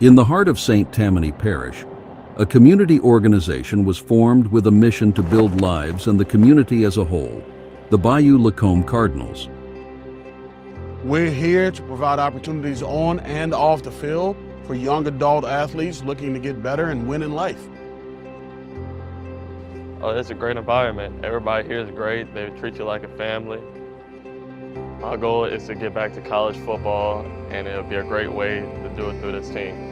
In the heart of St. Tammany Parish, a community organization was formed with a mission to build lives and the community as a whole, the Bayou Lacombe Cardinals. We're here to provide opportunities on and off the field for young adult athletes looking to get better and win in life. Oh, it's a great environment. Everybody here is great. They treat you like a family. My goal is to get back to college football, and it'll be a great way to do it through this team.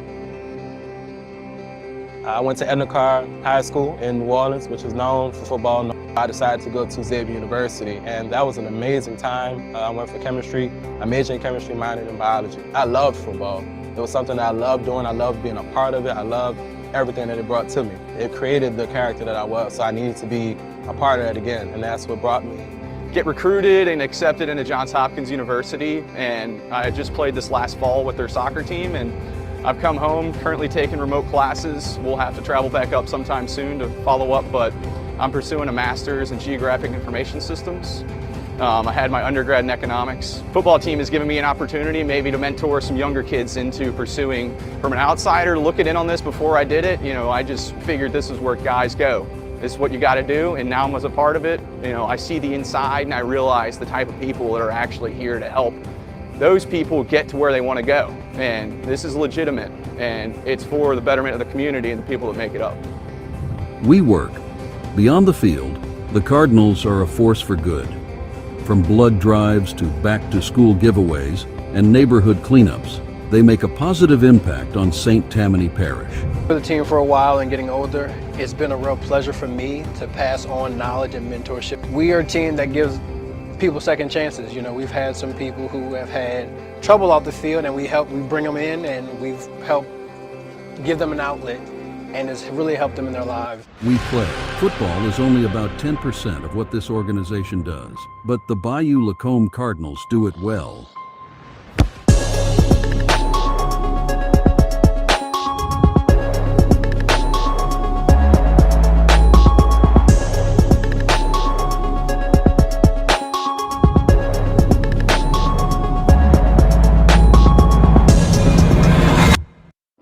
I went to Endicott High School in New Orleans, which is known for football. I decided to go to Xavier University, and that was an amazing time. I went for chemistry. I majored in chemistry, minored in biology. I loved football. It was something that I loved doing. I loved being a part of it. I loved everything that it brought to me. It created the character that I was, so I needed to be a part of it again, and that's what brought me. Get recruited and accepted into Johns Hopkins University, and I just played this last fall with their soccer team, and I've come home, currently taking remote classes. We'll have to travel back up sometime soon to follow up, but I'm pursuing a master's in geographic information systems. I had my undergrad in economics. Football team has given me an opportunity maybe to mentor some younger kids into pursuing. From an outsider looking in on this before I did it, I just figured this is where guys go. This is what you got to do, and now I'm as a part of it. I see the inside and I realize the type of people that are actually here to help those people get to where they want to go. And this is legitimate, and it's for the betterment of the community and the people that make it up. We work. Beyond the field, the Cardinals are a force for good. From blood drives to back-to-school giveaways and neighborhood cleanups, they make a positive impact on St. Tammany Parish. For the team for a while and getting older, it's been a real pleasure for me to pass on knowledge and mentorship. We are a team that gives people second chances. We've had some people who have had trouble off the field, and we bring them in and we've helped give them an outlet, and it's really helped them in their lives. We play. Football is only about 10% of what this organization does, but the Bayou Lacombe Cardinals do it well.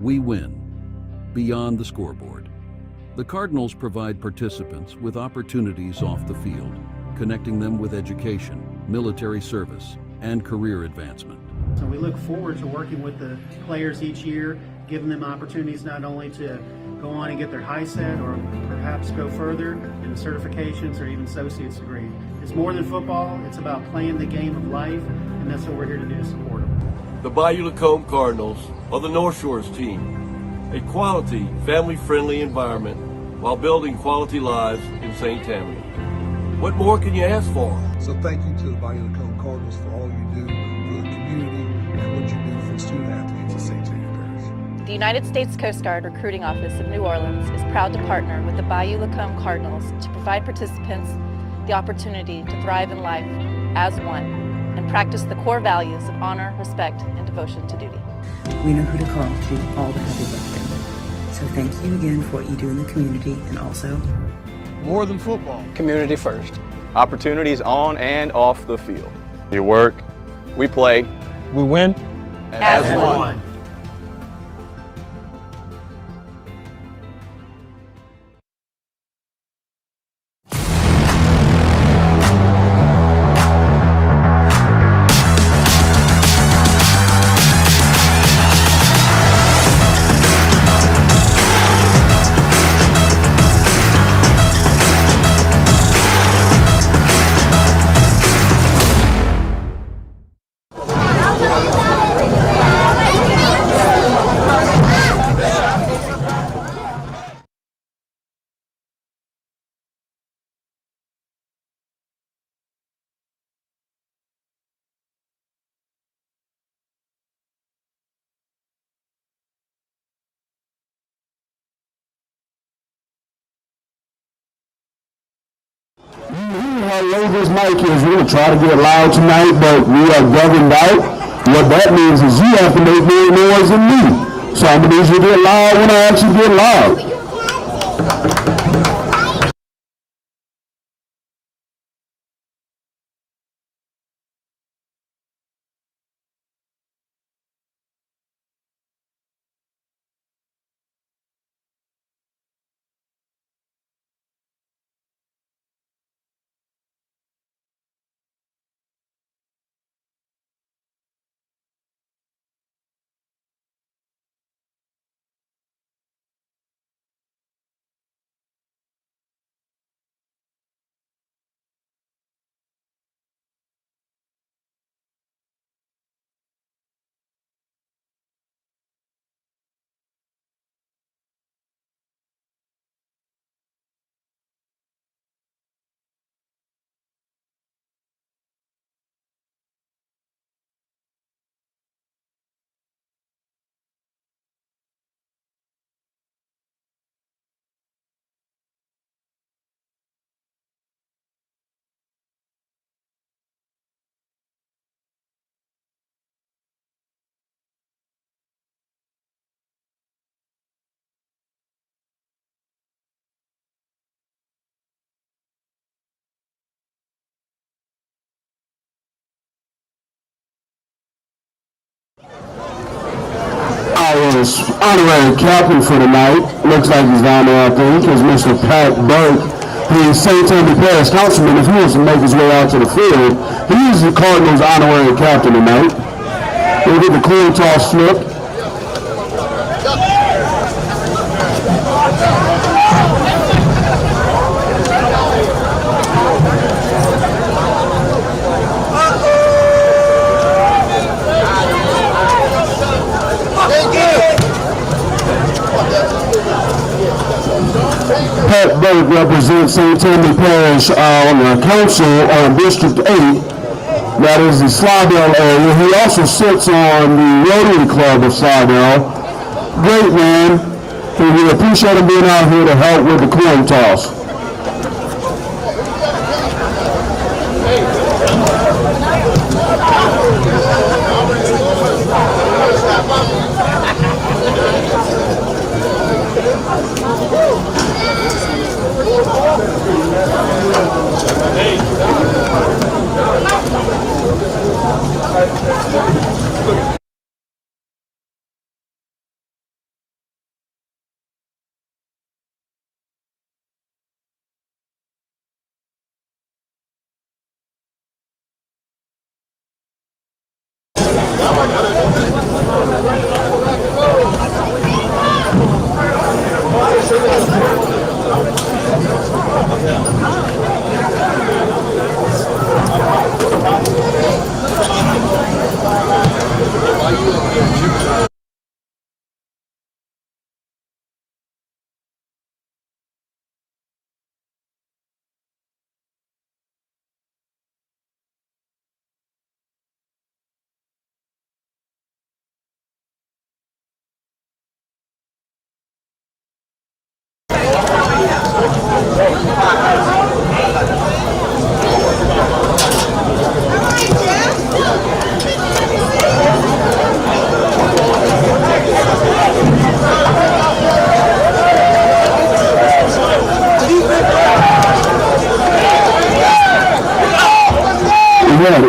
We win. Beyond the scoreboard. The Cardinals provide participants with opportunities off the field, connecting them with education, military service, and career advancement. So we look forward to working with the players each year, giving them opportunities not only to go on and get their high set or perhaps go further in the certifications or even associate's degree. It's more than football, it's about playing the game of life, and that's what we're here to do, to support them. The Bayou Lacombe Cardinals are the North Shore's team, a quality, family-friendly environment while building quality lives in St. Tammany. What more can you ask for? So thank you to the Bayou Lacombe Cardinals for all you do for the community and what you do for student athletes in St. Tammany Parish. The United States Coast Guard Recruiting Office of New Orleans is proud to partner with the Bayou Lacombe Cardinals to provide participants the opportunity to thrive in life as one and practice the core values of honor, respect, and devotion to duty. We know who to call to do all the heavy lifting. So thank you again for what you do in the community, and also More than football. Community first. Opportunities on and off the field. You work, we play, We win as one. How low this mic is, we're going to try to get loud tonight, but we are governed out. What that means is you have to make more noise than me. So I'm going to need you to get loud when I actually get loud. Cardinals honorary captain for tonight, looks like he's down there, I think, is Mr. Pat Burke. He's St. Tammany Parish councilman. If he was to make his way out to the field, he is the Cardinals honorary captain tonight. We'll get the coin toss flipped. Pat Burke represents St. Tammany Parish on the council on District 8. That is the Slidell area. He also sits on the Rotary Club of Slidell. Great man. We appreciate him being out here to help with the coin toss.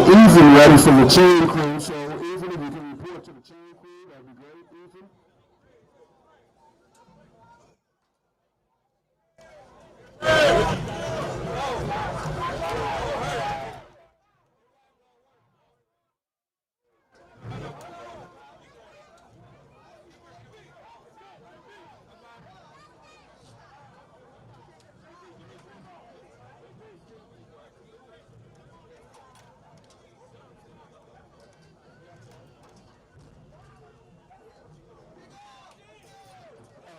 Ethan ready for the chain crew, so Ethan, if you can report to the chain crew, that'd be great, Ethan.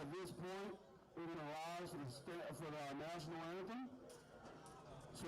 At this point, we're going to rise for our national anthem. So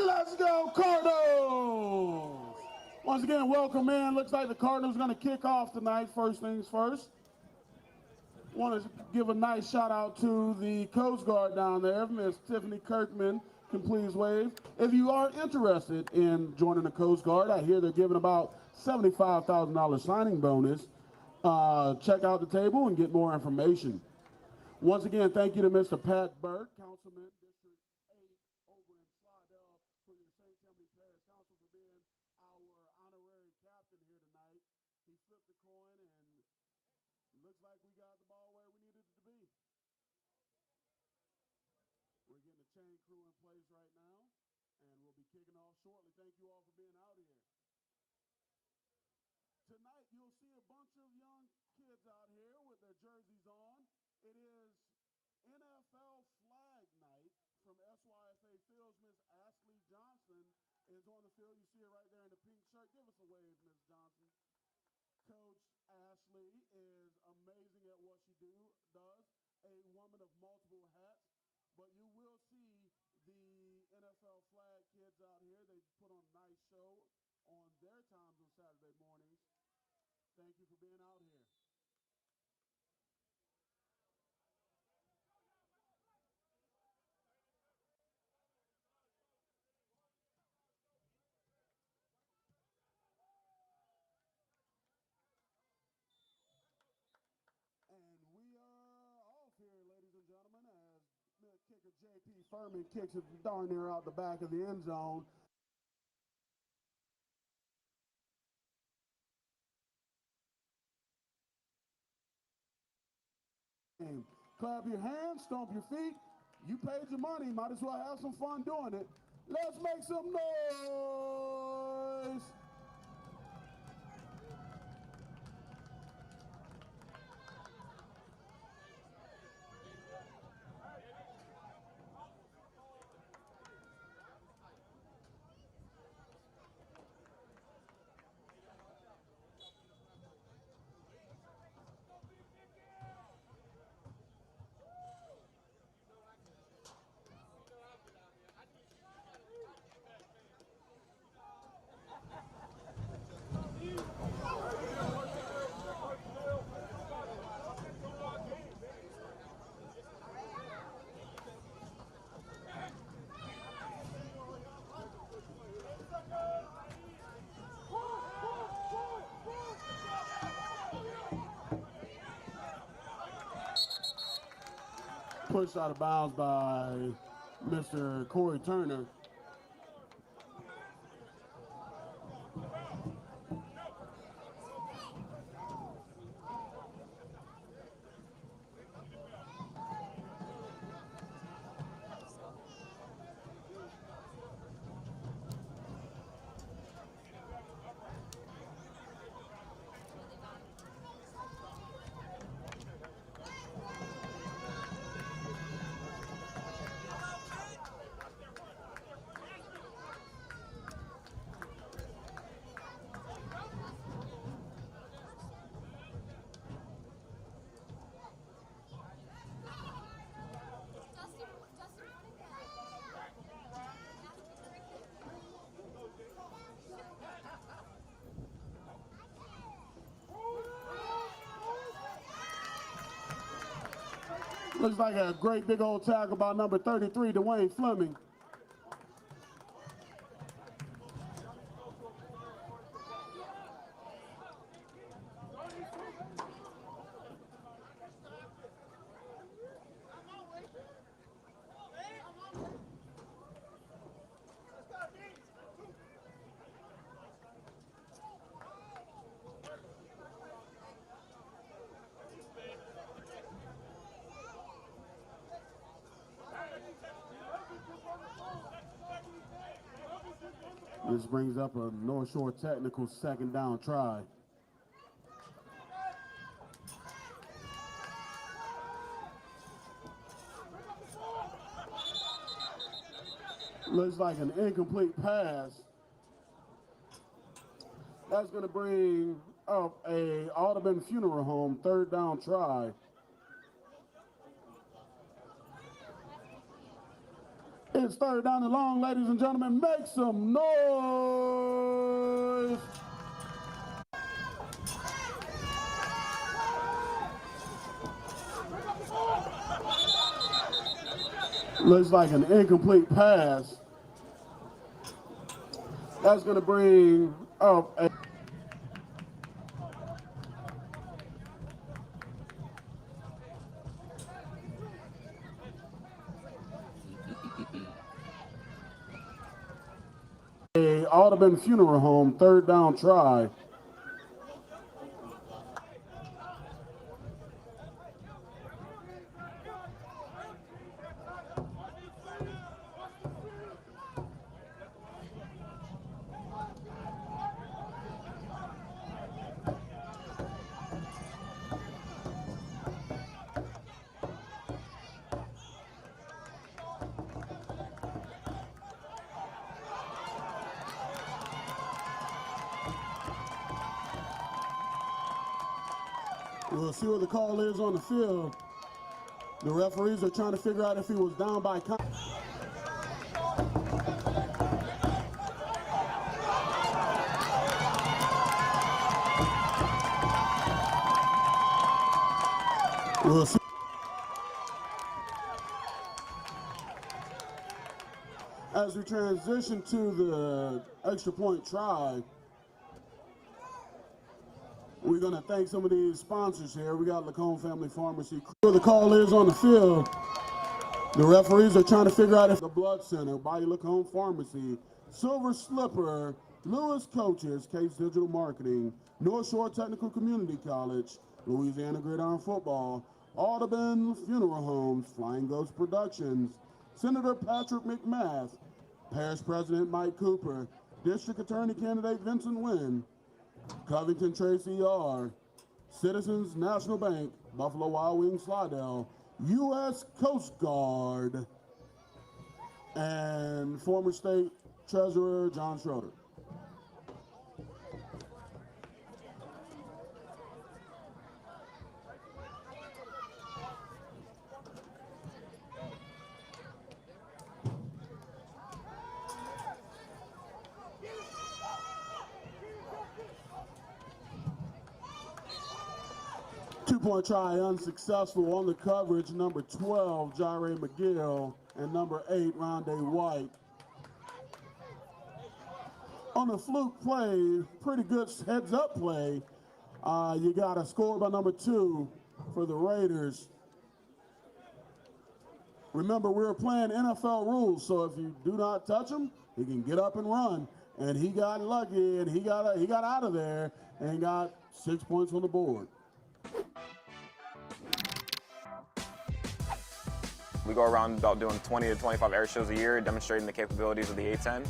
let's go Cardinals! Once again, welcome in. Looks like the Cardinals are going to kick off tonight. First things first. Want to give a nice shout out to the Coast Guard down there. Miss Tiffany Kirkman can please wave. If you are interested in joining the Coast Guard, I hear they're giving about $75,000 signing bonus. Check out the table and get more information. Once again, thank you to Mr. Pat Burke, Councilman, District 8 over in Slidell, for your St. Tammany Parish Council for being our honorary captain here tonight. He flipped the coin and looks like we got the ball where we needed it to be. We're getting the chain crew in place right now, and we'll be kicking off shortly. Thank you all for being out here. Tonight, you'll see a bunch of young kids out here with their jerseys on. It is NFL Flag Night from SYFA Fields. Miss Ashley Johnson is on the field. You see her right there in the pink shirt. Give us a wave, Miss Johnson. Coach Ashley is amazing at what she does, a woman of multiple hats. But you will see the NFL flag kids out here. They put on a nice show on their times on Saturday mornings. Thank you for being out here. And we are off here, ladies and gentlemen, as kicker J.P. Furman kicks it darn near out the back of the end zone. Clap your hands, stomp your feet. You paid your money, might as well have some fun doing it. Let's make some noise. Pushed out of bounds by Mr. Corey Turner. Looks like a great big old tackle by number 33, Dwayne Fleming. This brings up a North Shore Technical second down try. Looks like an incomplete pass. That's going to bring up a Audubon Funeral Home third down try. It's third down and long, ladies and gentlemen. Make some noise. Looks like an incomplete pass. That's going to bring up a Audubon Funeral Home, third down try. We'll see what the call is on the field. The referees are trying to figure out if he was down by contact. We'll see. As we transition to the extra point try, we're going to thank some of these sponsors here. We got Lacombe Family Pharmacy. The call is on the field. The referees are trying to figure out if the Blood Center, Bayou Lacombe Pharmacy, Silver Slipper, Lewis Coaches, Case Digital Marketing, North Shore Technical Community College, Louisiana Gridiron Football, Audubon Funeral Homes, Flying Ghost Productions, Senator Patrick McMath, Parish President Mike Cooper, District Attorney Candidate Vincent Wynn, Covington Tracy R., Citizens National Bank, Buffalo Wild Wings Slidell, U.S. Coast Guard, and former state treasurer John Schroeder. Two-point try unsuccessful on the coverage. Number 12, Jare McGill, and number 8, Rondé White. On the fluke play, pretty good heads-up play. You got a score by number 2 for the Raiders. Remember, we're playing NFL rules, so if you do not touch him, he can get up and run. And he got lucky, and he got out of there and got 6 points on the board. We go around about doing 20 to 25 air shows a year, demonstrating the capabilities of the A-10.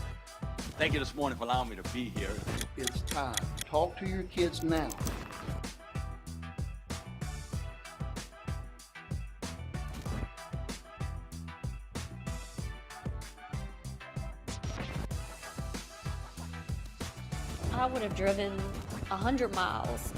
Thank you this morning for allowing me to be here. It's time. Talk to your kids now. I would have driven 100 miles.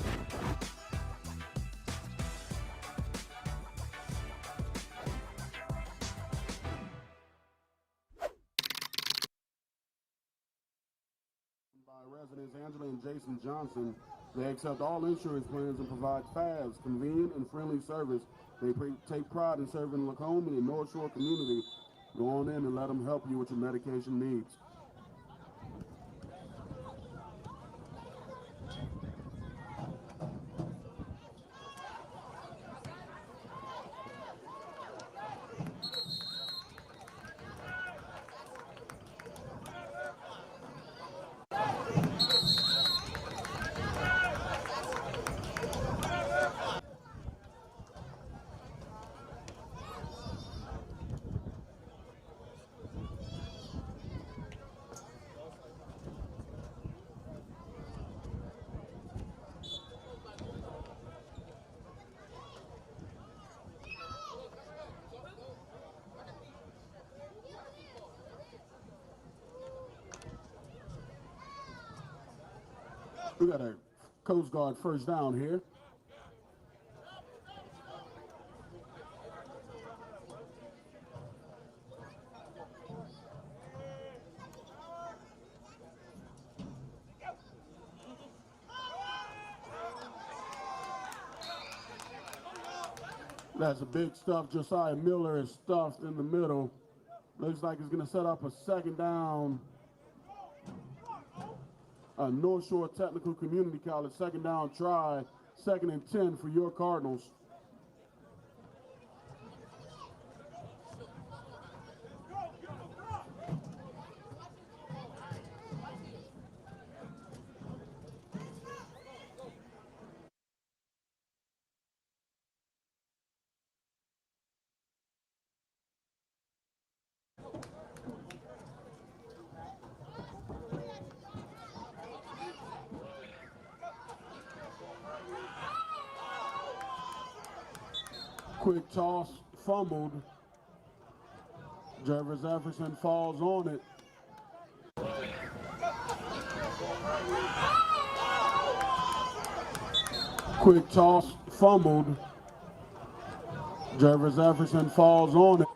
By residents Angela and Jason Johnson, they accept all insurance plans and provide fast, convenient, and friendly service. They take pride in serving Lacombe and the North Shore community. Go on in and let them help you with your medication needs. We got a Coast Guard first down here. That's a big stuff. Josiah Miller is stuffed in the middle. Looks like he's going to set up a second down. North Shore Technical Community College, second down try, 2nd and 10 for your Cardinals. Quick toss, fumbled. Jervis Jefferson falls on it. Quick toss, fumbled. Jervis Jefferson falls on it.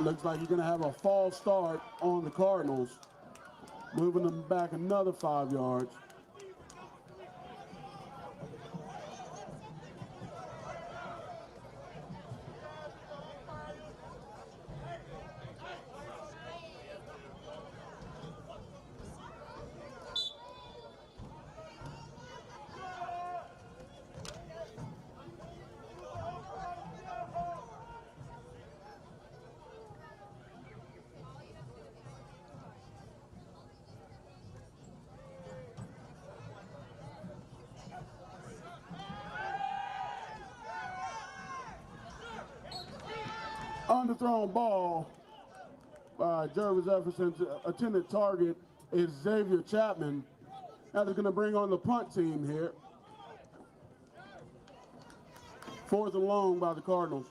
Looks like you're going to have a false start on the Cardinals, moving them back another 5 yards. Underthrown ball by Jervis Jefferson's intended target is Xavier Chapman. Now they're going to bring on the punt team here. 4th and long by the Cardinals.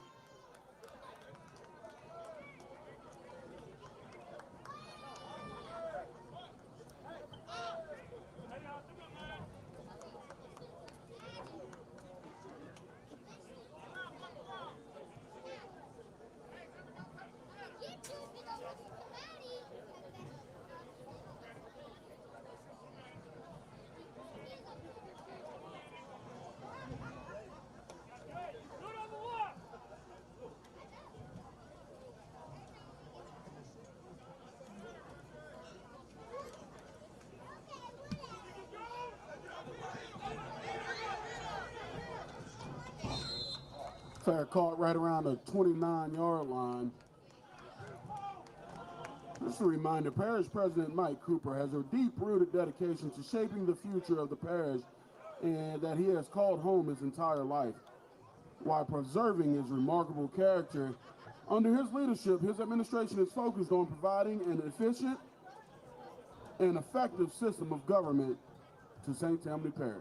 Fair caught right around the 29-yard line. Just a reminder, Parish President Mike Cooper has a deep-rooted dedication to shaping the future of the parish and that he has called home his entire life. While preserving his remarkable character, under his leadership, his administration is focused on providing an efficient and effective system of government to St. Tammany Parish.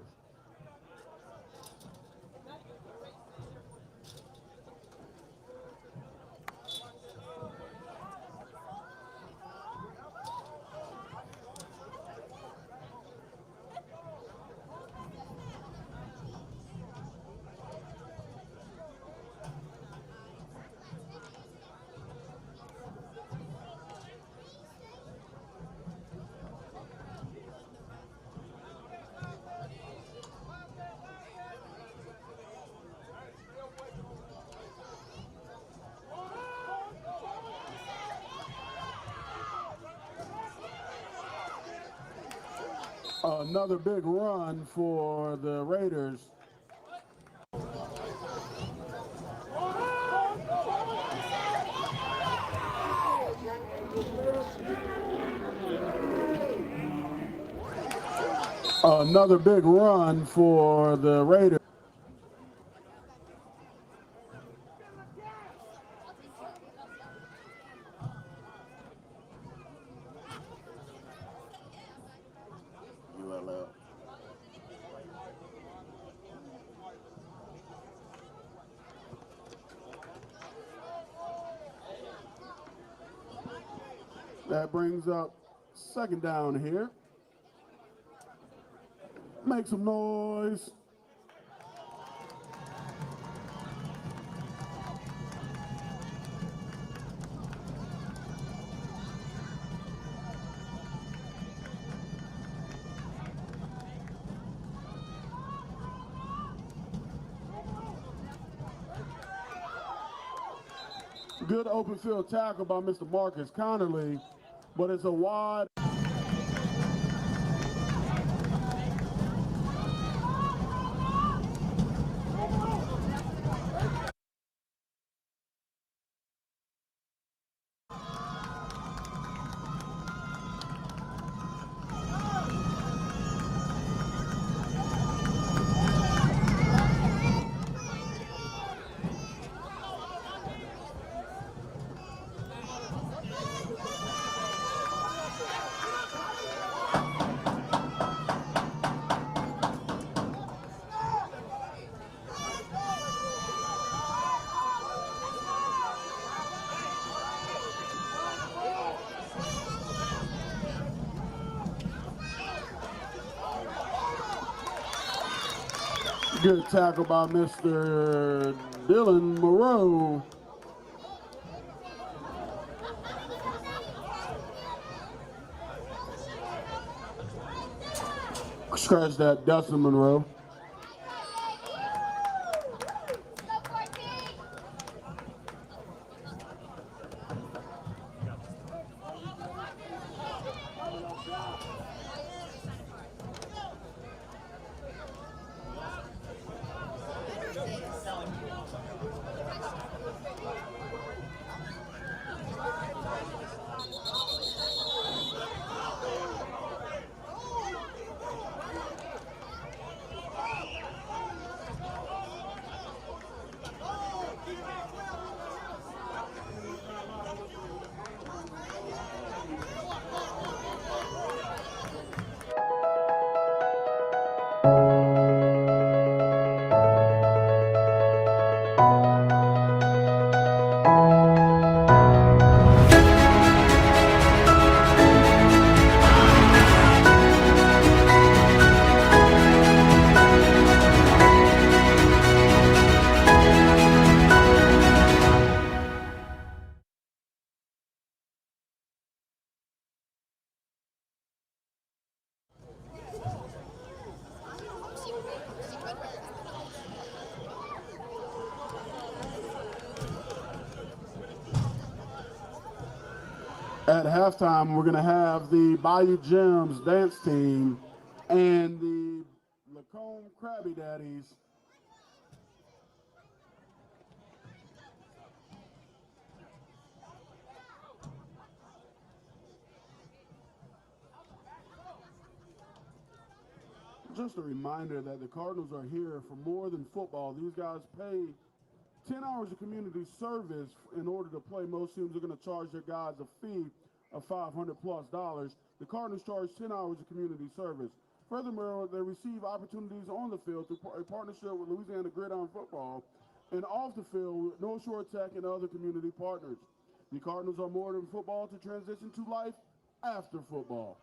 Another big run for the Raiders. Another big run for the Raiders. That brings up 2nd down here. Make some noise. Good open field tackle by Mr. Marcus Connerly. but it's a wide. Good tackle by Mr. Dylan Moreau. Scratch that, Dustin Monroe. At halftime, we're going to have the Bayou Gems dance team and the Lacombe Krabby Daddies. Just a reminder that the Cardinals are here for more than football. These guys pay 10 hours of community service in order to play. Most teams are going to charge their guys a fee of $500+. The Cardinals charge 10 hours of community service. Furthermore, they receive opportunities on the field through a partnership with Louisiana Gridiron Football and off the field with North Shore Tech and other community partners. The Cardinals are more than football to transition to life after football.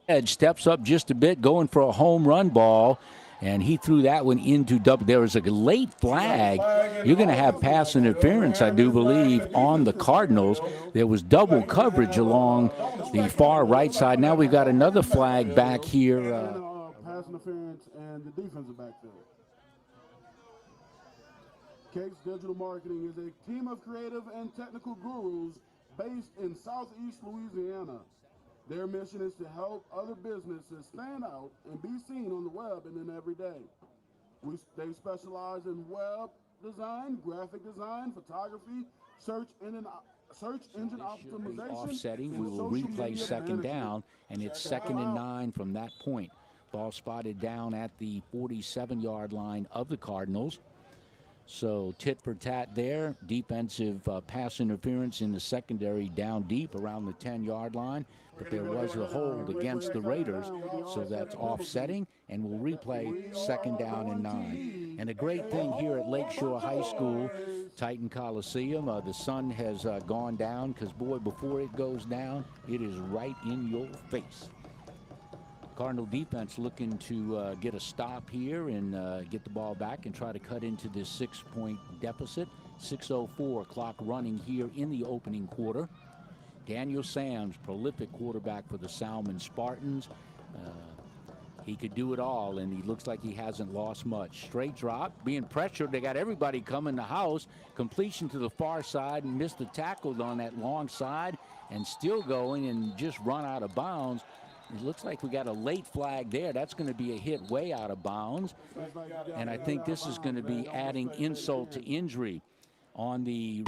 Edge steps up just a bit, going for a home run ball, and he threw that one into double. There was a late flag. You're going to have pass interference, I do believe, on the Cardinals. There was double coverage along the far right side. Now we've got another flag back here. Pass interference and the defensive backfield. Cakes Digital Marketing is a team of creative and technical gurus based in Southeast Louisiana. Their mission is to help other businesses stand out and be seen on the web and in every day. They specialize in web design, graphic design, photography, search engine optimization. Offsetting, we will replay second down, and it's 2nd and 9 from that point. Ball spotted down at the 47-yard line of the Cardinals. So tit for tat there. Defensive pass interference in the secondary down deep around the 10-yard line. But there was a hold against the Raiders, so that's offsetting, and we'll replay 2nd down and 9. And a great thing here at Lakeshore High School, Titan Coliseum, the sun has gone down because, boy, before it goes down, it is right in your face. Cardinal defense looking to get a stop here and get the ball back and try to cut into this 6-point deficit. 6:04 clock running here in the opening quarter. Daniel Sams, prolific quarterback for the Salmon Spartans. He could do it all, and he looks like he hasn't lost much. Straight drop, being pressured. They got everybody coming the house. Completion to the far side, and missed the tackle on that long side, and still going and just run out of bounds. It looks like we got a late flag there. That's going to be a hit way out of bounds. And I think this is going to be adding insult to injury. On the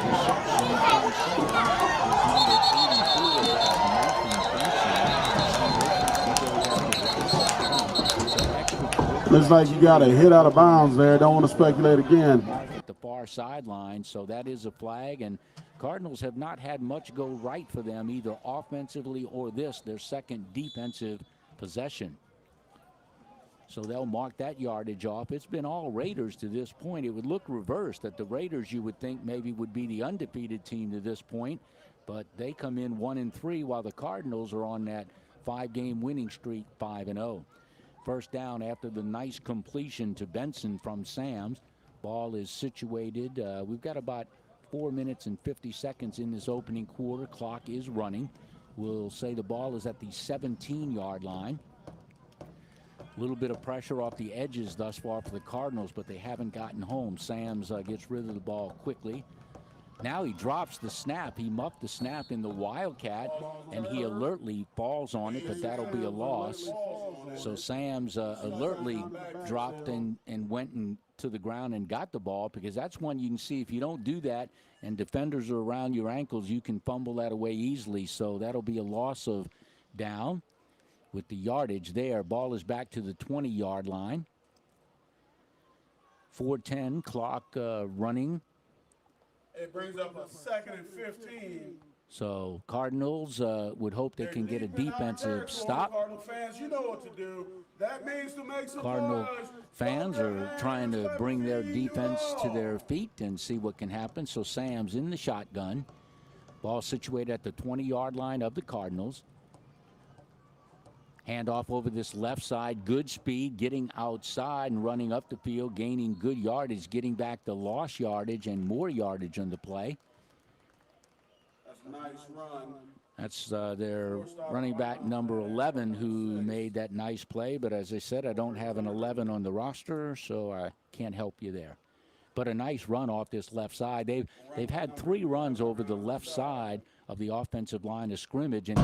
Looks like you got a hit out of bounds there. Don't want to speculate again. At the far sideline, so that is a flag. And Cardinals have not had much go right for them, either offensively or their second defensive possession. So they'll mark that yardage off. It's been all Raiders to this point. It would look reversed, that the Raiders, you would think, maybe would be the undefeated team to this point, but they come in 1-3 while the Cardinals are on that 5-game winning streak, 5-0. First down after the nice completion to Benson from Sams. Ball is situated. We've got about 4 minutes and 50 seconds in this opening quarter. Clock is running. We'll say the ball is at the 17-yard line. A little bit of pressure off the edges thus far for the Cardinals, but they haven't gotten home. Sams gets rid of the ball quickly. Now he drops the snap. He muffed the snap in the Wildcat, and he alertly falls on it, but that'll be a loss. So Sams alertly dropped and went to the ground and got the ball, because that's one you can see if you don't do that and defenders are around your ankles, you can fumble that away easily. So that'll be a loss of down. With the yardage there, ball is back to the 20-yard line. 4:10 clock running. It brings up a 2nd and 15. So Cardinals would hope they can get a defensive stop. Cardinal fans, you know what to do. That means to make some Cardinal noise. fans are trying to bring their defense to their feet and see what can happen. So Sam's in the shotgun. Ball situated at the 20-yard line of the Cardinals. Handoff over this left side, good speed, getting outside and running up the field, gaining good yardage, getting back the lost yardage and more yardage on the play. That's a nice run. That's their running back number 11 who made that nice play. But as I said, I don't have an 11 on the roster, so I can't help you there. But a nice run off this left side. They've had 3 runs over the left side of the offensive line of scrimmage, and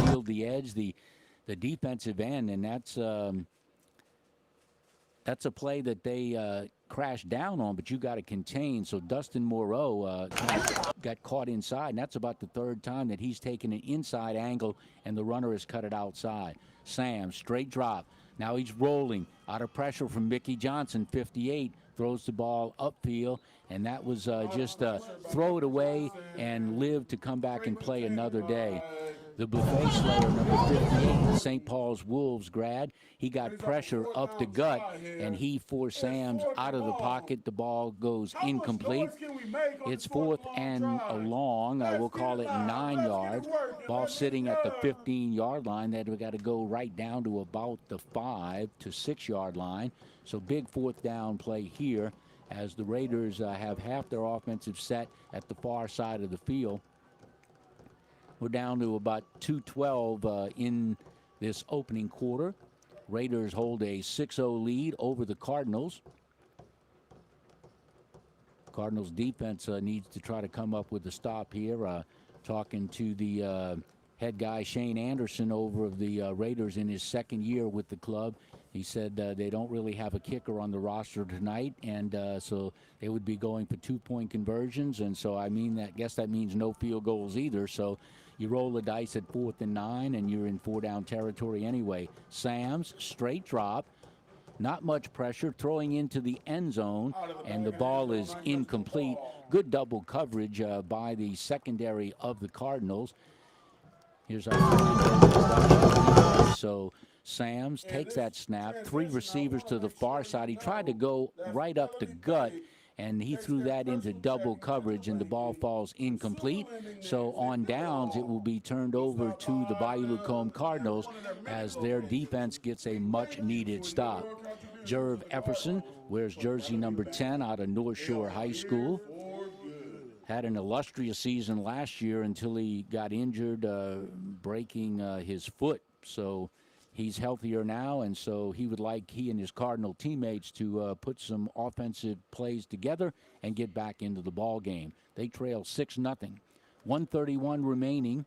sealed the edge, the defensive end, and that's a play that they crashed down on, but you got to contain. So Dustin Moreau got caught inside, and that's about the 3rd time that he's taken an inside angle, and the runner has cut it outside. Sam, straight drop. Now he's rolling out of pressure from Mickey Johnson, 58. Throws the ball upfield, and that was just throw it away and live to come back and play another day. The buffet slayer, number 58, St. Paul's Wolves grad, he got pressure up the gut, and he forced Sams out of the pocket. The ball goes incomplete. It's 4th and a long. We'll call it 9 yards. Ball sitting at the 15-yard line. That we got to go right down to about the 5 to 6-yard line. So big 4th down play here as the Raiders have half their offensive set at the far side of the field. We're down to about 2:12 in this opening quarter. Raiders hold a 6-0 lead over the Cardinals. Cardinals defense needs to try to come up with a stop here. Talking to the head guy Shane Anderson over of the Raiders in his 2nd year with the club. He said they don't really have a kicker on the roster tonight, and so they would be going for 2-point conversions. And so I guess that means no field goals either. So you roll the dice at 4th and 9, and you're in 4-down territory anyway. Sams, straight drop, not much pressure, throwing into the end zone, and the ball is incomplete. Good double coverage by the secondary of the Cardinals. Here's our so Sams takes that snap, 3 receivers to the far side. He tried to go right up the gut, and he threw that into double coverage, and the ball falls incomplete. So on downs, it will be turned over to the Bayou Lacombe Cardinals as their defense gets a much-needed stop. Jerv Efferson wears jersey number 10 out of North Shore High School. Had an illustrious season last year until he got injured, breaking his foot. So he's healthier now, and so he and his Cardinal teammates to put some offensive plays together and get back into the ball game. They trail 6-0. 1:31 remaining.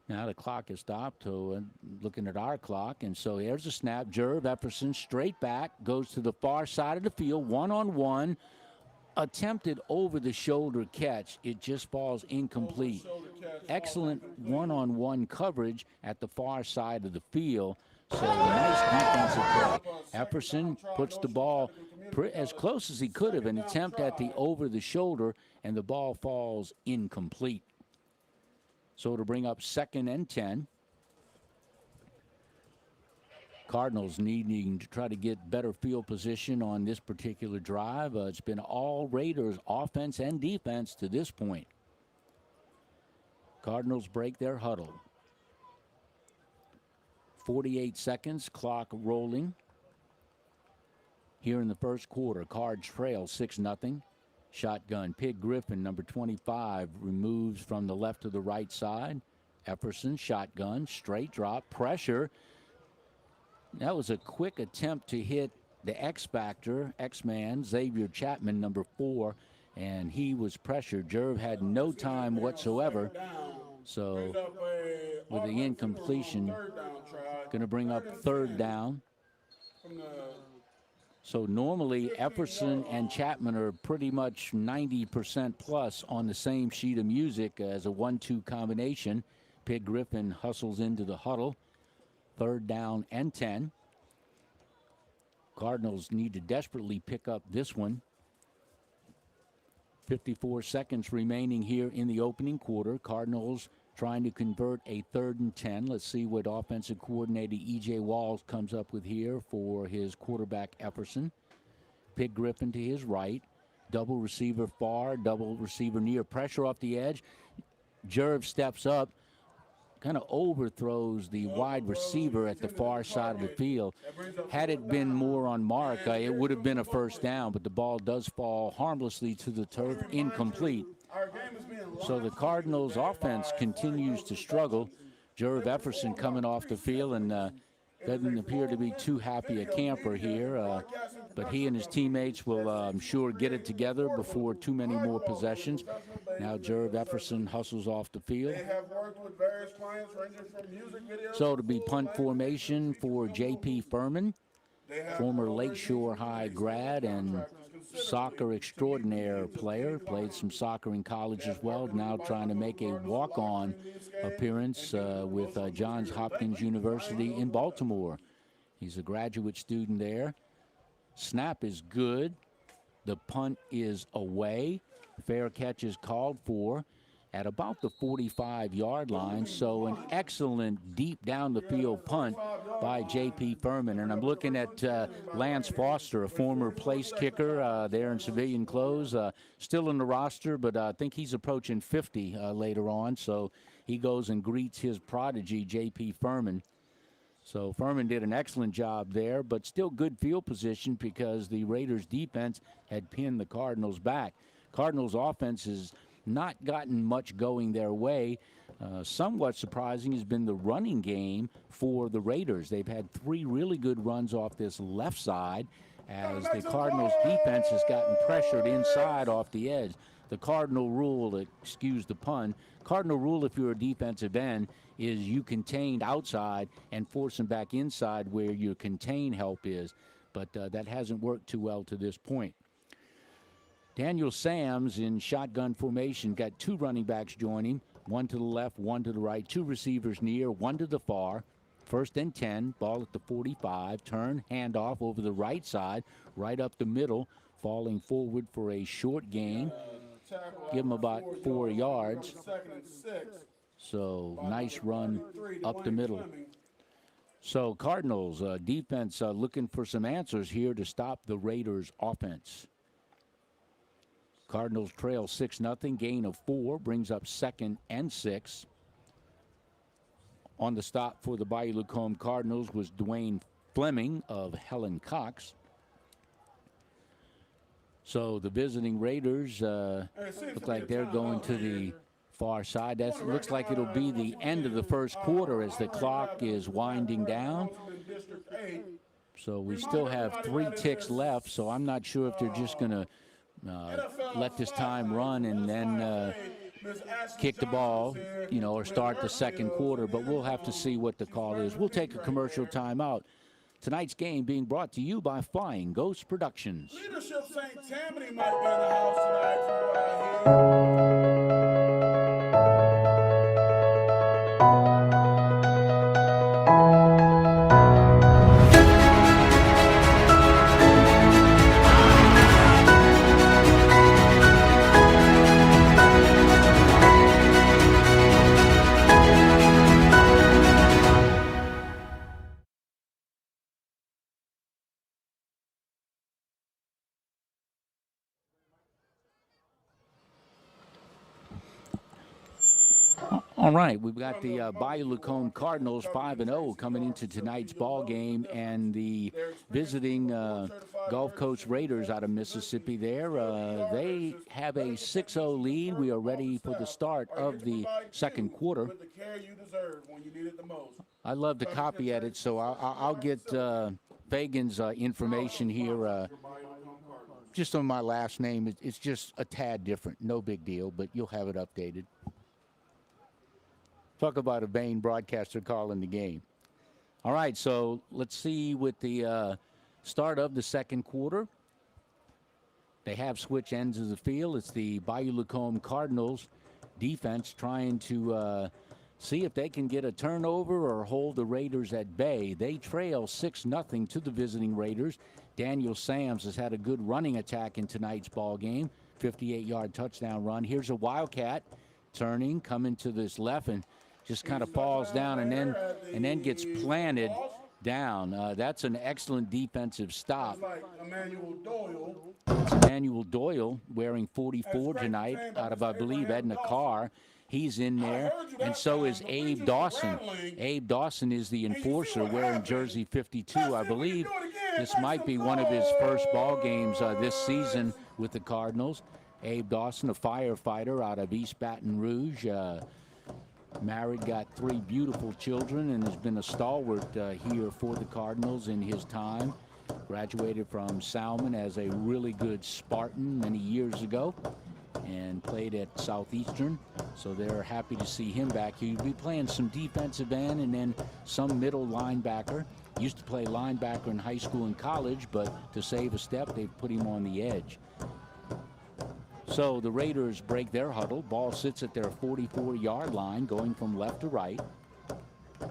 Now the clock has stopped, so looking at our clock, and so here's a snap. Jerv Efferson straight back, goes to the far side of the field, one-on-one. Attempted over-the-shoulder catch. It just falls incomplete. Excellent one-on-one coverage at the far side of the field. So nice defensive play. Efferson puts the ball as close as he could have, an attempt at the over-the-shoulder, and the ball falls incomplete. So to bring up 2nd and 10. Cardinals needing to try to get better field position on this particular drive. It's been all Raiders offense and defense to this point. Cardinals break their huddle. 48 seconds, clock rolling. Here in the first quarter, Cards trail 6-0. Shotgun, Pig Griffin, number 25, removes from the left to the right side. Efferson, shotgun, straight drop, pressure. That was a quick attempt to hit the X-Factor, X-Man, Xavier Chapman, number 4, and he was pressured. Jerv had no time whatsoever. So with the incompletion, going to bring up 3rd down. So normally Efferson and Chapman are pretty much 90% plus on the same sheet of music as a 1-2 combination. Pig Griffin hustles into the huddle. 3rd down and 10. Cardinals need to desperately pick up this one. 54 seconds remaining here in the opening quarter. Cardinals trying to convert a 3rd and 10. Let's see what offensive coordinator E.J. Walls comes up with here for his quarterback Efferson. Pig Griffin to his right. Double receiver far, double receiver near. Pressure off the edge. Jerv steps up. Kind of overthrows the wide receiver at the far side of the field. Had it been more on mark, it would have been a 1st down, but the ball does fall harmlessly to the turf, incomplete. So the Cardinals' offense continues to struggle. Jerv Efferson coming off the field and doesn't appear to be too happy a camper here, but he and his teammates will, I'm sure, get it together before too many more possessions. Now Jerv Efferson hustles off the field. So to be punt formation for J.P. Furman, former Lakeshore High grad and soccer extraordinaire player, played some soccer in college as well, now trying to make a walk-on appearance with Johns Hopkins University in Baltimore. He's a graduate student there. Snap is good. The punt is away. Fair catch is called for at about the 45-yard line. So an excellent deep down the field punt by J.P. Furman. And I'm looking at Lance Foster, a former place kicker there in civilian clothes, still in the roster, but I think he's approaching 50 later on. So he goes and greets his prodigy, J.P. Furman. So Furman did an excellent job there, but still good field position because the Raiders' defense had pinned the Cardinals back. Cardinals' offense has not gotten much going their way. Somewhat surprising has been the running game for the Raiders. They've had 3 really good runs off this left side as the Cardinals' defense has gotten pressured inside off the edge. The Cardinal rule, excuse the pun, Cardinal rule if you're a defensive end is you contain outside and force them back inside where your contain help is. But that hasn't worked too well to this point. Daniel Sams in shotgun formation got 2 running backs joining, one to the left, one to the right, 2 receivers near, one to the far. 1st and 10, ball at the 45, turn, handoff over the right side, right up the middle, falling forward for a short gain. Give him about 4 yards. So nice run up the middle. So Cardinals defense looking for some answers here to stop the Raiders offense. Cardinals trail 6-0, gain of 4, brings up 2nd and 6. On the stop for the Bayou Lacombe Cardinals was Dwayne Fleming of Helen Cox. So the visiting Raiders look like they're going to the far side. That looks like it'll be the end of the first quarter as the clock is winding down. So we still have 3 ticks left, so I'm not sure if they're just going to let this time run and then kick the ball, or start the second quarter. But we'll have to see what the call is. We'll take a commercial timeout. Tonight's game being brought to you by Flying Ghost Productions. Leadership St. Tammany might be in the house tonight from what I hear. All right, we've got the Bayou Lacombe Cardinals 5-0 coming into tonight's ball game, and the visiting Gulf Coast Raiders out of Mississippi there. They have a 6-0 lead. We are ready for the start of the second quarter. I love to copy edit, so I'll get Fagan's information here. Just on my last name, it's just a tad different. No big deal, but you'll have it updated. Talk about a vain broadcaster calling the game. All right, so let's see with the start of the second quarter. They have switch ends of the field. It's the Bayou Lacombe Cardinals defense trying to see if they can get a turnover or hold the Raiders at bay. They trail 6-0 to the visiting Raiders. Daniel Sams has had a good running attack in tonight's ball game. 58-yard touchdown run. Here's a Wildcat turning, coming to this left, and just kind of falls down and then gets planted down. That's an excellent defensive stop. It's Emmanuel Doyle wearing 44 tonight out of, I believe, Edna Carr. He's in there, and so is Abe Dawson. Abe Dawson is the enforcer wearing jersey 52. I believe this might be one of his first ball games this season with the Cardinals. Abe Dawson, a firefighter out of East Baton Rouge. Married, got 3 beautiful children, and has been a stalwart here for the Cardinals in his time. Graduated from Salmon as a really good Spartan many years ago and played at Southeastern. So they're happy to see him back. He'll be playing some defensive end and then some middle linebacker. Used to play linebacker in high school and college, but to save a step, they've put him on the edge. So the Raiders break their huddle. Ball sits at their 44-yard line, going from left to right.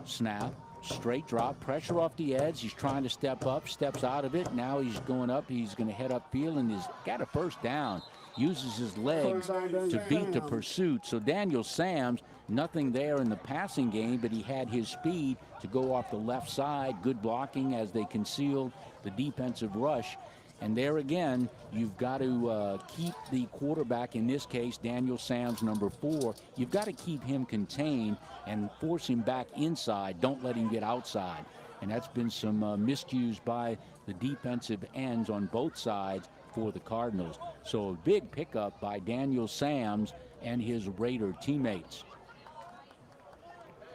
Snap, straight drop, pressure off the edge. He's trying to step up, steps out of it. Now he's going up. He's going to head upfield, and he's got a first down. Uses his legs to beat the pursuit. So Daniel Sams, nothing there in the passing game, but he had his speed to go off the left side. Good blocking as they concealed the defensive rush. And there again, you've got to keep the quarterback, in this case, Daniel Sams, number 4. You've got to keep him contained and force him back inside. Don't let him get outside. And that's been some miscues by the defensive ends on both sides for the Cardinals. So a big pickup by Daniel Sams and his Raider teammates.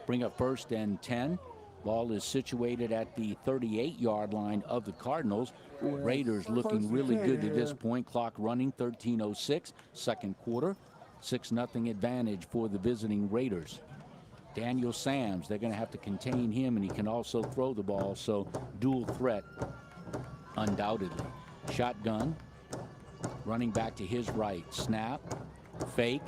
Bring up 1st and 10. Ball is situated at the 38-yard line of the Cardinals. Raiders looking really good to this point. Clock running, 13:06, second quarter. 6-0 advantage for the visiting Raiders. Daniel Sams, they're going to have to contain him, and he can also throw the ball, so dual threat, undoubtedly. Shotgun, running back to his right. Snap, fake.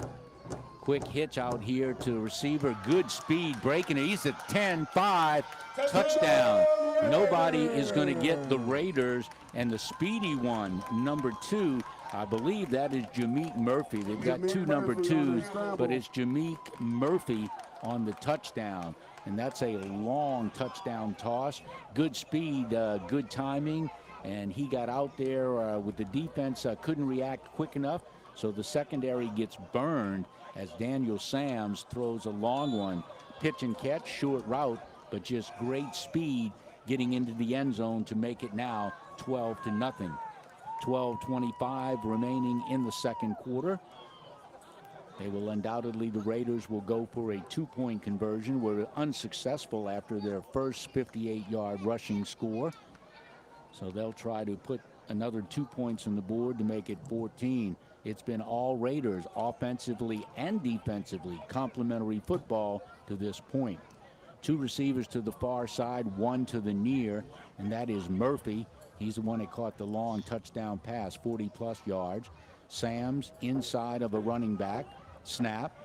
Quick hitch out here to receiver. Good speed, breaking it. He's at 10-5, touchdown. Nobody is going to get the Raiders, and the speedy one, number 2, I believe that is Jameek Murphy. They've got 2 number 2s, but it's Jameek Murphy on the touchdown, and that's a long touchdown toss. Good speed, good timing, and he got out there with the defense, couldn't react quick enough. So the secondary gets burned as Daniel Sams throws a long one. Pitch and catch, short route, but just great speed getting into the end zone to make it now 12-0. 12:25 remaining in the second quarter. They will undoubtedly, the Raiders will go for a 2-point conversion. Were unsuccessful after their first 58-yard rushing score. So they'll try to put another 2 points on the board to make it 14. It's been all Raiders, offensively and defensively, complimentary football to this point. 2 receivers to the far side, 1 to the near, and that is Murphy. He's the one that caught the long touchdown pass, 40-plus yards. Sams inside of a running back. Snap,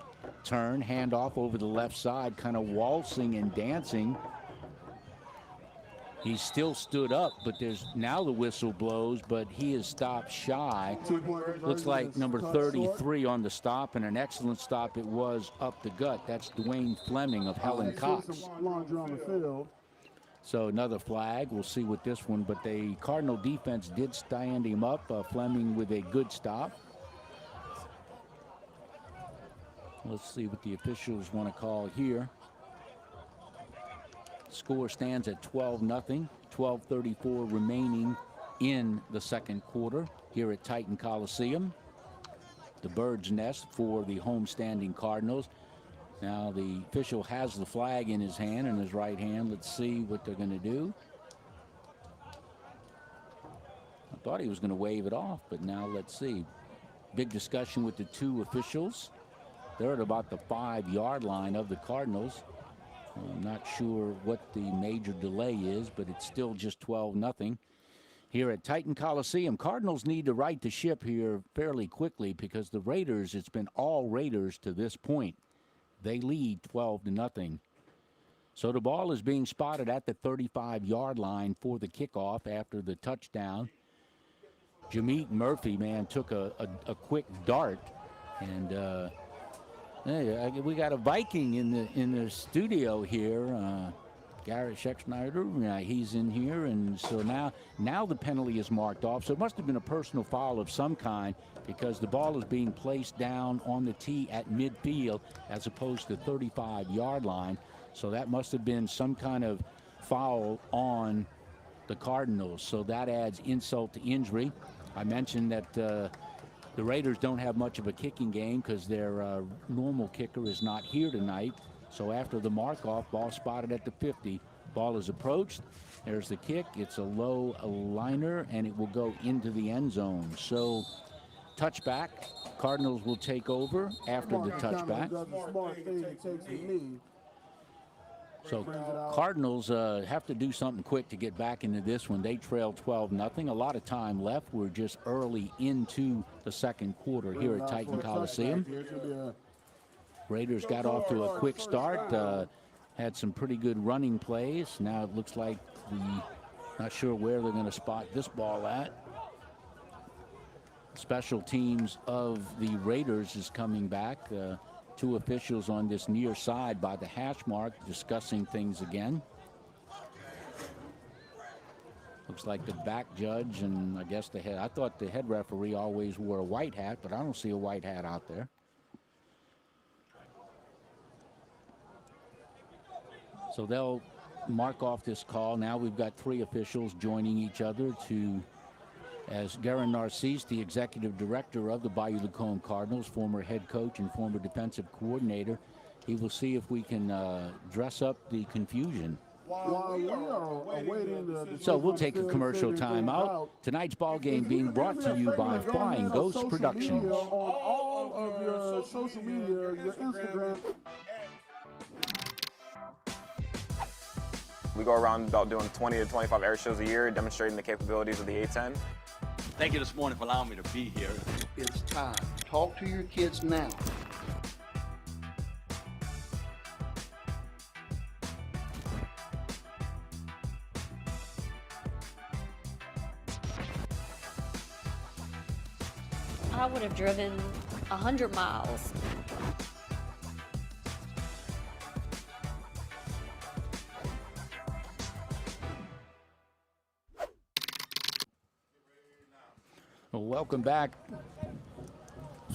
turn, handoff over the left side, kind of waltzing and dancing. He still stood up, but there's now the whistle blows, but he is stopped shy. Looks like number 33 on the stop, and an excellent stop it was up the gut. That's Dwayne Fleming of Helen Cox. So another flag. We'll see with this one, but the Cardinal defense did stand him up. Fleming with a good stop. Let's see what the officials want to call here. Score stands at 12-0. 12:34 remaining in the second quarter here at Titan Coliseum. The bird's nest for the homestanding Cardinals. Now the official has the flag in his hand, in his right hand. Let's see what they're going to do. I thought he was going to wave it off, but now let's see. Big discussion with the 2 officials. They're at about the 5-yard line of the Cardinals. I'm not sure what the major delay is, but it's still just 12-0. Here at Titan Coliseum, Cardinals need to right the ship here fairly quickly because the Raiders, it's been all Raiders to this point. They lead 12-0. So the ball is being spotted at the 35-yard line for the kickoff after the touchdown. Jameek Murphy, man, took a quick dart, and hey, we got a Viking in the studio here. Garrett Schexnayder, he's in here, and so now the penalty is marked off. So it must have been a personal foul of some kind because the ball is being placed down on the tee at midfield as opposed to 35-yard line. So that must have been some kind of foul on the Cardinals. So that adds insult to injury. I mentioned that the Raiders don't have much of a kicking game because their normal kicker is not here tonight. So after the mark-off, ball spotted at the 50. Ball is approached. There's the kick. It's a low liner, and it will go into the end zone. So touchback. Cardinals will take over after the touchback. So Cardinals have to do something quick to get back into this one. They trail 12-0. A lot of time left. We're just early into the second quarter here at Titan Coliseum. Raiders got off to a quick start. Had some pretty good running plays. Now it looks like not sure where they're going to spot this ball at. Special teams of the Raiders is coming back. 2 officials on this near side by the hash mark discussing things again. Looks like the back judge and I guess the head. I thought the head referee always wore a white hat, but I don't see a white hat out there. So they'll mark off this call. Now we've got 3 officials joining each other as Garen Narcisse, the executive director of the Bayou Lacombe Cardinals, former head coach and former defensive coordinator, he will see if we can dress up the confusion. While we are awaiting So we'll take a commercial timeout. Tonight's ball game being brought to you by Flying Ghost Productions. On all of your social media, your Instagram. We go around about doing 20 to 25 air shows a year, demonstrating the capabilities of the A-10. Thank you this morning for allowing me to be here. It's time. Talk to your kids now. I would have driven 100 miles. Well, welcome back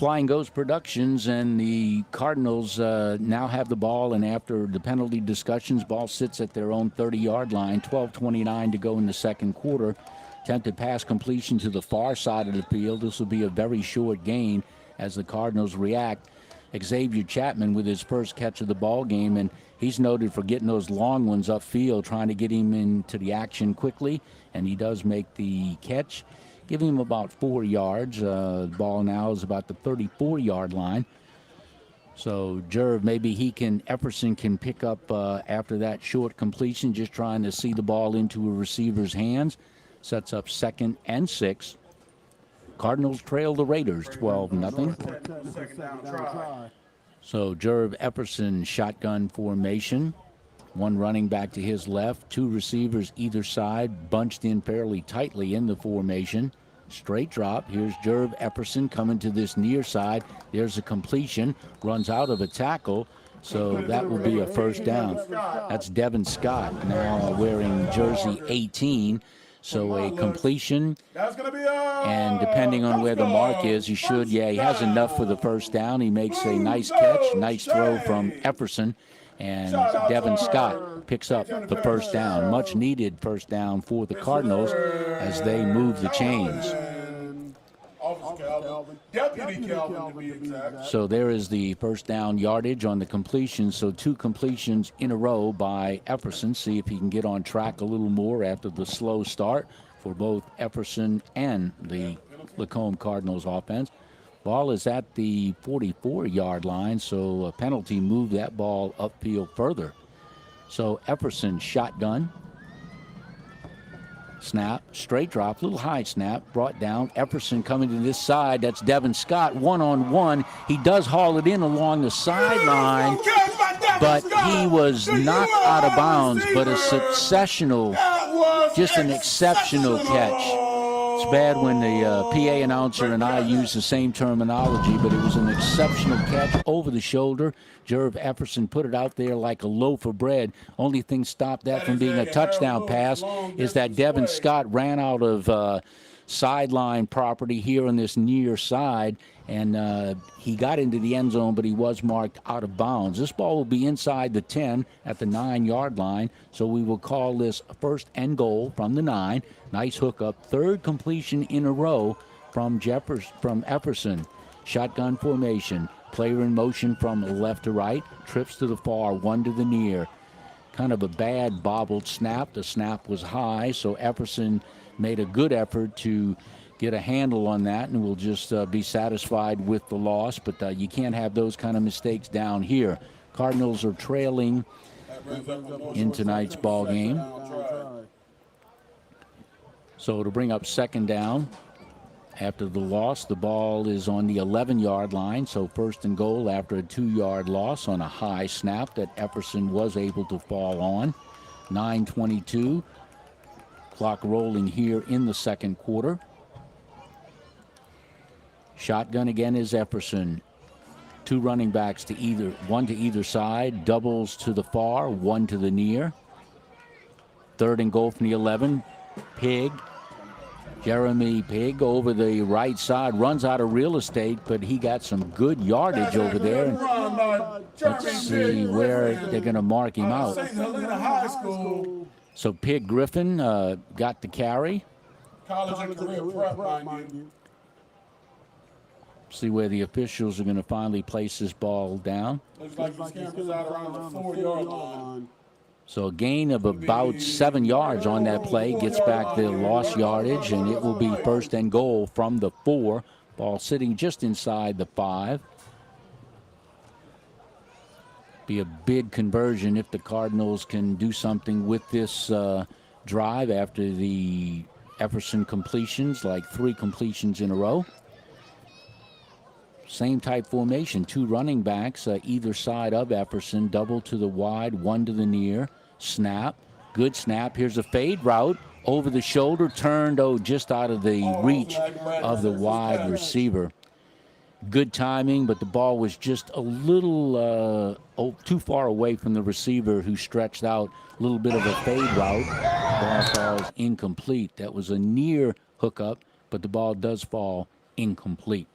Flying Ghost Productions, and the Cardinals now have the ball, and after the penalty discussions, ball sits at their own 30-yard line. 12:29 to go in the second quarter. Attempted pass completion to the far side of the field. This will be a very short gain as the Cardinals react. Xavier Chapman with his first catch of the ball game, and he's noted for getting those long ones upfield, trying to get him into the action quickly, and he does make the catch. Give him about 4 yards. The ball now is about the 34-yard line. So Jerv, maybe Efferson can pick up after that short completion, just trying to see the ball into a receiver's hands. Sets up 2nd and 6. Cardinals trail the Raiders 12-0. So Jerv Efferson, shotgun formation. One running back to his left, 2 receivers either side, bunched in fairly tightly in the formation. Straight drop. Here's Jerv Efferson coming to this near side. There's a completion. Runs out of a tackle. So that will be a first down. That's Devin Scott, now wearing jersey 18. So a completion. And depending on where the mark is, he has enough for the first down. He makes a nice catch, nice throw from Efferson. And Devin Scott picks up the first down. Much needed first down for the Cardinals as they move the chains. So there is the first down yardage on the completion. So 2 completions in a row by Efferson. See if he can get on track a little more after the slow start for both Efferson and the Lacombe Cardinals offense. Ball is at the 44-yard line, so a penalty moved that ball upfield further. So Efferson shotgun. Snap, straight drop, little high snap, brought down. Efferson coming to this side. That's Devin Scott, one-on-one. He does haul it in along the sideline, but he was knocked out of bounds, but a successional, just an exceptional catch. It's bad when the PA announcer and I use the same terminology, but it was an exceptional catch over the shoulder. Jerv Efferson put it out there like a loaf of bread. Only thing stopped that from being a touchdown pass is that Devin Scott ran out of sideline property here on this near side, and he got into the end zone, but he was marked out of bounds. This ball will be inside the 10 at the 9-yard line, so we will call this first and goal from the 9. Nice hookup, 3rd completion in a row from Efferson. Shotgun formation, player in motion from left to right, trips to the far, 1 to the near. Kind of a bad bobbled snap. The snap was high, so Efferson made a good effort to get a handle on that, and we'll just be satisfied with the loss. But you can't have those kind of mistakes down here. Cardinals are trailing in tonight's ball game. So to bring up 2nd down after the loss, the ball is on the 11-yard line. So first and goal after a 2-yard loss on a high snap that Efferson was able to fall on. 9:22. Clock rolling here in the second quarter. Shotgun again is Efferson. 2 running backs to one to either side. Doubles to the far, 1 to the near. 3rd and goal from the 11. Jeremy Pigg over the right side, runs out of real estate, but he got some good yardage over there. Let's see where they're going to mark him out. So Pig Griffin got the carry. College and career prep, mind you. See where the officials are going to finally place this ball down. Looks like he scampers out around the 4-yard line. So a gain of about 7 yards on that play, gets back the lost yardage, and it will be first and goal from the 4. Ball sitting just inside the 5. Be a big conversion if the Cardinals can do something with this drive after the Efferson completions, like 3 completions in a row. Same type formation, 2 running backs either side of Efferson, double to the wide, 1 to the near. Snap, good snap. Here's a fade route over the shoulder, turned just out of the reach of the wide receiver. Good timing, but the ball was just a little too far away from the receiver, who stretched out. A little bit of a fade route. Ball falls incomplete. That was a near hookup, but the ball does fall incomplete.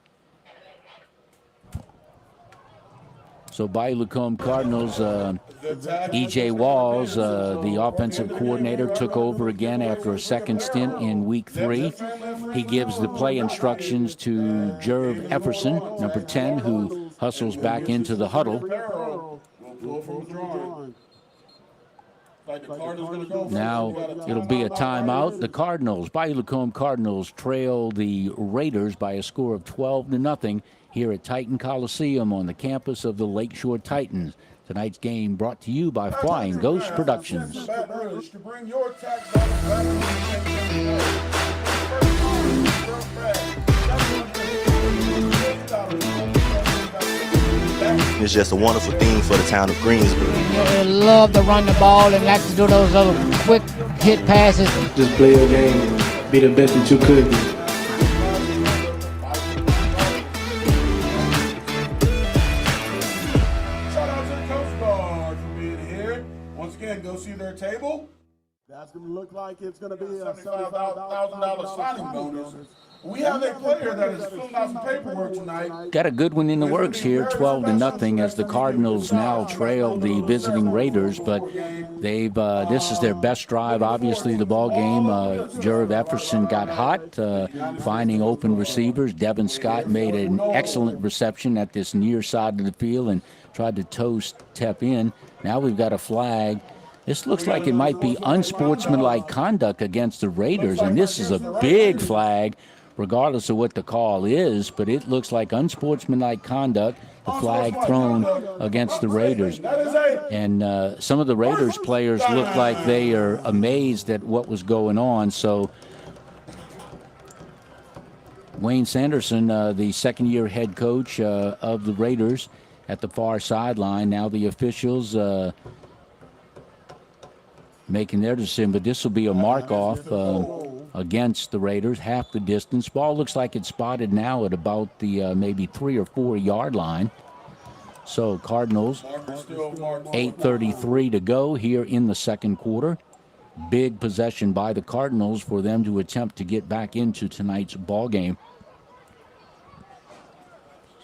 So Bayou Lacombe Cardinals, E.J. Walls, the offensive coordinator, took over again after a second stint in week 3. He gives the play instructions to Jerv Efferson, number 10, who hustles back into the huddle. Now it'll be a timeout. The Cardinals, Bayou Lacombe Cardinals, trail the Raiders by a score of 12-0 here at Titan Coliseum on the campus of the Lakeshore Titans. Tonight's game brought to you by Flying Ghost Productions. It's just a wonderful thing for the town of Greensboro. They love to run the ball and like to do those other quick hit passes. Just play your game, be the best that you could be. Shout out to the Coast Guard for being here. Once again, go see their table. That's going to look like it's going to be a $75,000 signing bonus. We have a player that is filling out some paperwork tonight. Got a good one in the works here, 12-0, as the Cardinals now trail the visiting Raiders. But they've this is their best drive. Obviously, the ball game. Jerv Efferson got hot, finding open receivers. Devin Scott made an excellent reception at this near side of the field and tried to toe step in. Now we've got a flag. This looks like it might be unsportsmanlike conduct against the Raiders, and this is a big flag, regardless of what the call is, but it looks like unsportsmanlike conduct, the flag thrown against the Raiders. And some of the Raiders players look like they are amazed at what was going on. So Wayne Sanderson, the second-year head coach of the Raiders, at the far sideline. Now the officials making their decision, but this will be a mark-off against the Raiders, half the distance. Ball looks like it's spotted now at about the maybe 3 or 4 yard line. So Cardinals, 8:33 to go here in the second quarter. Big possession by the Cardinals for them to attempt to get back into tonight's ball game.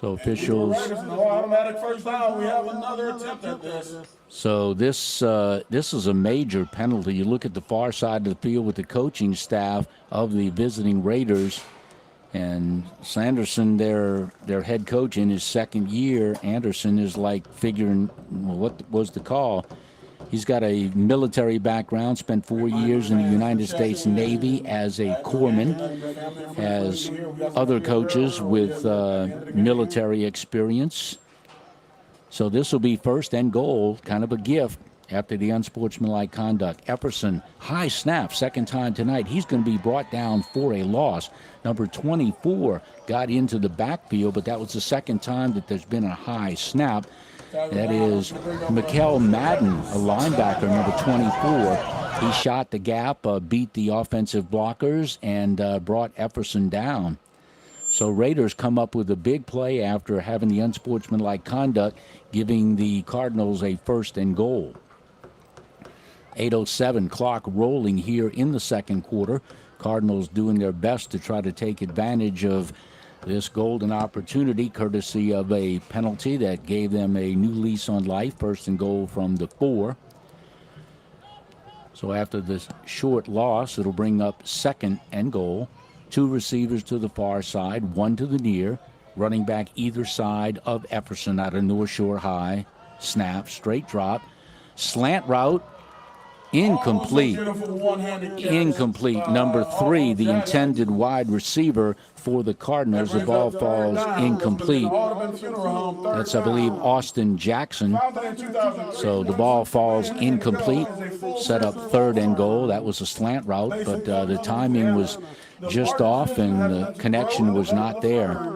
So officials. Automatic first down. We have another attempt at this. So this is a major penalty. You look at the far side of the field with the coaching staff of the visiting Raiders, and Sanderson, their head coach in his second year. Anderson is like figuring, well, what was the call? He's got a military background, spent 4 years in the United States Navy as a corpsman, has other coaches with military experience. So this will be first and goal, kind of a gift after the unsportsmanlike conduct. Efferson, high snap, second time tonight. He's going to be brought down for a loss. Number 24 got into the backfield, but that was the second time that there's been a high snap. That is Mikel Madden, a linebacker, number 24. He shot the gap, beat the offensive blockers, and brought Efferson down. So Raiders come up with a big play after having the unsportsmanlike conduct, giving the Cardinals a first and goal. 8:07 clock rolling here in the second quarter. Cardinals doing their best to try to take advantage of this golden opportunity, courtesy of a penalty that gave them a new lease on life, first and goal from the 4. So after this short loss, it'll bring up second and goal. 2 receivers to the far side, 1 to the near. Running back either side of Efferson out of North Shore High. Snap, straight drop. Slant route, incomplete. Incomplete. Number 3, the intended wide receiver for the Cardinals. The ball falls incomplete. That's, I believe, Austin Jackson. So the ball falls incomplete. Set up third and goal. That was a slant route, but the timing was just off and the connection was not there.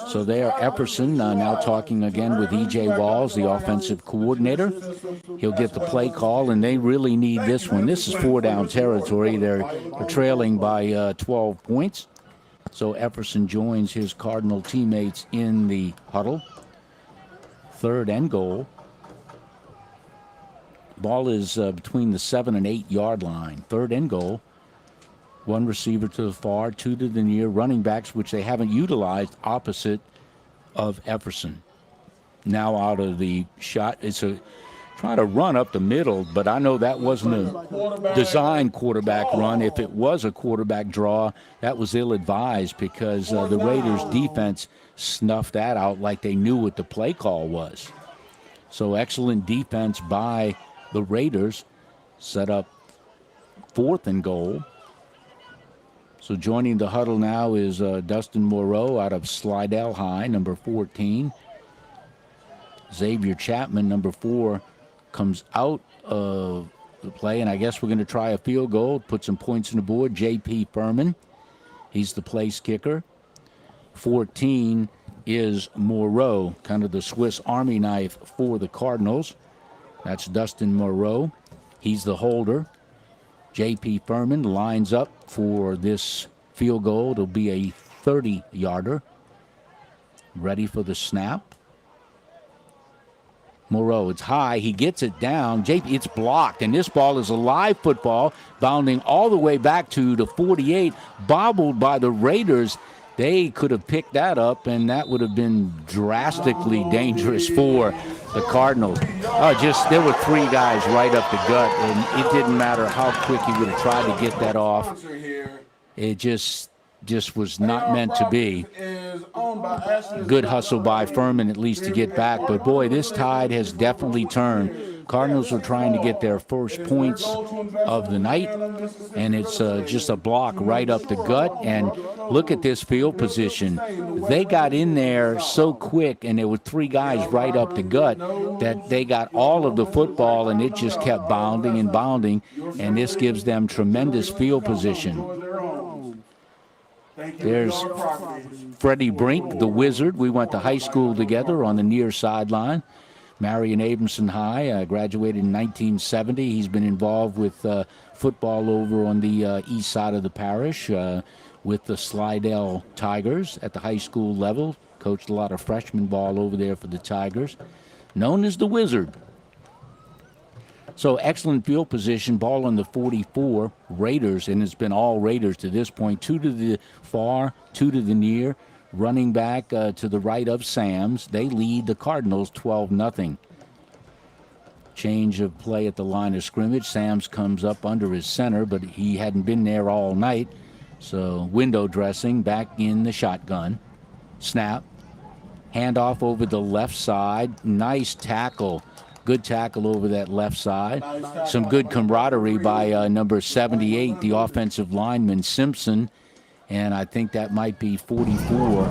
So there, Efferson now talking again with E.J. Walls, the offensive coordinator. He'll get the play call, and they really need this one. This is 4-down territory. They're trailing by 12 points. So Efferson joins his Cardinal teammates in the huddle. Third and goal. Ball is between the 7 and 8 yard line. Third and goal. 1 receiver to the far, 2 to the near. Running backs, which they haven't utilized, opposite of Efferson. now out of the shot. It's a try to run up the middle, but I know that wasn't a designed quarterback run. If it was a quarterback draw, that was ill-advised because the Raiders' defense snuffed that out like they knew what the play call was. So excellent defense by the Raiders. Set up 4th and goal. So joining the huddle now is Dustin Moreau out of Slidell High, number 14. Xavier Chapman, number 4, comes out of the play, and I guess we're going to try a field goal, put some points on the board. J.P. Furman, he's the place kicker. 14 is Moreau, kind of the Swiss Army knife for the Cardinals. That's Dustin Moreau. He's the holder. J.P. Furman lines up for this field goal. It'll be a 30-yarder. Ready for the snap. Moreau, it's high. He gets it down. JP, it's blocked, and this ball is a live football, bounding all the way back to the 48, bobbled by the Raiders. They could have picked that up, and that would have been drastically dangerous for the Cardinals. There were 3 guys right up the gut, and it didn't matter how quick he would have tried to get that off. It just was not meant to be. Good hustle by Furman, at least, to get back. But, boy, this tide has definitely turned. Cardinals are trying to get their first points of the night, and it's just a block right up the gut. And look at this field position. They got in there so quick, and there were 3 guys right up the gut, that they got all of the football, and it just kept bounding and bounding, and this gives them tremendous field position. There's Freddie Brink, the Wizard. We went to high school together on the near sideline. Marion Abramson High, graduated in 1970. He's been involved with football over on the east side of the parish with the Slidell Tigers at the high school level. Coached a lot of freshman ball over there for the Tigers. Known as the Wizard. So excellent field position, ball on the 44, Raiders, and it's been all Raiders to this point. 2 to the far, 2 to the near, running back to the right of Sam's. They lead the Cardinals 12-0. Change of play at the line of scrimmage. Sam's comes up under his center, but he hadn't been there all night. So window dressing, back in the shotgun. Snap. Handoff over the left side. Nice tackle. Good tackle over that left side. Some good camaraderie by number 78, the offensive lineman, Simpson. And I think that might be 44,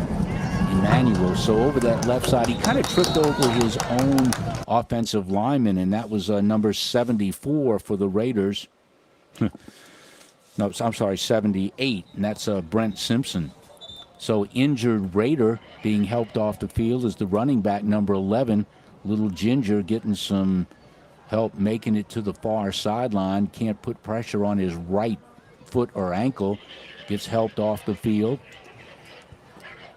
Emmanuel. So over that left side, he kind of tripped over his own offensive lineman, and that was number 74 for the Raiders. No, I'm sorry, 78, and that's Brent Simpson. So injured Raider being helped off the field is the running back, number 11, Little Ginger, getting some help making it to the far sideline. Can't put pressure on his right foot or ankle. Gets helped off the field.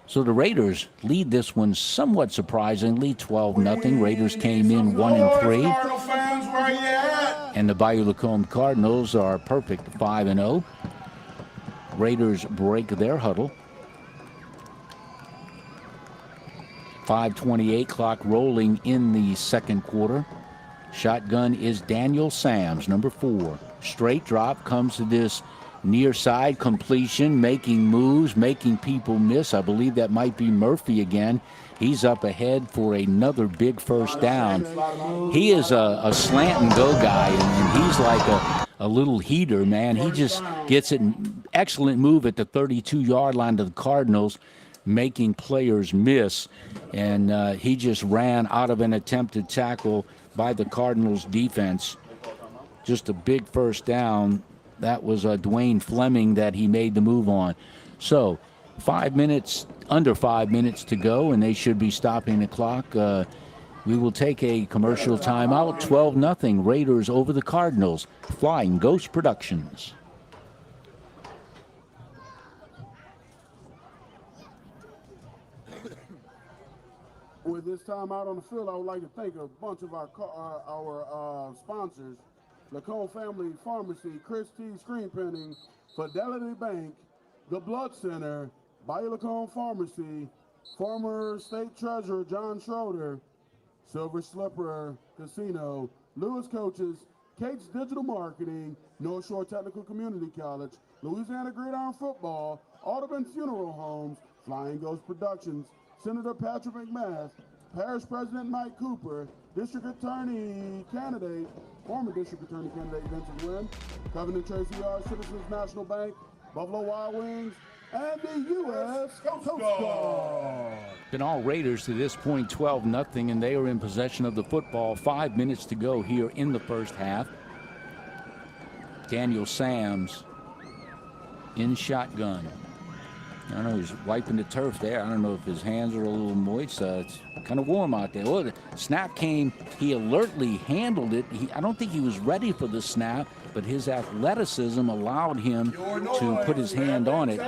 So the Raiders lead this one somewhat surprisingly, 12-0. Raiders came in 1-3. And the Bayou Lacombe Cardinals are perfect, 5-0. Raiders break their huddle. 5:28, clock rolling in the second quarter. Shotgun is Daniel Sams, number 4. Straight drop, comes to this near side completion, making moves, making people miss. I believe that might be Murphy again. He's up ahead for another big first down. He is a slant and go guy, and he's like a little heater, man. He just gets it. Excellent move at the 32-yard line to the Cardinals, making players miss. And he just ran out of an attempted tackle by the Cardinals defense. Just a big first down. That was Dwayne Fleming that he made the move on. So under 5 minutes to go, and they should be stopping the clock. We will take a commercial timeout. 12-0 Raiders over the Cardinals. Flying Ghost Productions. With this time out on the field, I would like to thank a bunch of our sponsors: Lacombe Family Pharmacy, Chris T Screen Printing, Fidelity Bank, the Blood Center, Bayou Lacombe Pharmacy, former State Treasurer John Schroeder, Silver Slipper Casino, Lewis Coaches, Cates Digital Marketing, North Shore Technical Community College, Louisiana Gridiron Football, Audubon Funeral Homes, Flying Ghost Productions, Senator Patrick McMath, Parish President Mike Cooper, District Attorney candidate, former District Attorney candidate Vincent Wynn, Covenant Tracy Yard, Citizens National Bank, Buffalo Wild Wings, and the U.S. Coast Guard. And all Raiders to this point 12-0, and they are in possession of the football. 5 minutes to go here in the first half. Daniel Sams in shotgun. I don't know, he's wiping the turf there. I don't know if his hands are a little moist. It's kind of warm out there. Oh, the snap came. He alertly handled it. I don't think he was ready for the snap, but his athleticism allowed him to put his hand on it.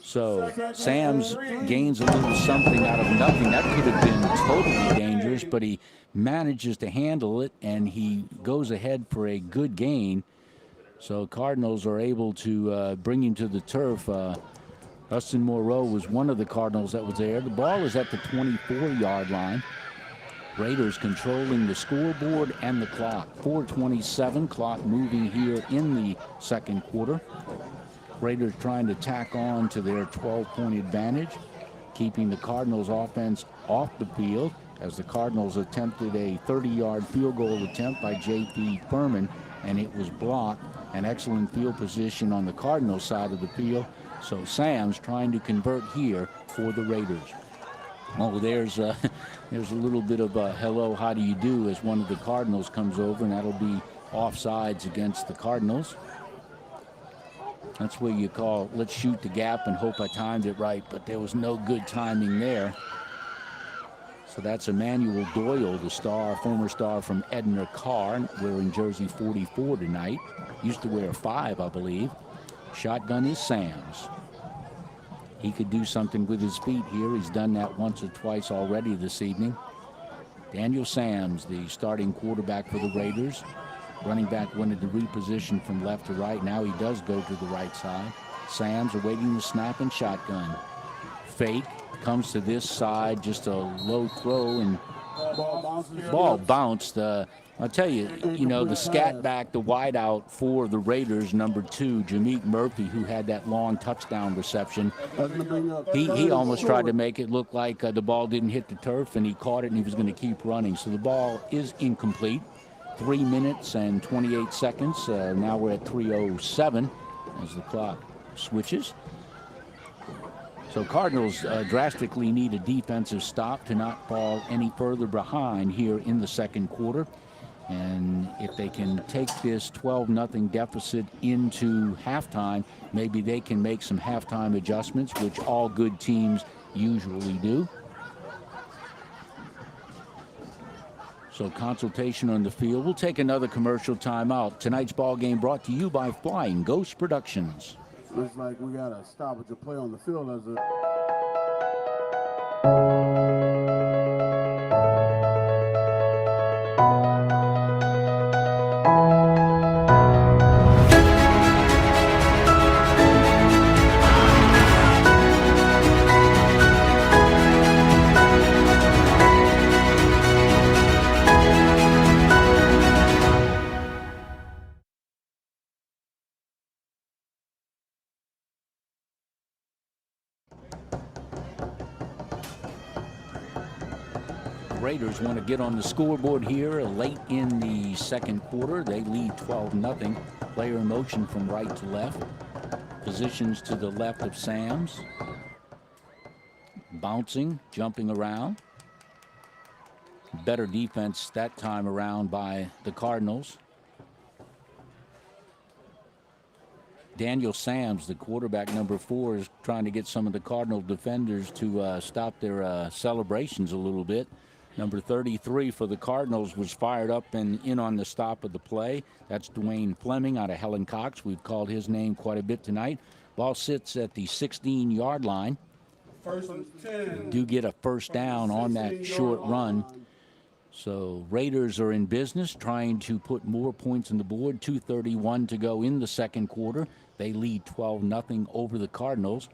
So Sams gains a little something out of nothing. That could have been totally dangerous, but he manages to handle it, and he goes ahead for a good gain. So Cardinals are able to bring him to the turf. Dustin Moreau was one of the Cardinals that was there. The ball is at the 24-yard line. Raiders controlling the scoreboard and the clock. 4:27, clock moving here in the second quarter. Raiders trying to tack on to their 12-point advantage, keeping the Cardinals offense off the field as the Cardinals attempted a 30-yard field goal attempt by J.P. Furman, and it was blocked. An excellent field position on the Cardinals side of the field. So Sam's trying to convert here for the Raiders. Oh, there's a little bit of a hello, how do you do, as one of the Cardinals comes over, and that'll be offsides against the Cardinals. That's where you call, let's shoot the gap and hope I timed it right, but there was no good timing there. So that's Emmanuel Doyle, the star, former star from Edna Carr, wearing jersey 44 tonight. Used to wear 5, I believe. Shotgun is Sams. He could do something with his feet here. He's done that once or twice already this evening. Daniel Sams, the starting quarterback for the Raiders. Running back wanted to reposition from left to right. Now he does go to the right side. Sams awaiting the snap and shotgun. Fake. Comes to this side, just a low throw, and ball bounced. I'll tell you, the scat back, the wideout for the Raiders, number 2, Jameek Murphy, who had that long touchdown reception. He almost tried to make it look like the ball didn't hit the turf, and he caught it, and he was going to keep running. So the ball is incomplete. 3 minutes and 28 seconds. Now we're at 3:07 as the clock switches. So Cardinals drastically need a defensive stop to not fall any further behind here in the second quarter. And if they can take this 12-0 deficit into halftime, maybe they can make some halftime adjustments, which all good teams usually do. So consultation on the field. We'll take another commercial timeout. Tonight's ball game brought to you by Flying Ghost Productions. Looks like we got a stoppage of play on the field as a... Raiders want to get on the scoreboard here late in the second quarter. They lead 12-0. Player in motion from right to left. Positions to the left of Sams. Bouncing, jumping around. Better defense that time around by the Cardinals. Daniel Sams, the quarterback, number 4, is trying to get some of the Cardinal defenders to stop their celebrations a little bit. Number 33 for the Cardinals was fired up and in on the stop of the play. That's Dwayne Fleming out of Helen Cox. We've called his name quite a bit tonight. Ball sits at the 16-yard line. First and 10. Do get a first down on that short run. So Raiders are in business, trying to put more points on the board. 2:31 to go in the second quarter. They lead 12-0 over the Cardinals.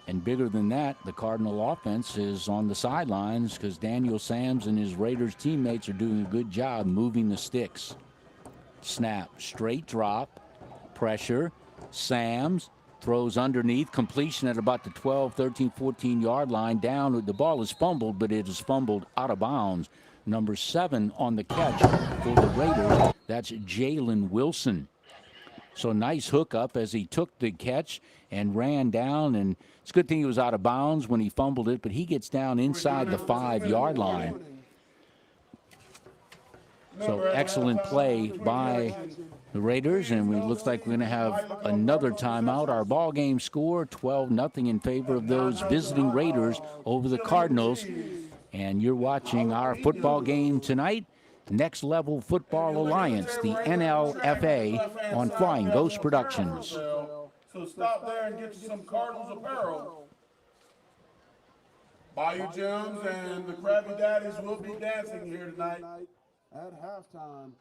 And bigger than that, the Cardinal offense is on the sidelines because Daniel Sams and his Raiders teammates are doing a good job moving the sticks. Snap, straight drop, pressure. Sams throws underneath, completion at about the 12, 13, 14-yard line. Down, the ball is fumbled, but it is fumbled out of bounds. Number 7 on the catch for the Raiders. That's Jalen Wilson. So nice hookup as he took the catch and ran down. And it's a good thing he was out of bounds when he fumbled it, but he gets down inside the 5-yard line. So excellent play by the Raiders, and it looks like we're going to have another timeout. Our ball game score 12-0 in favor of those visiting Raiders over the Cardinals. And you're watching our football game tonight. Next Level Football Alliance, the NLFA, on Flying Ghost Productions. So stop there and get you some Cardinals apparel. Bayou Gems and the Krabby Daddies will be dancing here tonight at halftime.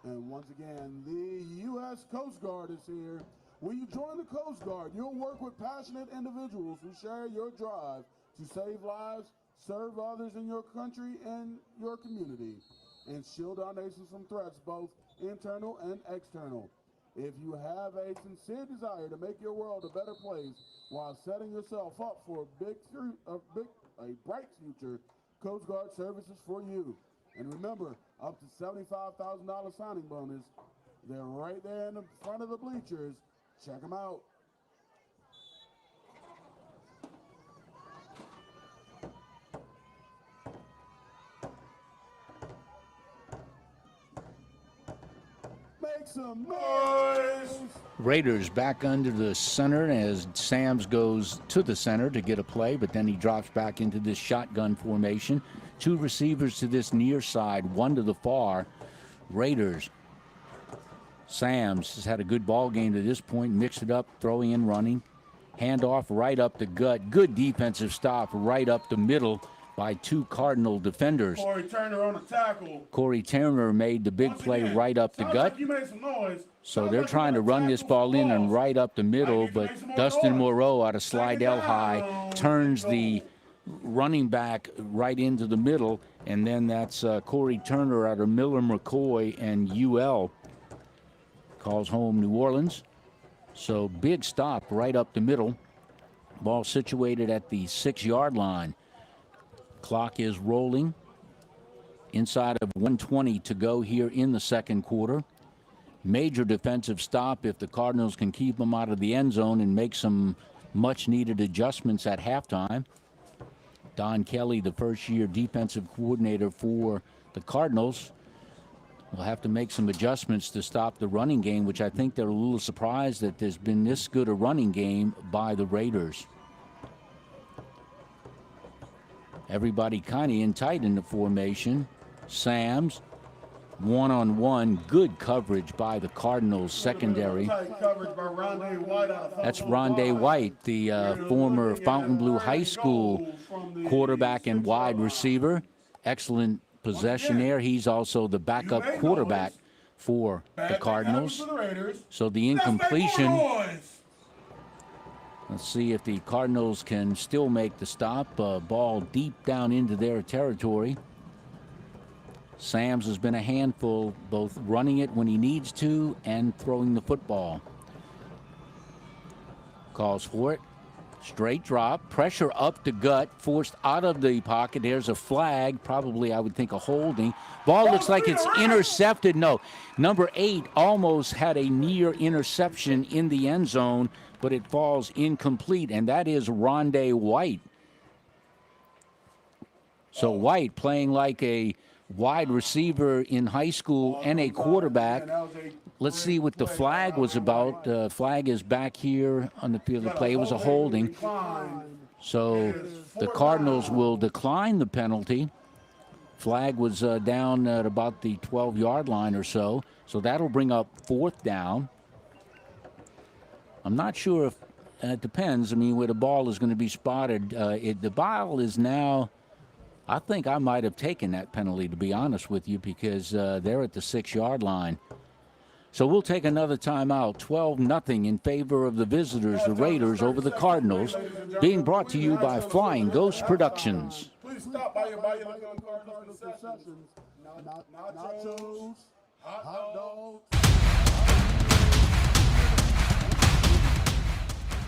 And once again, the U.S. Coast Guard is here. When you join the Coast Guard, you'll work with passionate individuals who share your drive to save lives, serve others in your country and your community, and shield our nation from threats, both internal and external. If you have a sincere desire to make your world a better place while setting yourself up for a bright future, Coast Guard services for you. And remember, up to $75,000 signing bonus. They're right there in the front of the bleachers. Check them out. Make some noise! Raiders back under the center as Sams goes to the center to get a play, but then he drops back into this shotgun formation. 2 receivers to this near side, 1 to the far. Raiders. Sams has had a good ball game to this point, mixed it up, throwing and running. Handoff right up the gut. Good defensive stop right up the middle by 2 Cardinal defenders. Corey Turner on the tackle. Corey Turner made the big play right up the gut. You made some noise. So they're trying to run this ball in and right up the middle, but Dustin Moreau out of Slidell High turns the running back right into the middle, and then that's Corey Turner out of Miller McCoy and UL. Calls home New Orleans. So big stop right up the middle. Ball situated at the 6-yard line. Clock is rolling. Inside of 1:20 to go here in the second quarter. Major defensive stop if the Cardinals can keep them out of the end zone and make some much-needed adjustments at halftime. Don Kelly, the first-year defensive coordinator for the Cardinals, will have to make some adjustments to stop the running game, which I think they're a little surprised that there's been this good a running game by the Raiders. Everybody kind of in tight in the formation. Sams, one-on-one, good coverage by the Cardinals secondary. That's Rondé White, the former Fontainebleau High School quarterback and wide receiver. Excellent possession there. He's also the backup quarterback for the Cardinals. So the incompletion. Let's see if the Cardinals can still make the stop. Ball deep down into their territory. Sams has been a handful, both running it when he needs to and throwing the football. Calls for it. Straight drop, pressure up the gut, forced out of the pocket. There's a flag, probably I would think a holding. Ball looks like it's intercepted. No, number 8 almost had a near interception in the end zone, but it falls incomplete, and that is Rondé White. So White playing like a wide receiver in high school and a quarterback. Let's see what the flag was about. Flag is back here on the field of play. It was a holding. So the Cardinals will decline the penalty. Flag was down at about the 12-yard line or so. So that'll bring up 4th down. I'm not sure if it depends. I mean, where the ball is going to be spotted. The ball is now, I think I might have taken that penalty, to be honest with you, because they're at the 6-yard line. So we'll take another timeout. 12-0 in favor of the visitors, the Raiders, over the Cardinals. Being brought to you by Flying Ghost Productions. Please stop by your Bayou Lacombe Cardinals concessions. Nachos, hot dogs.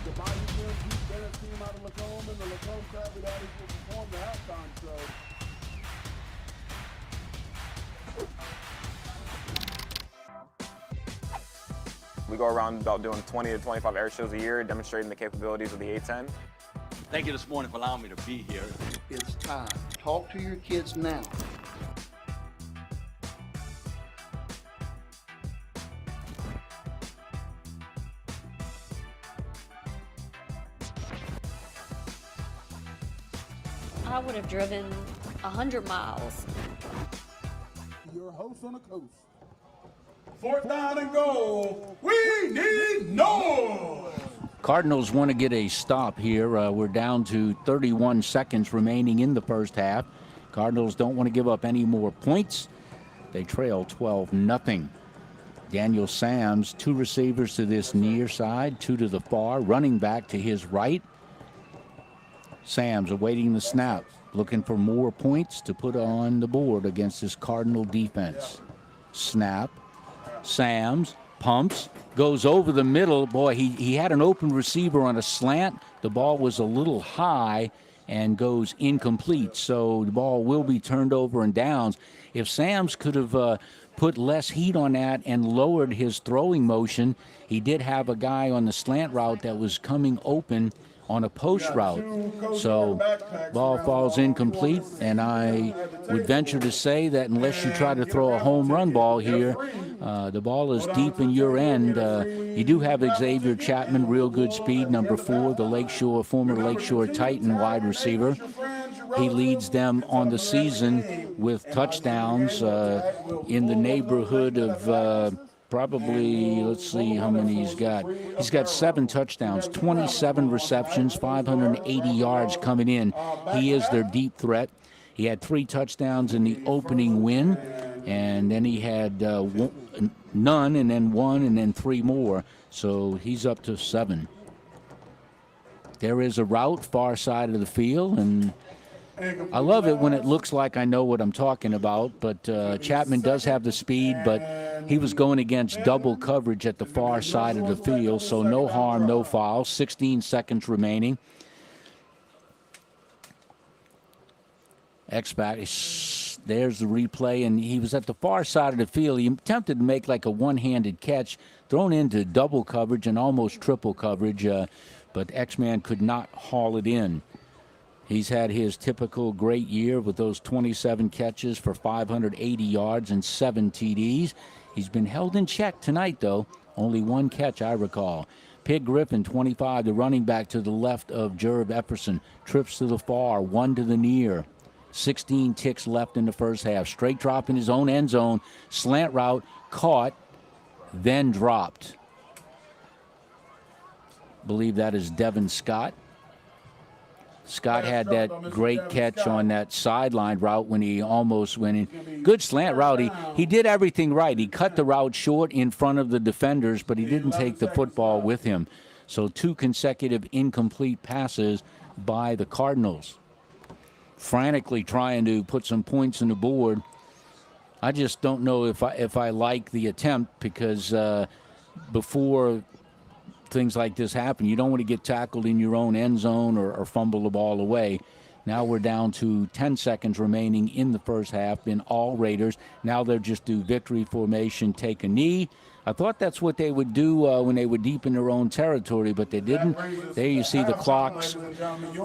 The Bayou Lacombe Beach Bears team out of Lacombe and the Lacombe Krabby Daddies will perform the halftime show. We go around about doing 20 to 25 air shows a year, demonstrating the capabilities of the A-10. Thank you this morning for allowing me to be here. It's time. Talk to your kids now. I would have driven 100 miles. Your host on the coast. 4th down and goal. We need noise. Cardinals want to get a stop here. We're down to 31 seconds remaining in the first half. Cardinals don't want to give up any more points. They trail 12-0. Daniel Sams, 2 receivers to this near side, 2 to the far, running back to his right. Sams awaiting the snap, looking for more points to put on the board against this Cardinal defense. Snap. Sams pumps, goes over the middle. Boy, he had an open receiver on a slant. The ball was a little high and goes incomplete. So the ball will be turned over and downs. If Sams could have put less heat on that and lowered his throwing motion, he did have a guy on the slant route that was coming open on a post route. So ball falls incomplete, and I would venture to say that unless you try to throw a home run ball here, the ball is deep in your end. You do have Xavier Chapman, real good speed, number 4, the former Lakeshore Titan wide receiver. He leads them on the season with touchdowns in the neighborhood of probably, let's see how many he's got. He's got 7 touchdowns, 27 receptions, 580 yards coming in. He is their deep threat. He had 3 touchdowns in the opening win, and then he had none, and then 1, and then 3 more. So he's up to 7. There is a route far side of the field, and I love it when it looks like I know what I'm talking about, but Chapman does have the speed, but he was going against double coverage at the far side of the field, so no harm, no foul. 16 seconds remaining. X-back, there's the replay, and he was at the far side of the field. He attempted to make like a one-handed catch, thrown into double coverage and almost triple coverage, but X-Man could not haul it in. He's had his typical great year with those 27 catches for 580 yards and 7 TDs. He's been held in check tonight, though. Only 1 catch, I recall. Pig Griffin, 25, the running back to the left of Jerv Epperson. Trips to the far, 1 to the near. 16 ticks left in the first half. Straight drop in his own end zone. Slant route, caught, then dropped. Believe that is Devin Scott. Scott had that great catch on that sideline route when he almost went in. Good slant route. He did everything right. He cut the route short in front of the defenders, but he didn't take the football with him. So 2 consecutive incomplete passes by the Cardinals. Frantically trying to put some points on the board. I just don't know if I like the attempt, because before things like this happen, you don't want to get tackled in your own end zone or fumble the ball away. Now we're down to 10 seconds remaining in the first half. Been all Raiders. Now they'll just do victory formation, take a knee. I thought that's what they would do when they were deep in their own territory, but they didn't. There you see the clocks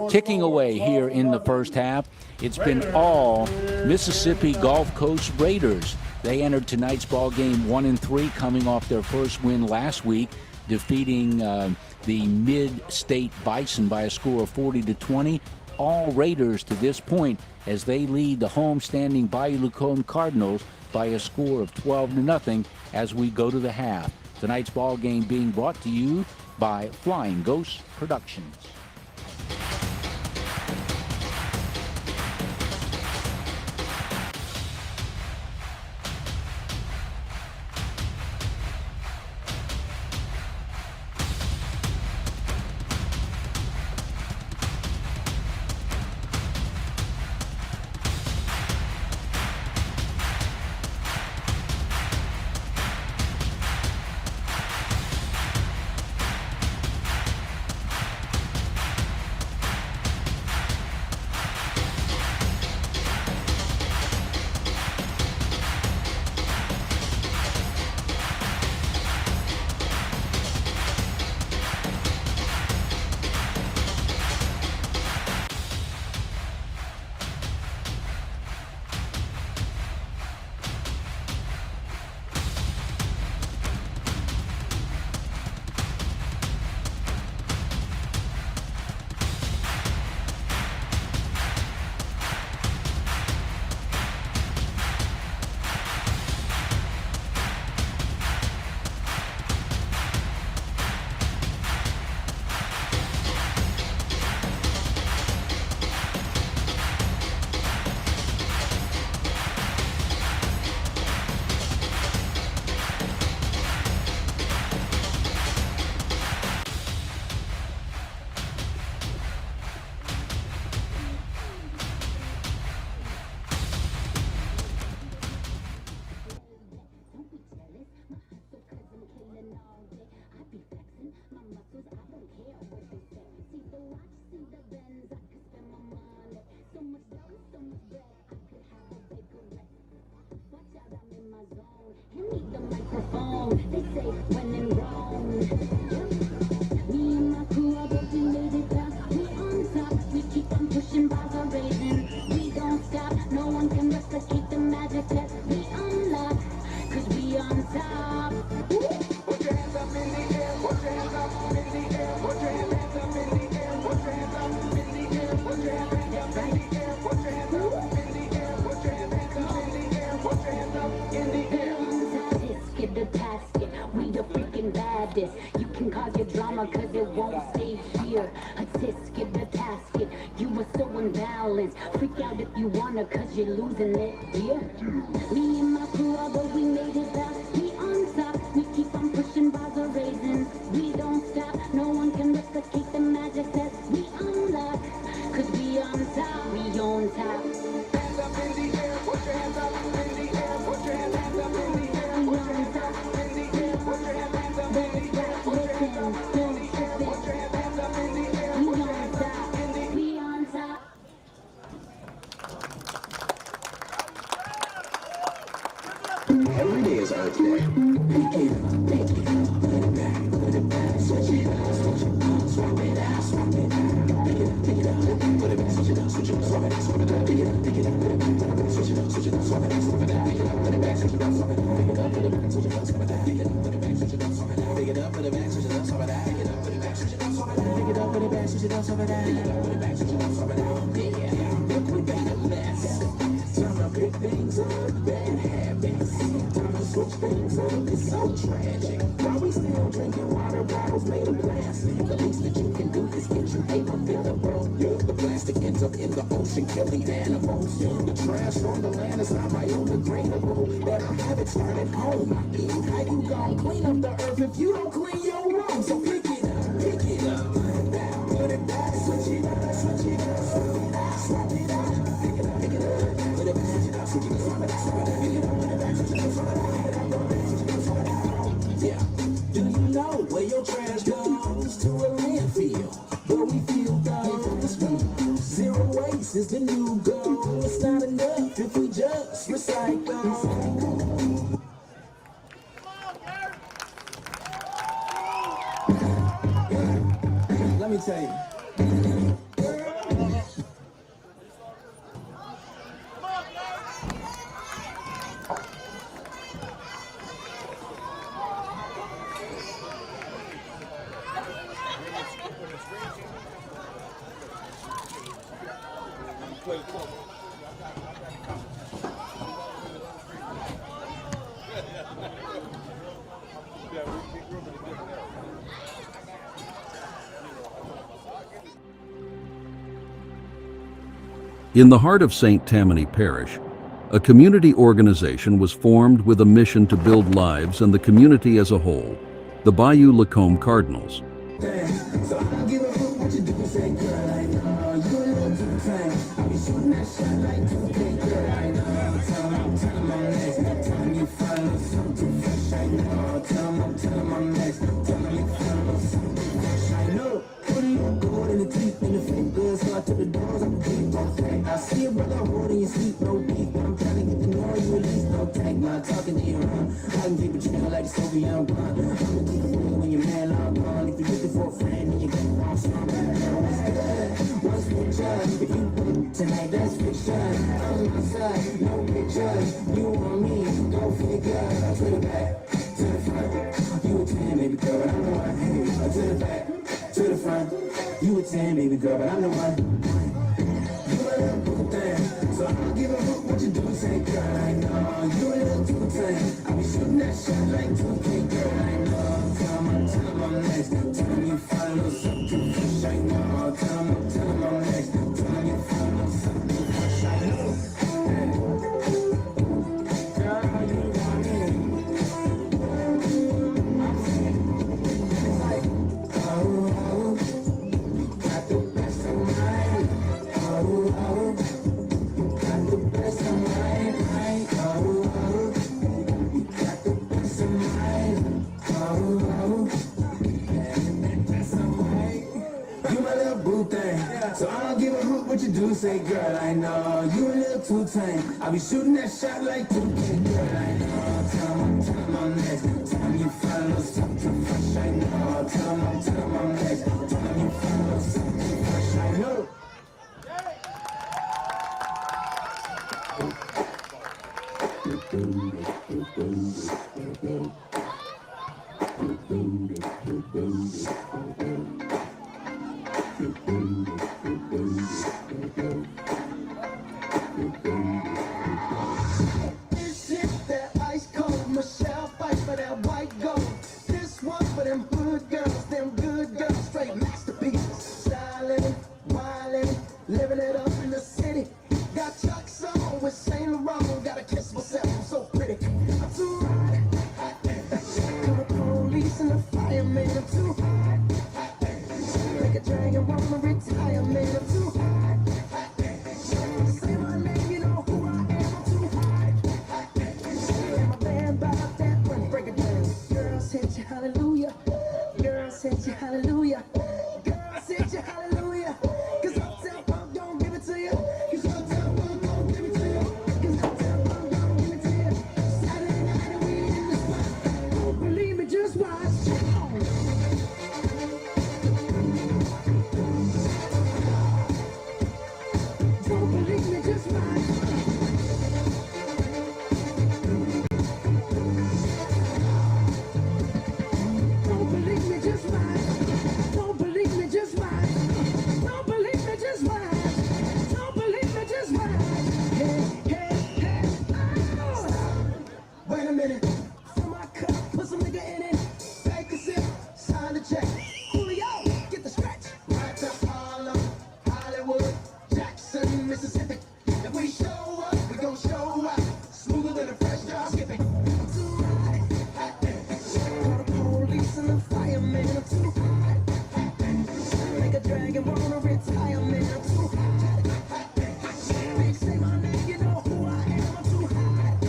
ticking away here in the first half. It's been all Mississippi Gulf Coast Raiders. They entered tonight's ball game 1-3, coming off their first win last week, defeating the Mid-State Bison by a score of 40-20. All Raiders to this point, as they lead the home-standing Bayou Lacombe Cardinals by a score of 12-0 as we go to the half. Tonight's ball game being brought to you by Flying Ghost Productions. replicate the magic that we unlock, 'cause we on top. Put your hands up in the air, put your hands up in the air, put your hands up in the air, put your hands up in the air, put your hands up in the air, put your hands up in the air, put your hands up in the air, put your hands up in the air. Get the tasket, we the freaking baddest. You can cause your drama 'cause it won't stay here. Assist, get the tasket, you were so unbalanced. Freak out if you wanna 'cause you're losing it, yeah. Me and my crew, although we made it back, we on top. We keep on pushing, bars are raising. We don't stop, no one can replicate the magic that we unlock, 'cause we on top, we on top. Hands up in the air, put your hands up in the air, put your hands up in the air, put your hands up in the air, put your hands up in the air, put your hands up in the air, put your hands up in the air, we on top, we on top. Every day is Earth Day. Pick it up, take it up, put it back, switch it up, swap it out, swap it out. Pick it up, put it back, switch it up, swap it out, swap it out. Pick it up, put it back, switch it up, swap it out, swap it out. Pick it up, put it back, switch it up, swap it out. Pick it up, put it back, switch it up, swap it out. Pick it up, put it back, switch it up, swap it out. Pick it up, put it back, switch it up, swap it out. Pick it up, put it back, switch it up, swap it out. Pick it up, put it back, switch it up, swap it out. Pick it up, put it back, switch it up, swap it out. Yeah, look, we got a less. Time to pick things up, bad habits. Time to switch things up, it's so tragic. While we still drinking water bottles made of plastic, the least that you can do is get you a preventable. The plastic ends up in the ocean, killing animals. The trash on the land is not biodegradable. Better have it start at home. How you gon' clean up the earth if you don't clean your room? So pick it up, put it back, switch it up, switch it up, swap it out, pick it up, put it back, switch it up, switch it up, swap it out, swap it out, pick it up, put it back, switch it up, swap it out, pick it up, put it back, switch it up, swap it out. Yeah, do you know where your trash goes? To a landfill, where we feel those. Zero waste is the new goal. It's not enough if we just recycle. Let me tell you. In the heart of St. Tammany Parish, a community organization was formed with a mission to build lives and the community as a whole, the Bayou Lacombe Cardinals. I see a brother holding your sleep, no beef, but I'm trying to get to know you at least, no tag, not talking to you, I can keep it chill like Sophie, I'm gone. I'm gonna keep it real when your man I'm gone. If you're looking for a friend and you get wrong, so I'm gonna know what's good. What's picture? If you put tonight, that's fiction. On my side, no pictures. You want me, go figure. To the back, to the front. You a 10, baby girl, but I'm the one. To the back, to the front. You a 10, baby girl, but I'm the one. So I don't give a fuck what you do, say girl, I know you a little too tame. I be shooting that shot like 2K, girl, I know. Tell 'em I'm next. Tell 'em you follow something fresh, I know. Tell 'em I'm next. Tell 'em you follow something fresh, I know. Girl, you want it? It's like, oh, you got the best of mine. Oh. So I don't give a hoot what you do, say girl, I know you a little too tame. I be shooting that shot like 2K, girl, I know. Tell 'em I'm next. Tell 'em you follow something fresh, I know. Tell 'em I'm next. Tell 'em you follow something fresh, I know. This is that ice cold Michelle fight for that white gold. This one for them hood girls, them good girls, straight masterpieces. Styling, wilding, living it up in the city. Got Chuck's on with Saint Laurent. Gotta kiss myself, I'm so pretty. I'm too hot. To the police and the fireman, I'm too hot. Like a dragon, wanna retire, man, I'm too hot. Say my name, you know who I am, I'm too hot. And my band bought that one, break it down. Girls hit you, hallelujah. Girls hit you, hallelujah. Girls hit you, hallelujah. Cause Uptown Funk don't give it to you. Cause Uptown Funk don't give it to you. Cause Uptown Funk don't give it to you. Saturday night and we in the spot. Don't believe me, just watch. Don't believe me, just watch. Don't believe me, just watch. Don't believe me, just watch. Don't believe me, just watch. Don't believe me, just watch. Hey, hey, hey, oh. Wait a minute. Fill my cup, put some nigga in it. Take a sip, sign the check. Julio, get the stretch. Right to Harlem, Hollywood, Jackson, Mississippi. If we show up, we gon' show out. Smoother than a fresh drop skipping. I'm too hot. Call the police and the fireman. I'm too hot. Make a dragon wanna retire, man. I'm too hot. They say my name, you know who I am. I'm too hot.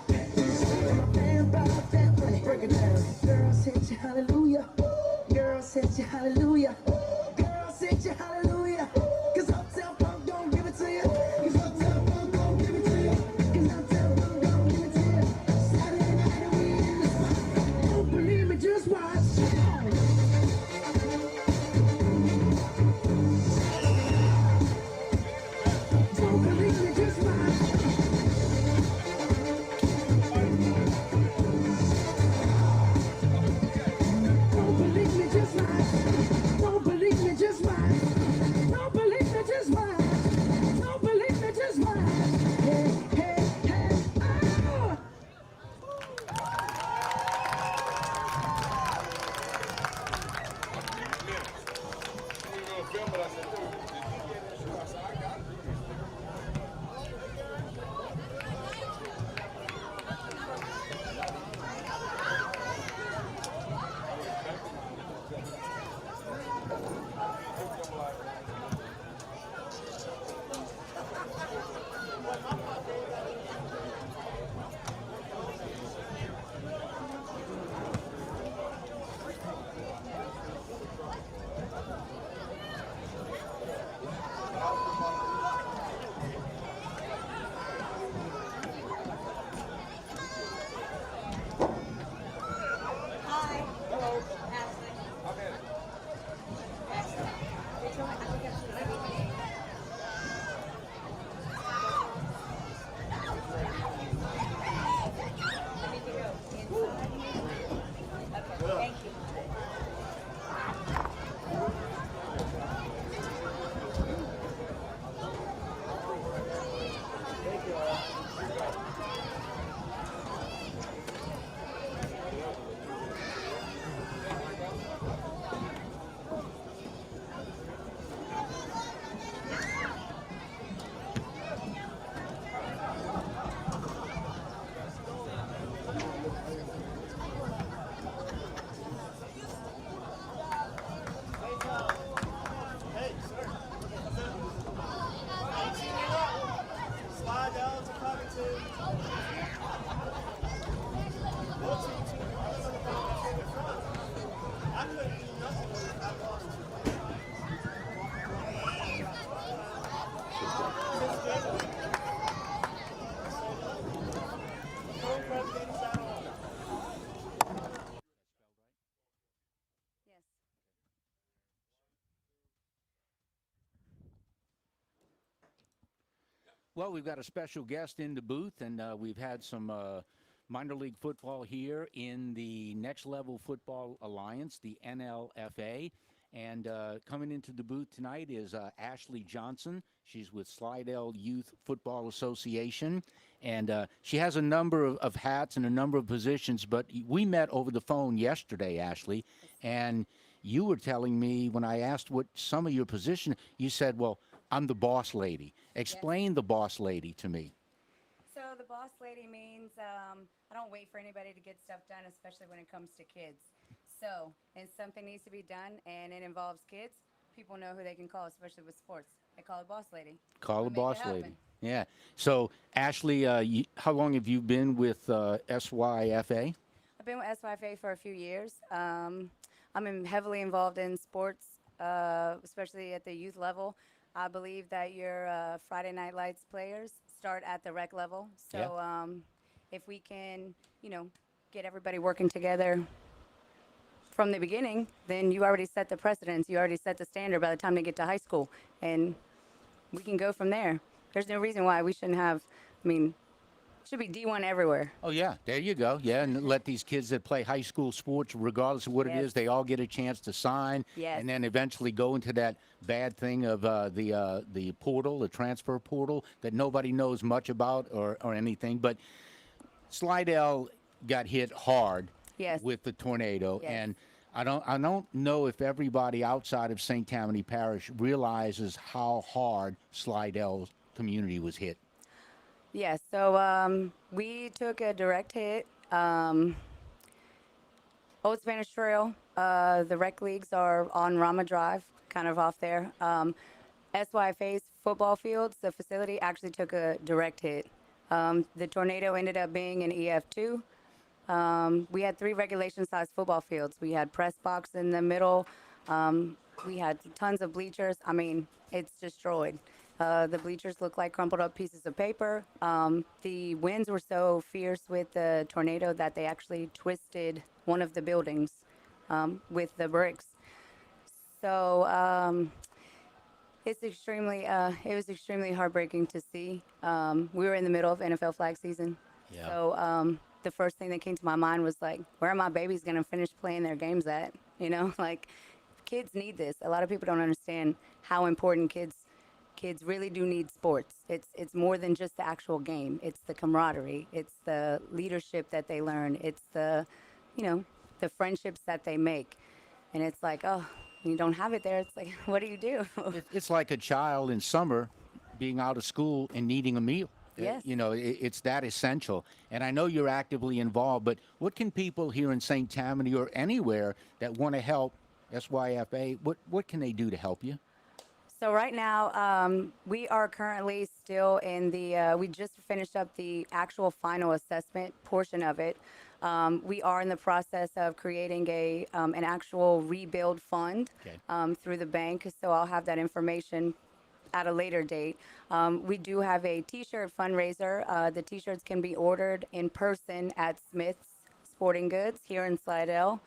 And my band bought that money. Break it down. Girls hit you, hallelujah. Girls hit you, hallelujah. Girls hit you, hallelujah. Cause Uptown Funk don't give it to you. Cause Uptown Funk don't give it to you. Cause Uptown Funk don't give it to you. Saturday night and we in the spot. Don't believe me, just watch. Don't believe me, just watch. Well, we've got a special guest in the booth, and we've had some minor league football here in the Next Level Football Alliance, the NLFA. And coming into the booth tonight is Ashley Johnson. She's with Slidell Youth Football Association. And she has a number of hats and a number of positions, but we met over the phone yesterday, Ashley, and you were telling me when I asked what some of your position, you said, well, I'm the boss lady. Explain the boss lady to me. So the boss lady means I don't wait for anybody to get stuff done, especially when it comes to kids. So if something needs to be done and it involves kids, people know who they can call, especially with sports. They call it boss lady. Call We a make boss it happen. lady. Yeah. So, Ashley, how long have you been with SYFA? I've been with SYFA for a few years. Heavily involved in sports, especially at the youth level. I believe that your Friday Night Lights players start at the rec level. So if we can, get everybody working together from the beginning, then you already set the precedence. You already set the standard by the time they get to high school. And we can go from there. There's no reason why we shouldn't have, it should be D1 everywhere. Oh, yeah. There you go. Yeah, and let these kids that play high school sports, regardless of what it is, they all get a chance to sign. Yes. And then eventually go into that bad thing of the portal, the transfer portal, that nobody knows much about or anything. But Slidell got hit hard with the tornado. Yes. And I don't know if everybody outside of St. Tammany Parish realizes how hard Slidell's community was hit. Yes, so we took a direct hit. Old Spanish Trail, the rec leagues are on Rama Drive, kind of off there. SYFA's football fields, the facility actually took a direct hit. The tornado ended up being in EF2. We had 3 regulation-sized football fields. We had press box in the middle. We had tons of bleachers. It's destroyed. The bleachers look like crumpled up pieces of paper. The winds were so fierce with the tornado that they actually twisted one of the buildings with the bricks. So it was extremely heartbreaking to see. We were in the middle of NFL flag season. Yeah. So the first thing that came to my mind was like, where are my babies going to finish playing their games at? Kids need this. A lot of people don't understand how important kids really do need sports. It's more than just the actual game. It's the camaraderie. It's the leadership that they learn. It's the friendships that they make. And it's like, oh, you don't have it there. It's like, what do you do? It's like a child in summer being out of school and needing a meal. Yes. It's that essential. And I know you're actively involved, but what can people here in St. Tammany or anywhere that want to help SYFA, what can they do to help you? So right now, we are currently still in we just finished up the actual final assessment portion of it. We are in the process of creating an actual rebuild fund through the bank, so I'll have that information at a later date. We do have a t-shirt fundraiser. The t-shirts can be ordered in person at Smith's Sporting Goods here in Slidell.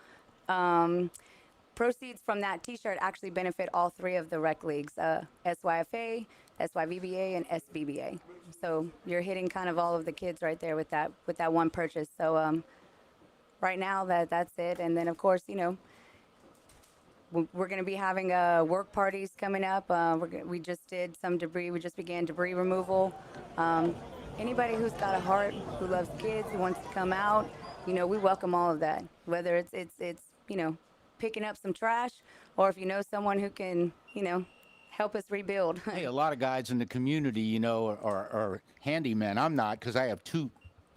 Proceeds from that t-shirt actually benefit all 3 of the rec leagues, SYFA, SYVBA, and SBBA. So you're hitting kind of all of the kids right there with that one purchase. So right now that's it. And then of course, we're going to be having work parties coming up. We just did some debris. We just began debris removal. Anybody who's got a heart, who loves kids, who wants to come out, we welcome all of that. Whether it's picking up some trash, or if you know someone who can, help us rebuild. Hey, a lot of guys in the community, are handymen. I'm not, because I have 2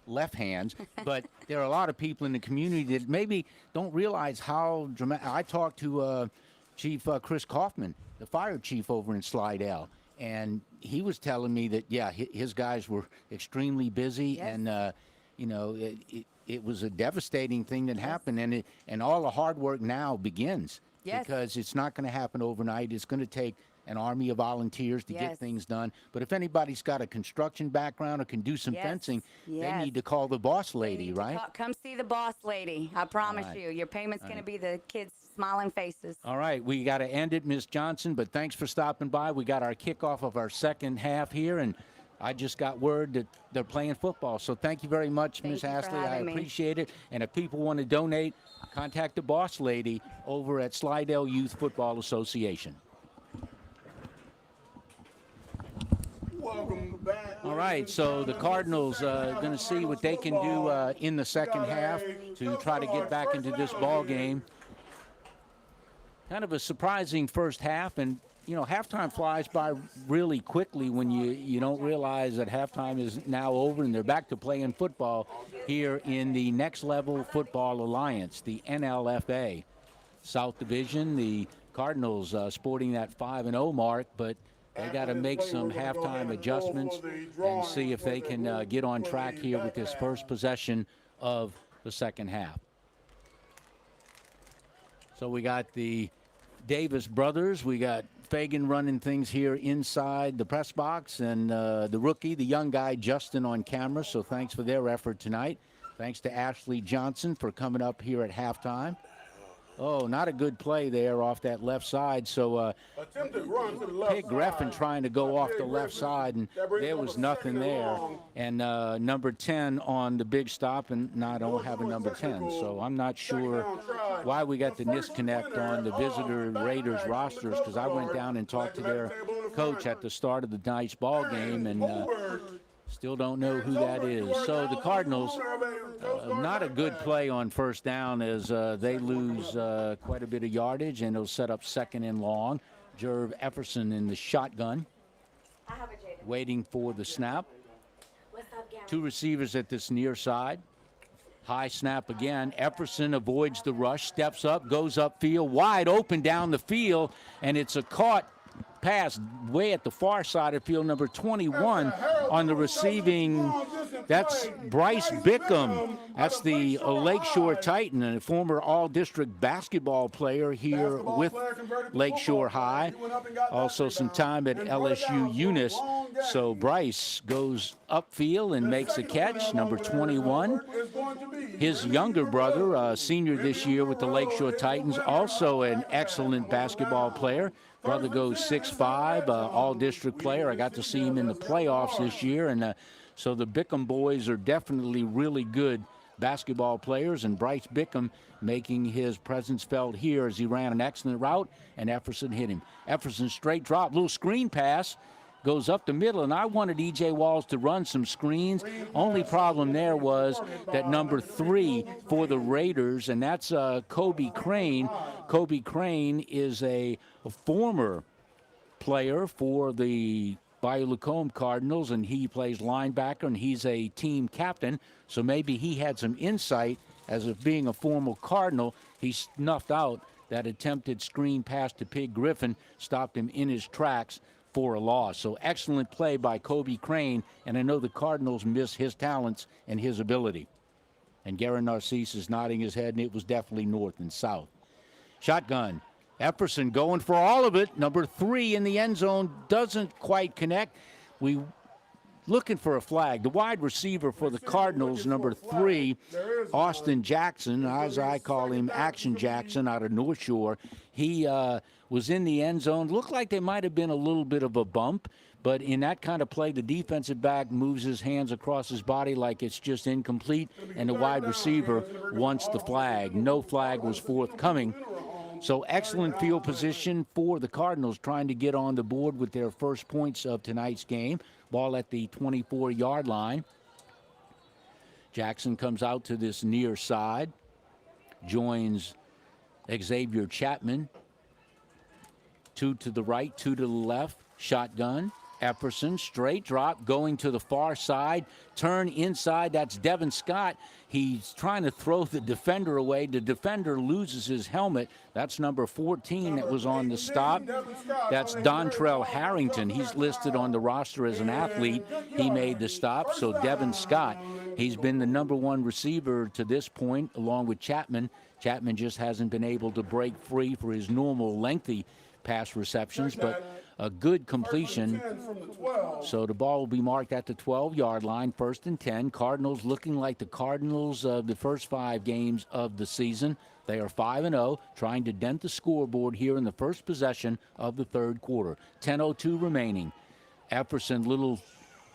left hands, but there are a lot of people in the community that maybe don't realize how dramatic. I talked to Chief Chris Kaufman, the fire chief over in Slidell, and he was telling me that, his guys were extremely busy, and, it was a devastating thing that happened, and all the hard work now begins, because it's not going to happen overnight. It's going to take an army of volunteers to get things done. But if anybody's got a construction background or can do some fencing, they need to call the boss lady, right? Come see the boss lady. I promise you. Your payment's going to be the kids' smiling faces. All right. We got to end it, Ms. Johnson, but thanks for stopping by. We got our kickoff of our second half here, and I just got word that they're playing football. So thank you very much, Ms. Ashley. I appreciate it. And if people want to donate, contact the boss lady over at Slidell Youth Football Association. Welcome back. All right, so the Cardinals going to see what they can do in the second half to try to get back into this ball game. Kind of a surprising first half, and you know, halftime flies by really quickly when you don't realize that halftime is now over and they're back to playing football here in the Next Level Football Alliance, the NLFA South Division. The Cardinals sporting that 5-0 mark, but they got to make some halftime adjustments and see if they can get on track here with this first possession of the second half. So we got the Davis brothers. We got Fagan running things here inside the press box, and the rookie, the young guy, Justin, on camera. So thanks for their effort tonight. Thanks to Ashley Johnson for coming up here at halftime. Oh, not a good play there off that left side. So Pig Greffin trying to go off the left side, and there was nothing there. And number 10 on the big stop, and no, I don't have a number 10. So I'm not sure why we got the disconnect on the visitor Raiders rosters, because I went down and talked to their coach at the start of the night's ball game, and still don't know who that is. So the Cardinals, not a good play on first down as they lose quite a bit of yardage, and it'll set up second and long. Jerv Efferson in the shotgun, waiting for the snap. Two receivers at this near side. High snap again. Efferson avoids the rush, steps up, goes upfield, wide open down the field, and it's a caught pass way at the far side of field, number 21 on the receiving. That's Bryce Bickham. That's the Lakeshore Titan and a former all-district basketball player here with Lakeshore High. Also some time at LSU Eunice. So Bryce goes upfield and makes a catch, number 21. His younger brother, senior this year with the Lakeshore Titans, also an excellent basketball player. Brother goes 6'5", all-district player. I got to see him in the playoffs this year, and so the Bickham boys are definitely really good basketball players, and Bryce Bickham making his presence felt here as he ran an excellent route, and Efferson hit him. Efferson straight drop, little screen pass, goes up the middle, and I wanted E.J. Walls to run some screens. Only problem there was that number 3 for the Raiders, and that's Kobe Crane. Kobe Crane is a former player for the Bayou Lacombe Cardinals, and he plays linebacker, and he's a team captain, so maybe he had some insight as of being a former Cardinal. He snuffed out that attempted screen pass to Pig Griffin, stopped him in his tracks for a loss. So excellent play by Kobe Crane, and I know the Cardinals miss his talents and his ability. And Garen Narcisse is nodding his head, and it was definitely north and south. Shotgun. Efferson going for all of it. Number 3 in the end zone doesn't quite connect. We looking for a flag. The wide receiver for the Cardinals, number 3, Austin Jackson, as I call him, Action Jackson out of North Shore. He was in the end zone. Looked like there might have been a little bit of a bump, but in that kind of play, the defensive back moves his hands across his body like it's just incomplete, and the wide receiver wants the flag. No flag was forthcoming. So excellent field position for the Cardinals, trying to get on the board with their first points of tonight's game. Ball at the 24-yard line. Jackson comes out to this near side, joins Xavier Chapman. 2 to the right, 2 to the left. Shotgun. Efferson, straight drop, going to the far side. Turn inside, that's Devin Scott. He's trying to throw the defender away. The defender loses his helmet. That's number 14 that was on the stop. That's Dontrell Harrington. He's listed on the roster as an athlete. He made the stop, so Devin Scott. He's been the number 1 receiver to this point, along with Chapman. Chapman just hasn't been able to break free for his normal lengthy pass receptions, but a good completion. So the ball will be marked at the 12-yard line, 1st and 10. Cardinals looking like the Cardinals of the first 5 games of the season. They are 5-0, trying to dent the scoreboard here in the first possession of the third quarter. 10:02 remaining. Efferson, little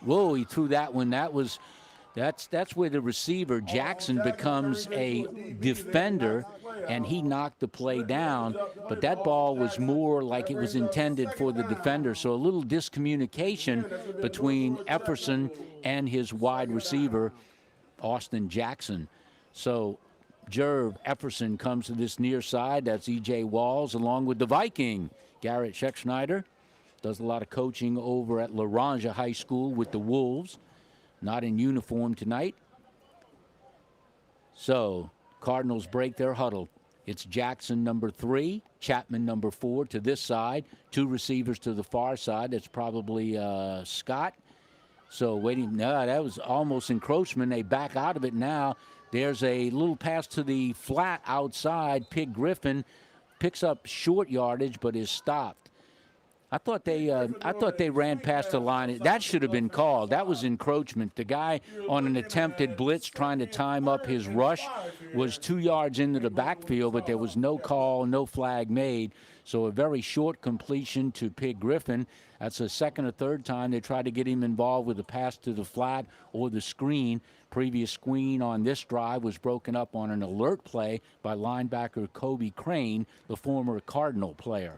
Whoa, he threw that one. That's where the receiver, Jackson, becomes a defender, and he knocked the play down. But that ball was more like it was intended for the defender. So a little discommunication between Efferson and his wide receiver, Austin Jackson. So Jerv Efferson comes to this near side. That's E.J. Walls along with the Viking, Garrett Scheckschneider. Does a lot of coaching over at La Ranja High School with the Wolves. Not in uniform tonight. So Cardinals break their huddle. It's Jackson, number 3, Chapman, number 4, to this side. 2 receivers to the far side. That's probably Scott. So waiting. No, that was almost encroachment. They back out of it now. There's a little pass to the flat outside. Pig Griffin picks up short yardage, but is stopped. I thought they ran past the line. That should have been called. That was encroachment. The guy on an attempted blitz trying to time up his rush was 2 yards into the backfield, but there was no call, no flag made. So a very short completion to Pig Griffin. That's the second or third time they tried to get him involved with a pass to the flat or the screen. Previous screen on this drive was broken up on an alert play by linebacker Kobe Crane, the former Cardinal player.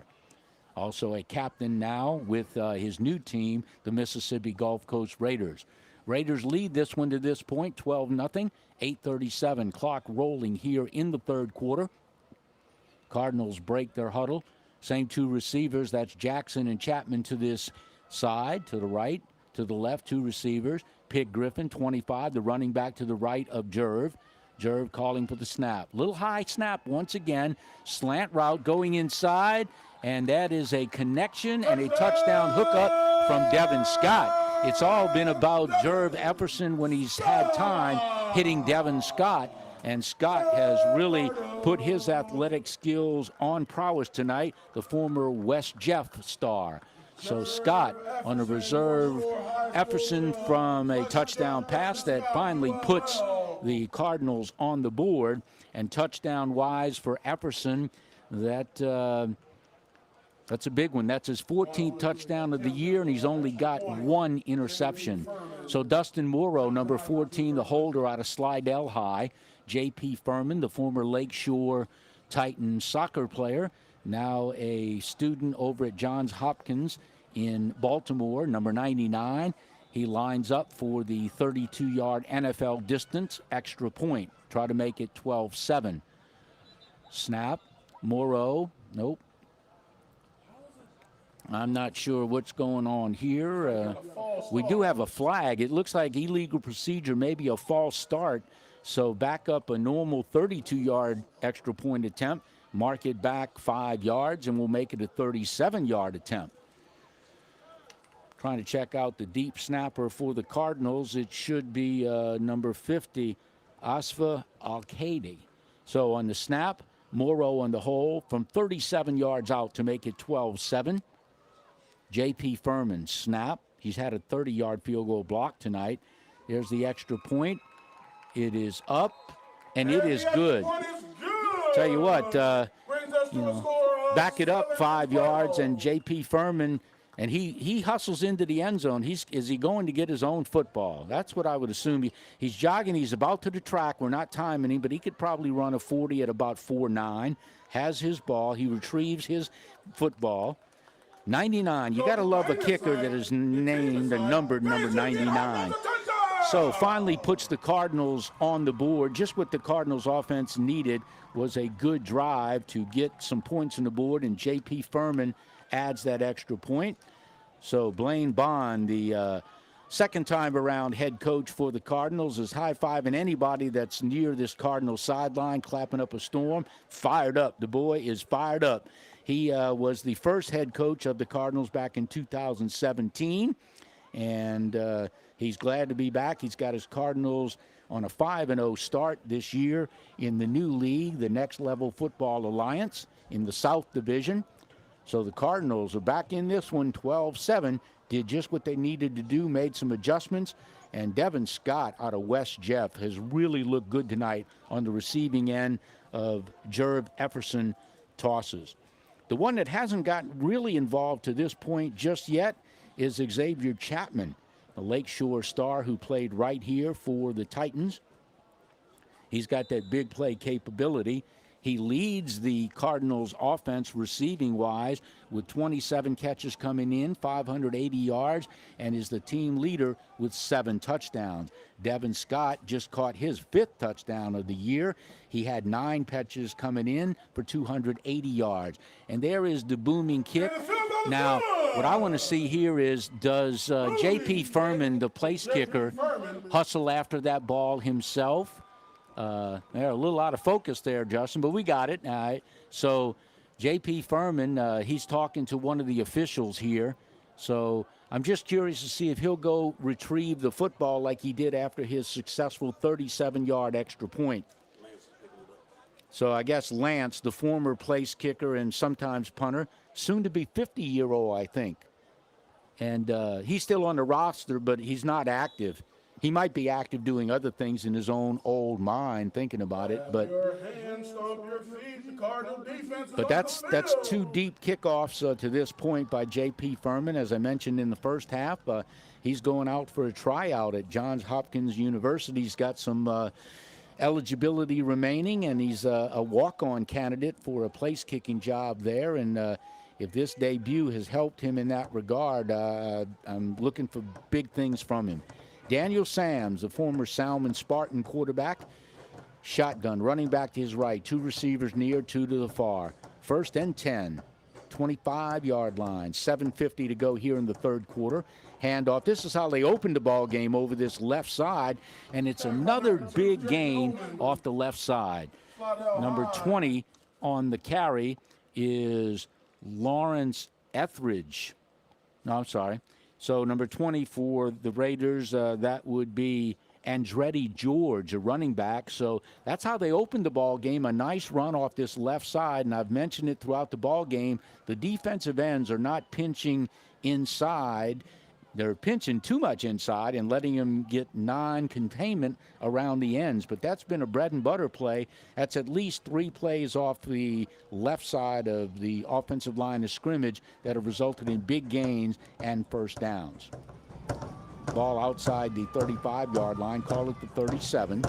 Also a captain now with his new team, the Mississippi Gulf Coast Raiders. Raiders lead this one to this point, 12-0, 8:37 clock rolling here in the third quarter. Cardinals break their huddle. Same 2 receivers, that's Jackson and Chapman to this side, to the right, to the left, 2 receivers. Pig Griffin, 25, the running back to the right of Jerv. Jerv calling for the snap. Little high snap once again. Slant route going inside. And that is a connection and a touchdown hookup from Devin Scott. It's all been about Jerv Efferson when he's had time hitting Devin Scott. And Scott has really put his athletic skills on prowess tonight, the former West Jeff star. So Scott on a reserve Efferson from a touchdown pass that finally puts the Cardinals on the board. And touchdown-wise for Efferson, that's a big one. That's his 14th touchdown of the year, and he's only got 1 interception. So Dustin Morrow, number 14, the holder out of Slidell High. J.P. Furman, the former Lakeshore Titan soccer player, now a student over at Johns Hopkins in Baltimore, number 99. He lines up for the 32-yard NFL distance extra point. Try to make it 12-7. Snap. Morrow. Nope. I'm not sure what's going on here. We do have a flag. It looks like illegal procedure, maybe a false start. So back up a normal 32-yard extra point attempt. Mark it back 5 yards, and we'll make it a 37-yard attempt. Trying to check out the deep snapper for the Cardinals. It should be number 50, Asfa Al-Khadi. So on the snap, Morrow on the hole from 37 yards out to make it 12-7. J.P. Furman, snap. He's had a 30-yard field goal block tonight. There's the extra point. It is up, and it is good. Tell you what, back it up 5 yards, and J.P. Furman, and he hustles into the end zone. Is he going to get his own football? That's what I would assume. He's jogging. He's about to the track. We're not timing him, but he could probably run a 40 at about 4.9. Has his ball. He retrieves his football. 99. You got to love a kicker that is named and numbered number 99. So finally puts the Cardinals on the board. Just what the Cardinals offense needed was a good drive to get some points on the board, and J.P. Furman adds that extra point. So Blaine Bond, the second time around head coach for the Cardinals, is high-fiving anybody that's near this Cardinals sideline, clapping up a storm. Fired up. The boy is fired up. He was the first head coach of the Cardinals back in 2017, and he's glad to be back. He's got his Cardinals on a 5-0 start this year in the new league, the Next Level Football Alliance in the South Division. So the Cardinals are back in this one, 12-7, did just what they needed to do, made some adjustments, and Devin Scott out of West Jeff has really looked good tonight on the receiving end of Jerv Efferson tosses. The one that hasn't gotten really involved to this point just yet is Xavier Chapman. a Lakeshore star who played right here for the Titans. He's got that big play capability. He leads the Cardinals offense receiving-wise with 27 catches coming in, 580 yards, and is the team leader with 7 touchdowns. Devin Scott just caught his 5th touchdown of the year. He had 9 catches coming in for 280 yards. And there is the booming kick. Now, what I want to see here is, does J.P. Furman, the place kicker, hustle after that ball himself? They're a little out of focus there, Justin, but we got it. All right. So J.P. Furman, he's talking to one of the officials here. So I'm just curious to see if he'll go retrieve the football like he did after his successful 37-yard extra point. So I guess Lance, the former place kicker and sometimes punter, soon to be 50-year-old, I think. And he's still on the roster, but he's not active. He might be active doing other things in his own old mind, thinking about it, but that's 2 deep kickoffs to this point by J.P. Furman. As I mentioned in the first half, he's going out for a tryout at Johns Hopkins University. He's got some eligibility remaining, and he's a walk-on candidate for a place-kicking job there. And if this debut has helped him in that regard, I'm looking for big things from him. Daniel Sams, the former Salmon Spartan quarterback, shotgun, running back to his right, 2 receivers near, 2 to the far. 1st and 10, 25-yard line, 7:50 to go here in the 3rd quarter. Handoff. This is how they opened the ball game over this left side, and it's another big gain off the left side. Number 20 on the carry is Lawrence Etheridge. No, I'm sorry. So number 20 for the Raiders, that would be Andretti George, a running back. So that's how they opened the ball game, a nice run off this left side. And I've mentioned it throughout the ball game. The defensive ends are not pinching inside. They're pinching too much inside and letting him get non-containment around the ends. But that's been a bread and butter play. That's at least 3 plays off the left side of the offensive line of scrimmage that have resulted in big gains and first downs. Ball outside the 35-yard line, call it the 37.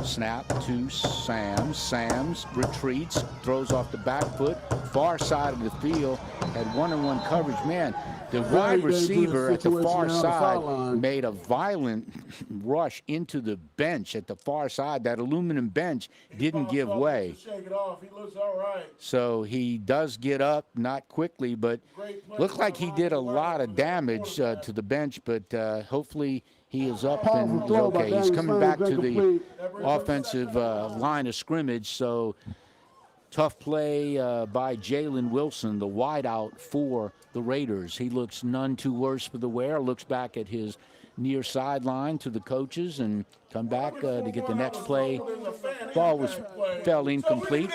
Snap to Sams. Sams retreats, throws off the back foot, far side of the field, had 1-on-1 coverage. Man, the wide receiver at the far side made a violent rush into the bench at the far side. That aluminum bench didn't give way. So he does get up, not quickly, but looked like he did a lot of damage to the bench, but hopefully he is up and is okay. He's coming back to the offensive line of scrimmage, so tough play by Jalen Wilson, the wideout for the Raiders. He looks none too worse for the wear, looks back at his near sideline to the coaches and come back to get the next play. Ball fell incomplete.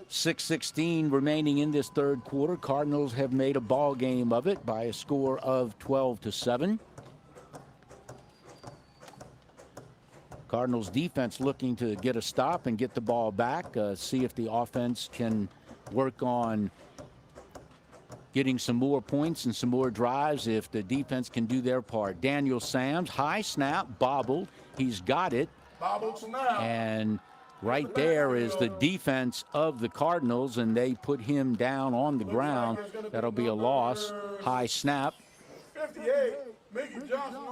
6:16 remaining in this 3rd quarter. Cardinals have made a ball game of it by a score of 12-7. Cardinals defense looking to get a stop and get the ball back, see if the offense can work on getting some more points and some more drives if the defense can do their part. Daniel Sams, high snap, bobbled. He's got it. And right there is the defense of the Cardinals, and they put him down on the ground. That'll be a loss. High snap.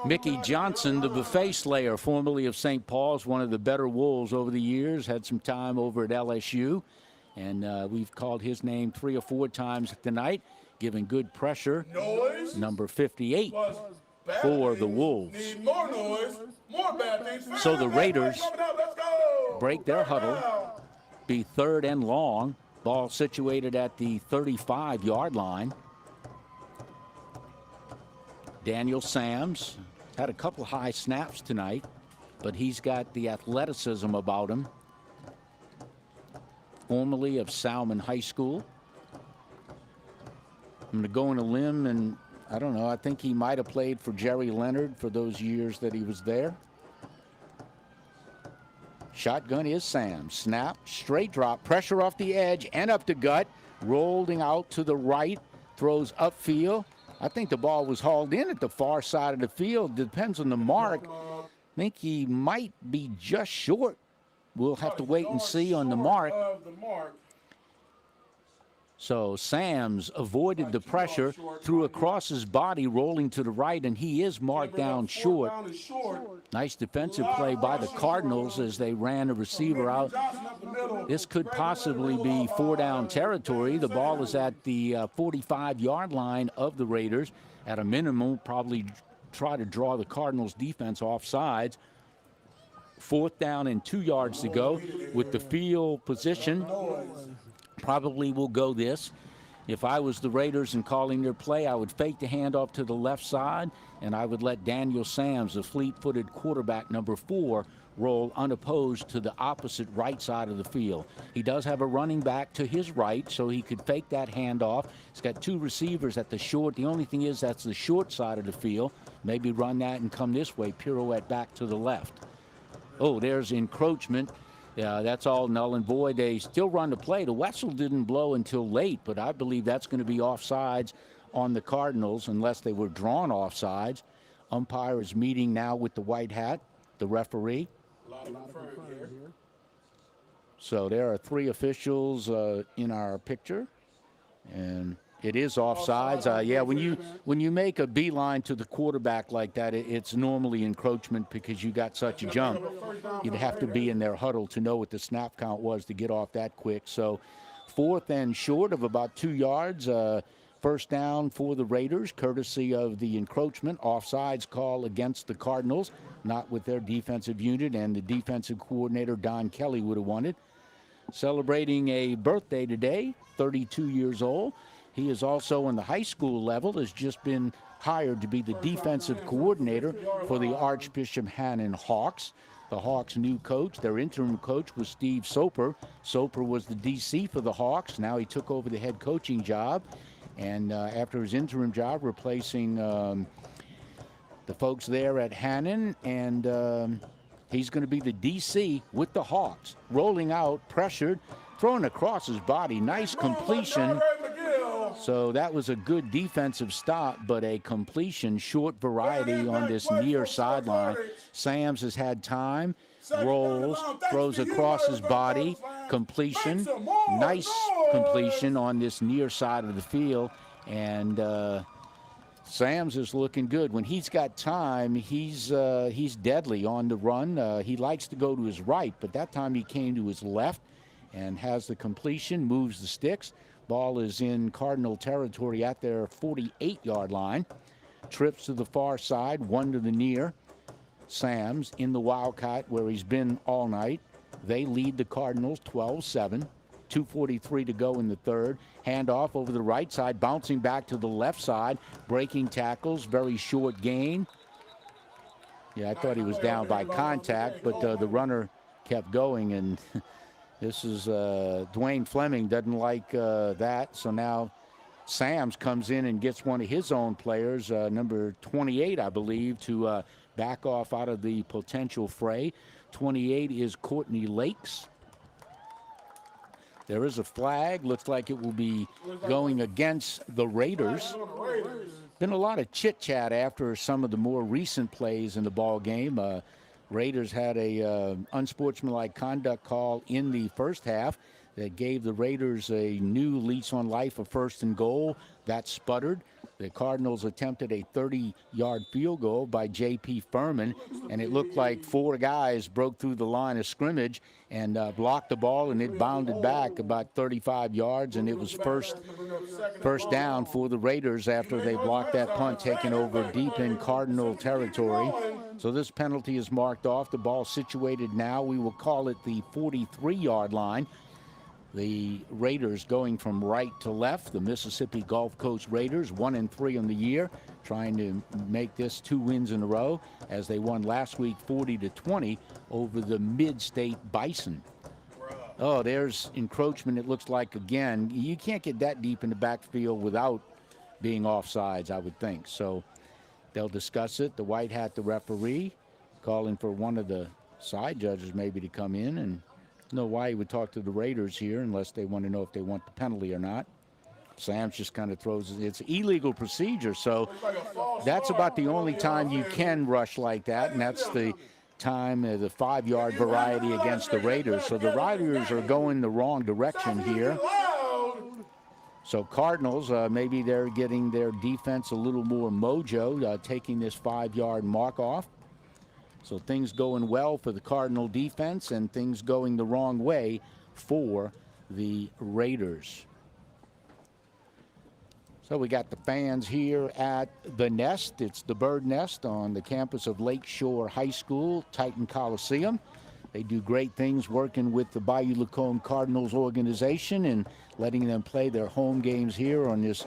Mickey Johnson, the buffet slayer, formerly of St. Paul's, one of the better Wolves over the years, had some time over at LSU. And we've called his name 3 or 4 times tonight, giving good pressure. Number 58 for the Wolves. So the Raiders break their huddle, be 3rd and long. Ball situated at the 35-yard line. Daniel Sams had a couple high snaps tonight, but he's got the athleticism about him. Formerly of Salmon High School. I'm going to go on a limb, and I don't know, I think he might have played for Jerry Leonard for those years that he was there. Shotgun is Sams. Snap, straight drop, pressure off the edge and up the gut, rolling out to the right, throws upfield. I think the ball was hauled in at the far side of the field. Depends on the mark. I think he might be just short. We'll have to wait and see on the mark. So Sams avoided the pressure, threw across his body, rolling to the right, and he is marked down short. Nice defensive play by the Cardinals as they ran a receiver out. This could possibly be 4-down territory. The ball is at the 45-yard line of the Raiders. At a minimum, probably try to draw the Cardinals defense off sides. 4th down and 2 yards to go with the field position. Probably will go this. If I was the Raiders and calling their play, I would fake the handoff to the left side, and I would let Daniel Sams, the fleet-footed quarterback, number 4, roll unopposed to the opposite right side of the field. He does have a running back to his right, so he could fake that handoff. He's got 2 receivers at the short. The only thing is that's the short side of the field. Maybe run that and come this way, pirouette back to the left. Oh, there's encroachment. Yeah, that's all null and void. They still run the play. The whistle didn't blow until late, but I believe that's going to be offsides on the Cardinals unless they were drawn offsides. Umpire is meeting now with the white hat, the referee. So there are 3 officials in our picture, and it is offsides. Yeah, when you make a beeline to the quarterback like that, it's normally encroachment because you got such a jump. You'd have to be in their huddle to know what the snap count was to get off that quick. So 4th and short of about 2 yards. 1st down for the Raiders, courtesy of the encroachment. Offsides call against the Cardinals, not with their defensive unit, and the defensive coordinator, Don Kelly, would have wanted. Celebrating a birthday today, 32 years old. He is also on the high school level, has just been hired to be the defensive coordinator for the Archbishop Hannon Hawks. The Hawks' new coach, their interim coach, was Steve Soper. Soper was the DC for the Hawks. Now he took over the head coaching job. And after his interim job, replacing the folks there at Hannon. And he's going to be the DC with the Hawks. Rolling out, pressured, throwing across his body. Nice completion. So that was a good defensive stop, but a completion, short variety on this near sideline. Sams has had time, rolls, throws across his body, completion, nice completion on this near side of the field, and Sams is looking good. When he's got time, he's deadly on the run. He likes to go to his right, but that time he came to his left and has the completion, moves the sticks. Ball is in Cardinal territory at their 48-yard line. Trips to the far side, 1 to the near. Sams in the Wildcat where he's been all night. They lead the Cardinals 12-7. 2:43 to go in the third. Handoff over the right side, bouncing back to the left side. Breaking tackles, very short gain. Yeah, I thought he was down by contact, but the runner kept going, and this is Dwayne Fleming doesn't like that. So now Sams comes in and gets one of his own players, number 28, I believe, to back off out of the potential fray. 28 is Courtney Lakes. There is a flag. Looks like it will be going against the Raiders. Been a lot of chit-chat after some of the more recent plays in the ball game. Raiders had a unsportsmanlike conduct call in the first half that gave the Raiders a new lease on life of 1st and goal. That sputtered. The Cardinals attempted a 30-yard field goal by J.P. Furman, and it looked like 4 guys broke through the line of scrimmage and blocked the ball, and it bounded back about 35 yards, and it was first down for the Raiders after they blocked that punt taken over deep in Cardinal territory. So this penalty is marked off. The ball situated now. We will call it the 43-yard line. The Raiders going from right to left. The Mississippi Gulf Coast Raiders, 1-3 on the year, trying to make this 2 wins in a row as they won last week 40-20 over the Mid-State Bison. Oh, there's encroachment, it looks like again. You can't get that deep in the backfield without being offsides, I would think. So they'll discuss it. The white hat, the referee, calling for one of the side judges maybe to come in, and know why he would talk to the Raiders here unless they want to know if they want the penalty or not. Sam's just kind of throws it. It's illegal procedure, so that's about the only time you can rush like that, and that's the time, the 5-yard variety against the Raiders. So the Raiders are going the wrong direction here. So Cardinals, maybe they're getting their defense a little more mojo, taking this 5-yard mark off. So things going well for the Cardinal defense and things going the wrong way for the Raiders. So we got the fans here at the Nest. It's the Bird Nest on the campus of Lakeshore High School, Titan Coliseum. They do great things working with the Bayou Lacombe Cardinals organization and letting them play their home games here on this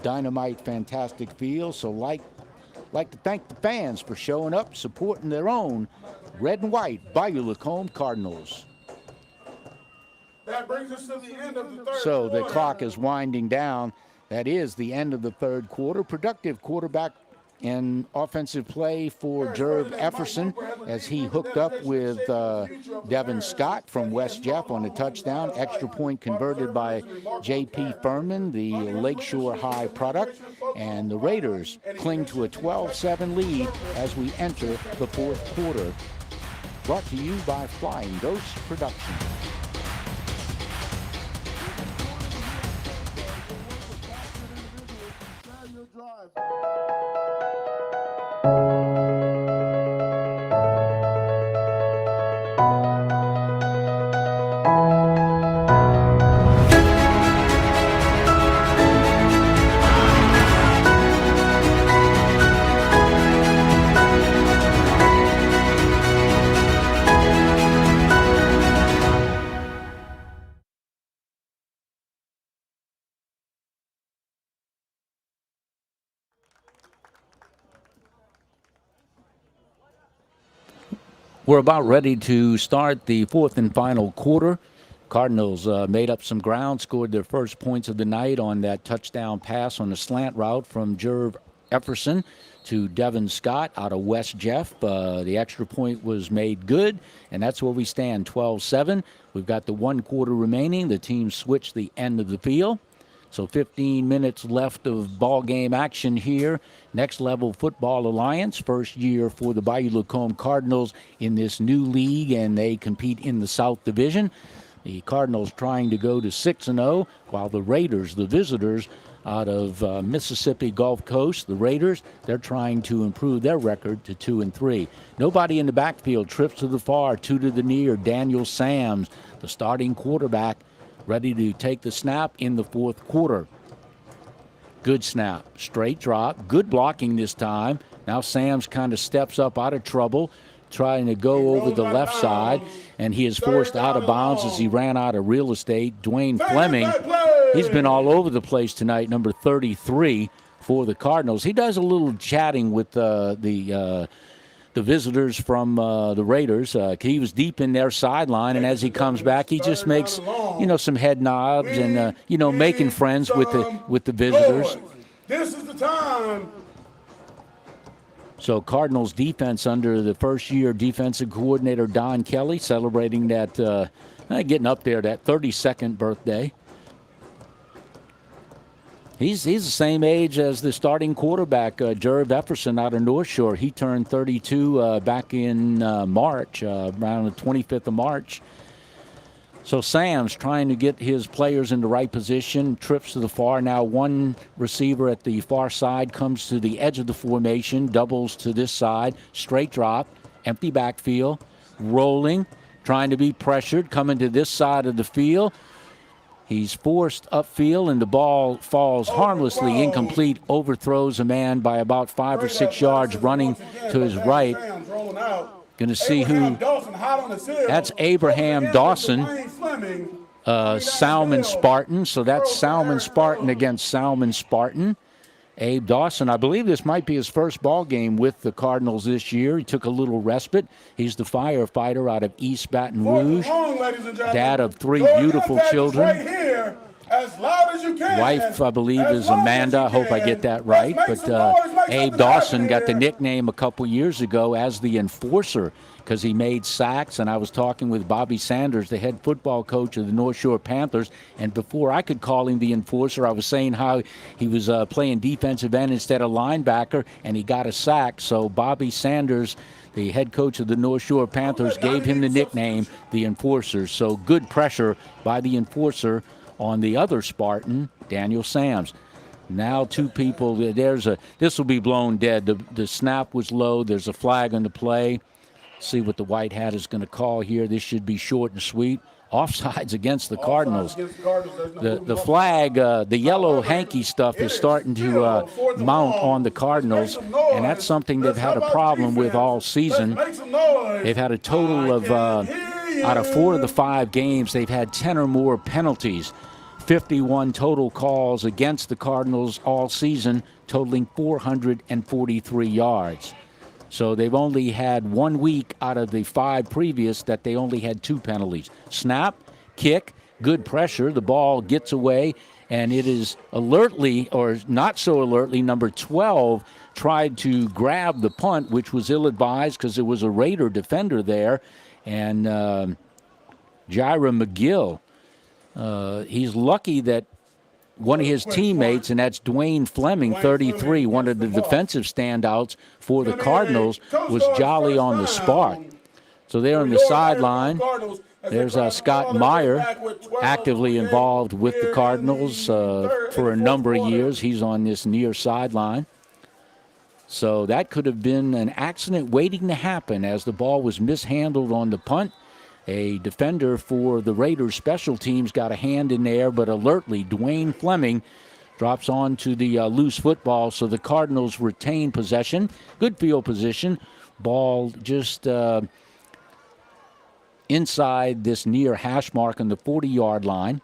dynamite, fantastic field. So like to thank the fans for showing up, supporting their own red and white Bayou Lacombe Cardinals. That brings us to the end of the third So the quarter. clock is winding down. That is the end of the third quarter. Productive quarterback and offensive play for Jerv Efferson as he hooked up with Devin Scott from West Jeff on a touchdown. Extra point converted by J.P. Furman, the Lakeshore High product. And the Raiders cling to a 12-7 lead as we enter the fourth quarter. Brought to you by Flying Ghost Productions. We're about ready to start the fourth and final quarter. Cardinals made up some ground, scored their first points of the night on that touchdown pass on a slant route from Jerv Efferson to Devin Scott out of West Jeff. The extra point was made good, and that's where we stand, 12-7. We've got the 1 quarter remaining. The team switched the end of the field. So 15 minutes left of ball game action here. Next Level Football Alliance, first year for the Bayou Lacombe Cardinals in this new league, and they compete in the South Division. The Cardinals trying to go to 6-0, while the Raiders, the visitors out of Mississippi Gulf Coast, the Raiders, they're trying to improve their record to 2-3. Nobody in the backfield, trips to the far, 2 to the near. Daniel Sams, the starting quarterback, ready to take the snap in the fourth quarter. Good snap, straight drop, good blocking this time. Now Sams kind of steps up out of trouble, trying to go over the left side, and he is forced out of bounds as he ran out of real estate. Dwayne Fleming, he's been all over the place tonight, number 33 for the Cardinals. He does a little chatting with the visitors from the Raiders. He was deep in their sideline, and as he comes back, he just makes, some head nods and, making friends with the visitors. This is the time. So Cardinals defense under the first-year defensive coordinator Don Kelly, celebrating that, getting up there, that 32nd birthday. He's the same age as the starting quarterback, Jerv Efferson out of North Shore. He turned 32 back in March, around the 25th of March. So Sam's trying to get his players in the right position, trips to the far. Now one receiver at the far side comes to the edge of the formation, doubles to this side, straight drop, empty backfield, rolling, trying to be pressured, coming to this side of the field. He's forced upfield, and the ball falls harmlessly incomplete, overthrows a man by about 5 or 6 yards, running to his right. Going to see who. That's Abraham Dawson, Salmon Spartan. So that's Salmon Spartan against Salmon Spartan. Abe Dawson, I believe this might be his first ball game with the Cardinals this year. He took a little respite. He's the firefighter out of East Baton Rouge, dad of 3 beautiful children. As loud as you can. Wife, I believe, is Amanda. I hope I get that right. But Abe Dawson got the nickname a couple years ago as the enforcer because he made sacks. And I was talking with Bobby Sanders, the head football coach of the North Shore Panthers. And before I could call him the enforcer, I was saying how he was playing defensive end instead of linebacker, and he got a sack. So Bobby Sanders, the head coach of the North Shore Panthers, gave him the nickname the enforcer. So good pressure by the enforcer on the other Spartan, Daniel Sams. Now two people, this will be blown dead. The snap was low. There's a flag on the play. See what the white hat is going to call here. This should be short and sweet. Offsides against the Cardinals. The flag, the yellow hanky stuff is starting to mount on the Cardinals, and that's something they've had a problem with all season. They've had a total of, out of 4 of the 5 games, they've had 10 or more penalties. 51 total calls against the Cardinals all season, totaling 443 yards. So they've only had 1 week out of the 5 previous that they only had 2 penalties. Snap, kick, good pressure. The ball gets away, and it is alertly, or not so alertly, number 12 tried to grab the punt, which was ill-advised because there was a Raider defender there. And Jaira McGill, he's lucky that one of his teammates, and that's Dwayne Fleming, 33, one of the defensive standouts for the Cardinals, was jolly on the spot. So there on the sideline, there's Scott Meyer, actively involved with the Cardinals for a number of years. He's on this near sideline. So that could have been an accident waiting to happen as the ball was mishandled on the punt. A defender for the Raiders special teams got a hand in there, but alertly, Dwayne Fleming drops on to the loose football, so the Cardinals retain possession. Good field position. Ball just inside this near hash mark on the 40-yard line.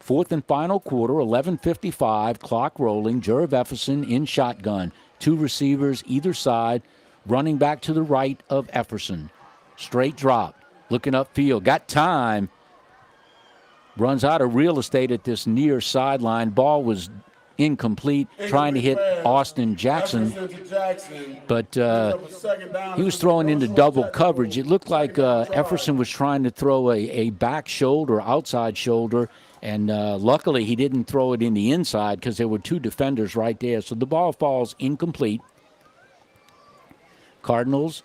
4th and final quarter, 11:55, clock rolling. Jerv Efferson in shotgun. 2 receivers either side, running back to the right of Efferson. Straight drop. Looking upfield, got time, runs out of real estate at this near sideline. Ball was incomplete, trying to hit Austin Jackson, but he was throwing into double coverage. It looked like Efferson was trying to throw a back shoulder, outside shoulder, and luckily he didn't throw it in the inside because there were 2 defenders right there. So the ball falls incomplete. Cardinals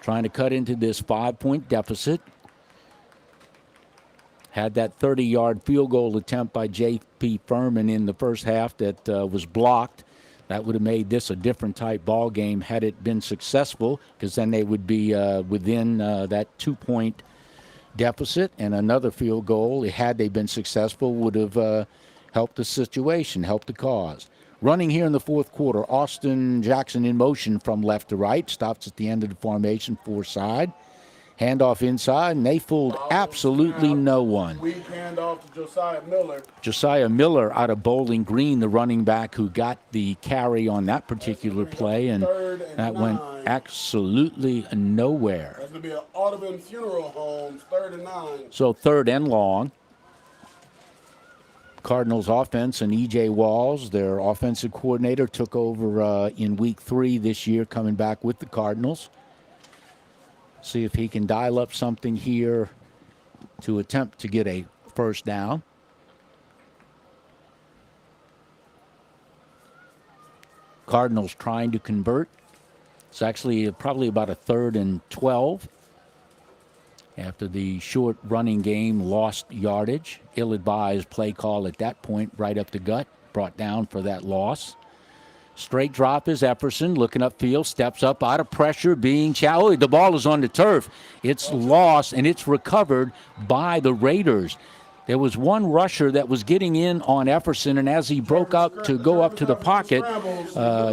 trying to cut into this 5-point deficit. Had that 30-yard field goal attempt by J.P. Furman in the first half that was blocked. That would have made this a different type ball game had it been successful, because then they would be within that 2-point deficit, and another field goal, had they been successful, would have helped the situation, helped the cause. Running here in the 4th quarter, Austin Jackson in motion from left to right. Stops at the end of the formation, 4 side. Handoff inside, and they fooled absolutely no one. Weak handoff to Josiah Miller. Josiah Miller out of Bowling Green, the running back who got the carry on that particular play, and that went absolutely nowhere. That's going to be an Audubon Funeral Homes, 3rd and 9. So 3rd and long. Cardinals offense, and E.J. Walls, their offensive coordinator, took over in week 3 this year, coming back with the Cardinals. See if he can dial up something here to attempt to get a first down. Cardinals trying to convert. It's actually probably about a 3rd and 12. After the short running game lost yardage. Ill-advised play call at that point, right up the gut, brought down for that loss. Straight drop is Efferson, looking upfield, steps up, out of pressure, being challenged. The ball is on the turf. It's lost, and it's recovered by the Raiders. There was one rusher that was getting in on Efferson, and as he broke up to go up to the pocket,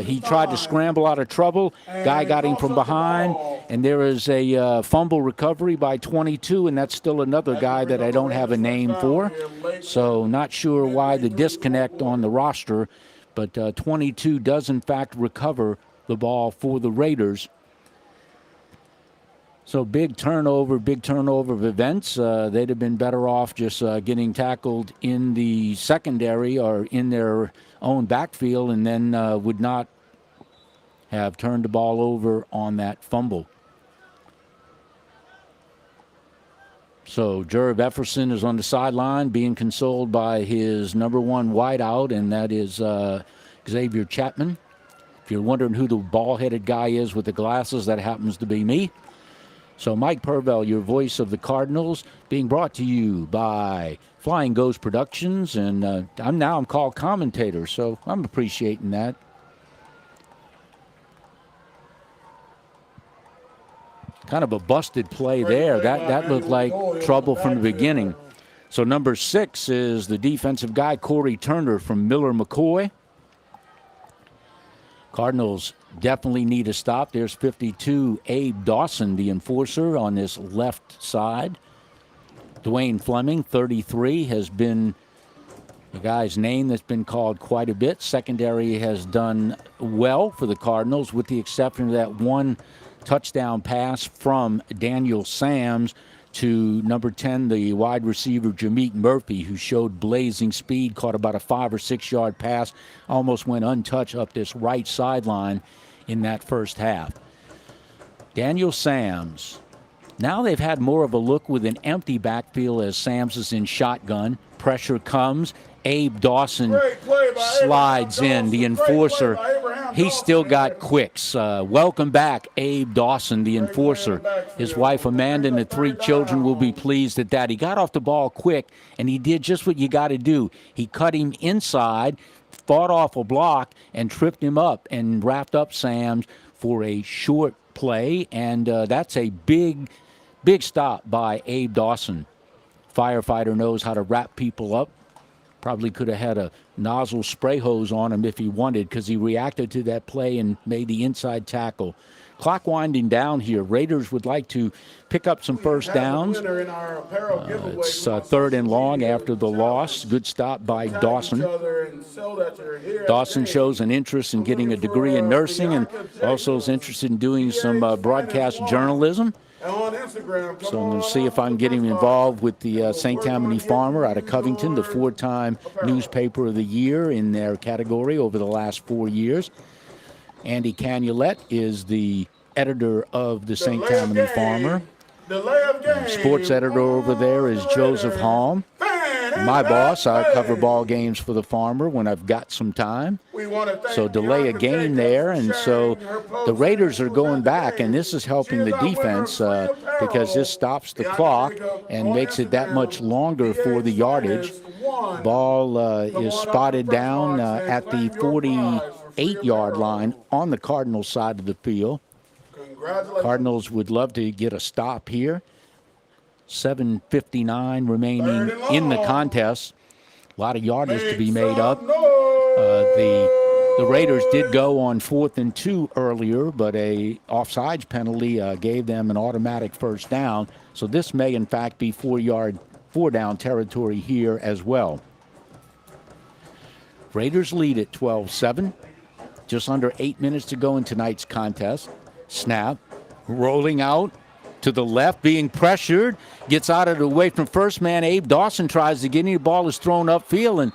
he tried to scramble out of trouble. Guy got him from behind, and there is a fumble recovery by 22, and that's still another guy that I don't have a name for. So not sure why the disconnect on the roster, but 22 does, in fact, recover the ball for the Raiders. So big turnover of events. They'd have been better off just getting tackled in the secondary or in their own backfield, and then would not have turned the ball over on that fumble. So Jerv Efferson is on the sideline being consoled by his number one wideout, and that is Xavier Chapman. If you're wondering who the ball-headed guy is with the glasses, that happens to be me. So Mike Purvell, your voice of the Cardinals, being brought to you by Flying Ghost Productions, and I'm called commentator, so I'm appreciating that. Kind of a busted play there. That looked like trouble from the beginning. So number 6 is the defensive guy, Corey Turner from Miller McCoy. Cardinals definitely need a stop. There's 52, Abe Dawson, the enforcer on this left side. Dwayne Fleming, 33, has been the guy's name that's been called quite a bit. Secondary has done well for the Cardinals, with the exception of that one touchdown pass from Daniel Sams to number 10, the wide receiver Jameek Murphy, who showed blazing speed, caught about a 5 or 6 yard pass, almost went untouched up this right sideline in that first half. Daniel Sams. Now they've had more of a look with an empty backfield as Sams is in shotgun. Pressure comes. Abe Dawson slides in, the enforcer. He's still got quicks. Welcome back, Abe Dawson, the enforcer. His wife Amanda and the 3 children will be pleased at that. He got off the ball quick, and he did just what you got to do. He cut him inside, fought off a block, and tripped him up and wrapped up Sams for a short play, and that's a big stop by Abe Dawson. Firefighter knows how to wrap people up. Probably could have had a nozzle spray hose on him if he wanted, because he reacted to that play and made the inside tackle. Clock winding down here. Raiders would like to pick up some first downs. It's 3rd and long after the loss. Good stop by Dawson. Dawson shows an interest in getting a degree in nursing, and also is interested in doing some broadcast journalism. So I'm going to see if I can get him involved with the St. Tammany Farmer out of Covington, the 4-time newspaper of the year in their category over the last 4 years. Andy Canulet is the editor of the St. Tammany Farmer. Sports editor over there is Joseph Halm. My boss, I cover ball games for the Farmer when I've got some time. So delay a game there, and so the Raiders are going back, and this is helping the defense because this stops the clock and makes it that much longer for the yardage. Ball is spotted down at the 48-yard line on the Cardinals side of the field. Cardinals would love to get a stop here. 7:59 remaining in the contest. A lot of yardage to be made up. The Raiders did go on 4th and 2 earlier, but a offsides penalty gave them an automatic first down. So this may, in fact, be 4-down territory here as well. Raiders lead at 12-7. Just under 8 minutes to go in tonight's contest. Snap, rolling out to the left, being pressured, gets out of the way from first man. Abe Dawson tries to get in. The ball is thrown upfield, and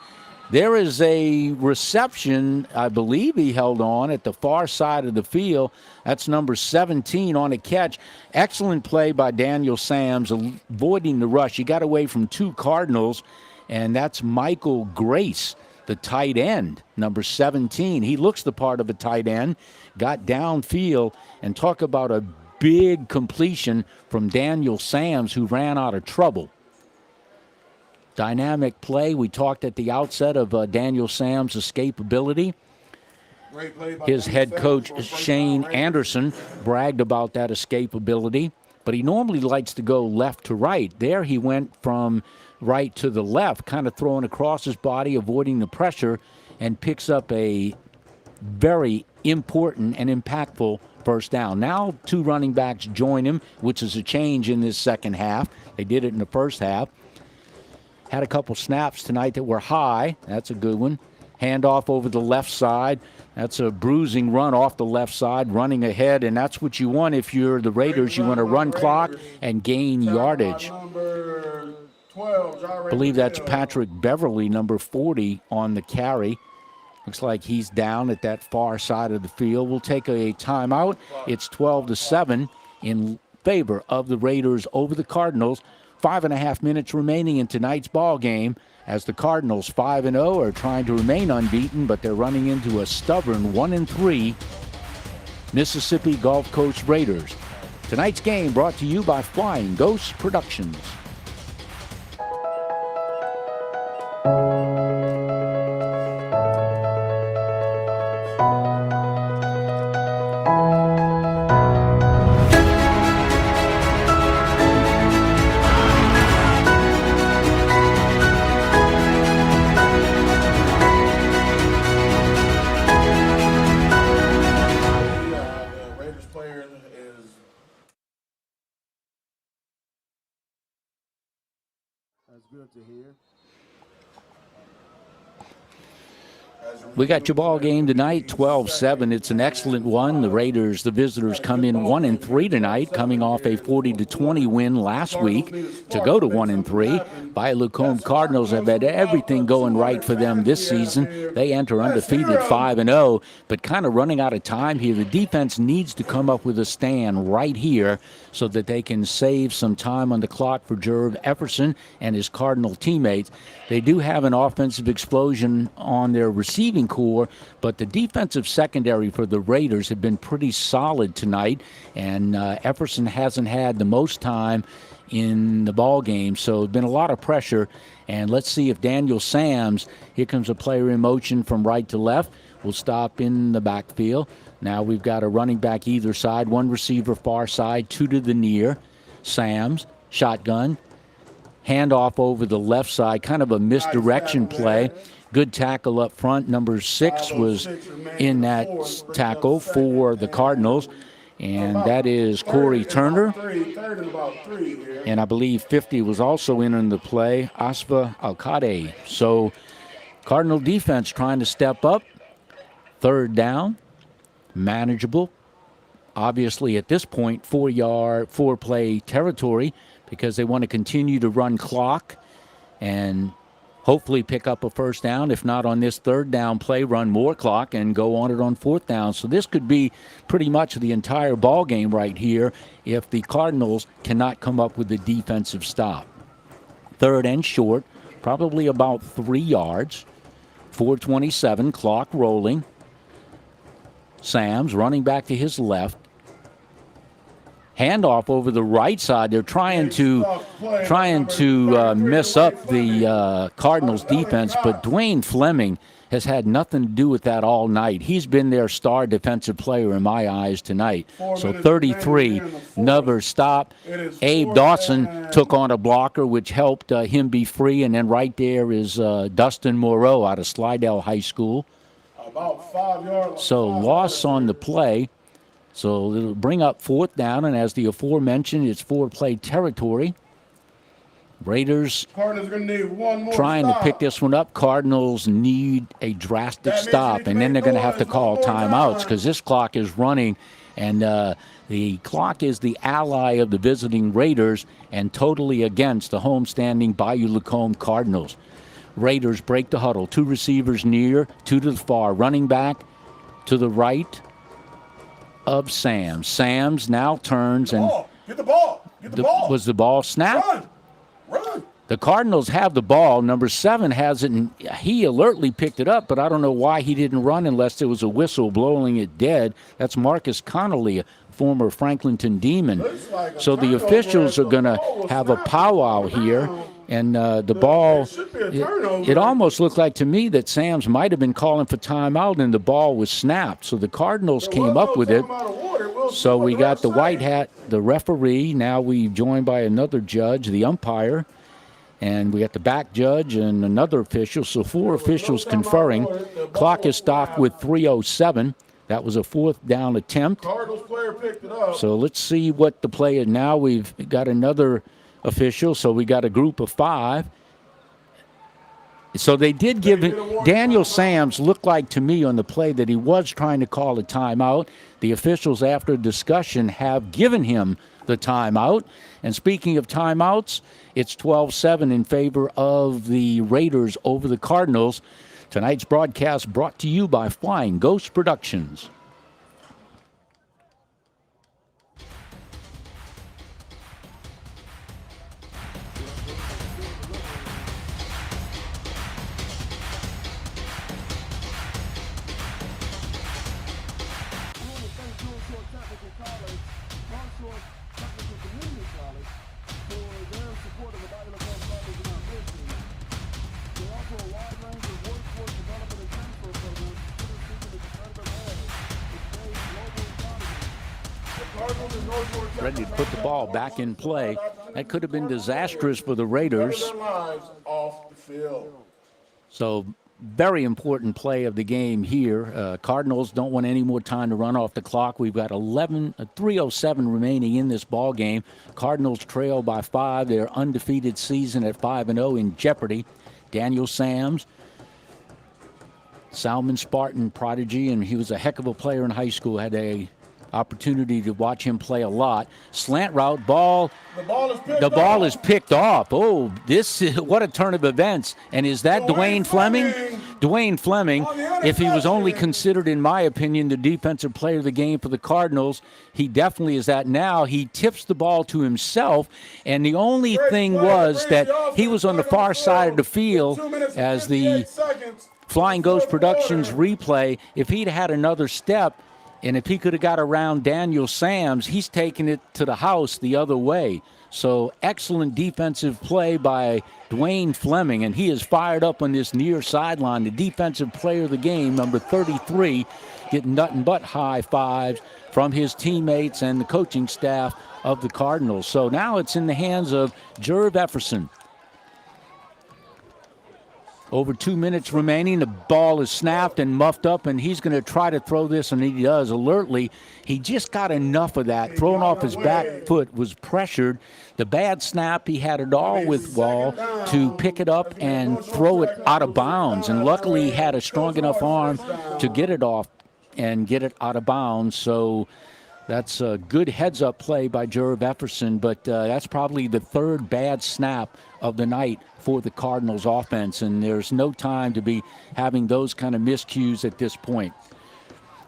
there is a reception. I believe he held on at the far side of the field. That's number 17 on a catch. Excellent play by Daniel Sams, avoiding the rush. He got away from 2 Cardinals, and that's Michael Grace, the tight end, number 17. He looks the part of a tight end, got downfield, and talk about a big completion from Daniel Sams, who ran out of trouble. Dynamic play. We talked at the outset of Daniel Sams' escapability. His head coach, Shane Anderson, bragged about that escapability, but he normally likes to go left to right. There he went from right to the left, kind of throwing across his body, avoiding the pressure, and picks up a very important and impactful first down. Now 2 running backs join him, which is a change in this second half. They did it in the first half. Had a couple snaps tonight that were high. That's a good one. Handoff over the left side. That's a bruising run off the left side, running ahead, and that's what you want if you're the Raiders. You want to run clock and gain yardage. Number 12, I believe that's Patrick Beverly, number 40, on the carry. Looks like he's down at that far side of the field. We'll take a timeout. It's 12-7 in favor of the Raiders over the Cardinals. 5.5 minutes remaining in tonight's ball game as the Cardinals 5-0 are trying to remain unbeaten, but they're running into a stubborn 1-3 Mississippi Gulf Coast Raiders. Tonight's game brought to you by Flying Ghost Productions. That's good to hear. We got your ball game tonight, 12-7. It's an excellent one. The Raiders, the visitors, come in 1-3 tonight, coming off a 40-20 win last week to go to 1-3. Bayou Lacombe Cardinals have had everything going right for them this season. They enter undefeated 5-0, but kind of running out of time here. The defense needs to come up with a stand right here so that they can save some time on the clock for Jerv Efferson and his Cardinal teammates. They do have an offensive explosion on their receiving core, but the defensive secondary for the Raiders have been pretty solid tonight, and Efferson hasn't had the most time in the ball game, so it's been a lot of pressure. And let's see if Daniel Sams, here comes a player in motion from right to left, will stop in the backfield. Now we've got a running back either side, one receiver far side, two to the near. Sams, shotgun, handoff over the left side, kind of a misdirection play. Good tackle up front. Number 6 was in that tackle for the Cardinals, and that is Corey Turner. And I believe 50 was also in the play, Asfa Alcade. So Cardinal defense trying to step up. Third down, manageable. Obviously at this point, 4-play territory, because they want to continue to run clock and hopefully pick up a first down. If not on this third down play, run more clock and go on it on fourth down. So this could be pretty much the entire ball game right here if the Cardinals cannot come up with a defensive stop. Third and short, probably about 3 yards. 4:27, clock rolling. Sams running back to his left. Handoff over the right side. They're trying to mess up the Cardinals defense, but Dwayne Fleming has had nothing to do with that all night. He's been their star defensive player in my eyes tonight. So 33, another stop. Abe Dawson took on a blocker, which helped him be free, and then right there is Dustin Moreau out of Slidell High School. About 5 yards. So loss on the play. So it'll bring up fourth down, and as the aforementioned, it's 4-play territory. Raiders Cardinals gonna need one more trying stop. to pick this one up. Cardinals need a drastic stop, and then they're going to have to call timeouts because this clock is running, and the clock is the ally of the visiting Raiders and totally against the homestanding Bayou Lacombe Cardinals. Raiders break the huddle. 2 receivers near, 2 to the far. Running back to the right of Sams. Sams now turns and Get the ball. Get the ball. Was the ball snapped? Run. The Cardinals have the ball. Number 7 has it, and he alertly picked it up, but I don't know why he didn't run unless there was a whistle blowing it dead. That's Marcus Connolly, a former Franklinton Demon. So the officials are going to have a powwow here, and the ball, it almost looked like to me that Sams might have been calling for timeout, and the ball was snapped. So the Cardinals came up with it. So we got the white hat, the referee. Now we're joined by another judge, the umpire. And we got the back judge and another official. So 4 officials conferring. Clock is stopped with 3:07. That was a 4th down attempt. Cardinals player picked it up. So let's see what the play is. Now we've got another official. So we got a group of 5. So they did give him, Daniel Sams looked like to me on the play that he was trying to call a timeout. The officials, after discussion, have given him the timeout. And speaking of timeouts, it's 12-7 in favor of the Raiders over the Cardinals. Tonight's broadcast brought to you by Flying Ghost Productions. Ready to put the ball back in play. That could have been disastrous for the Raiders. So very important play of the game here. Cardinals don't want any more time to run off the clock. We've got 3:07 remaining in this ball game. Cardinals trail by 5. Their undefeated season at 5-0 in jeopardy. Daniel Sams, Salmon Spartan prodigy, and he was a heck of a player in high school. Had a opportunity to watch him play a lot. Slant route, ball. The ball is picked off. Oh, this is what a turn of events. And is that Dwayne Fleming? Dwayne Fleming, if he was only considered, in my opinion, the defensive player of the game for the Cardinals, he definitely is that now. He tips the ball to himself, and the only thing was that he was on the far side of the field as the Flying Ghost Productions replay. If he'd had another step, and if he could have got around Daniel Sams, he's taking it to the house the other way. So excellent defensive play by Dwayne Fleming, and he is fired up on this near sideline. The defensive player of the game, number 33, getting nothing but high fives from his teammates and the coaching staff of the Cardinals. So now it's in the hands of Jerv Efferson. Over 2 minutes remaining. The ball is snapped and muffed up, and he's going to try to throw this, and he does alertly. He just got enough of that. Thrown off his back foot, was pressured. The bad snap, he had it all with Wall to pick it up and throw it out of bounds. And luckily, he had a strong enough arm to get it off and get it out of bounds. So that's a good heads-up play by Jerv Efferson, but that's probably the third bad snap of the night for the Cardinals offense, and there's no time to be having those kind of miscues at this point.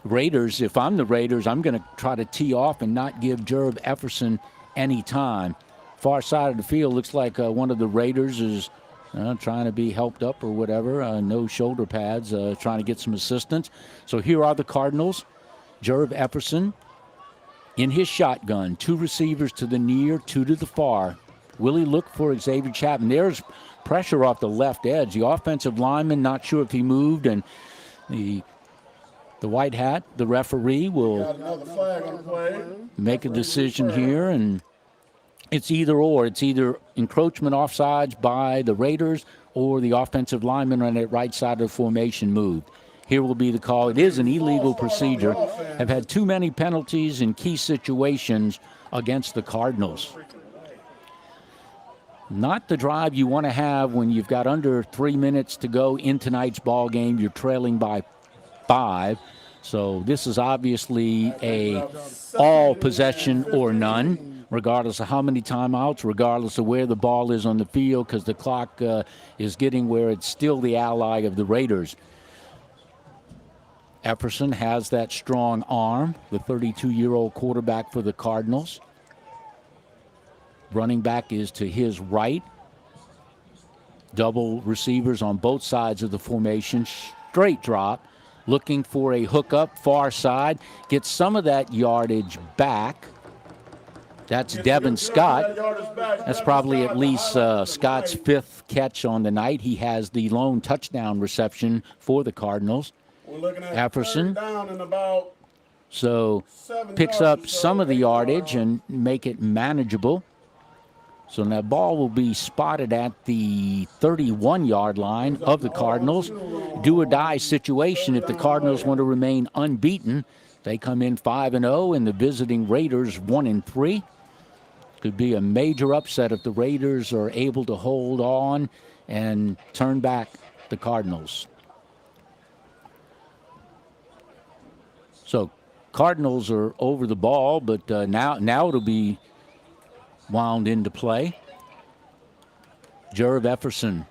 Raiders, if I'm the Raiders, I'm going to try to tee off and not give Jerv Efferson any time. Far side of the field looks like one of the Raiders is trying to be helped up or whatever. No shoulder pads, trying to get some assistance. So here are the Cardinals. Jerv Efferson in his shotgun. 2 receivers to the near, 2 to the far. Will he look for Xavier Chapman? There's pressure off the left edge. The offensive lineman, not sure if he moved, and the white hat, the referee, will make a decision here, and it's either or. It's either encroachment offsides by the Raiders or the offensive lineman on that right side of the formation moved. Here will be the call. It is an illegal procedure. Have had too many penalties in key situations against the Cardinals. Not the drive you want to have when you've got under 3 minutes to go in tonight's ball game. You're trailing by 5. So this is obviously a all possession or none, regardless of how many timeouts, regardless of where the ball is on the field, because the clock is getting where it's still the ally of the Raiders. Efferson has that strong arm, the 32-year-old quarterback for the Cardinals. Running back is to his right. Double receivers on both sides of the formation. Straight drop. Looking for a hookup, far side. Gets some of that yardage back. That's Devin Scott. That's probably at least Scott's 5th catch on the night. He has the lone touchdown reception for the Cardinals. Efferson. So picks up some of the yardage and make it manageable. So that ball will be spotted at the 31-yard line of the Cardinals. Do-or-die situation if the Cardinals want to remain unbeaten. They come in 5-0, and the visiting Raiders 1-3. Could be a major upset if the Raiders are able to hold on and turn back the Cardinals. So Cardinals are over the ball, but now it'll be wound into play. Jerv Efferson,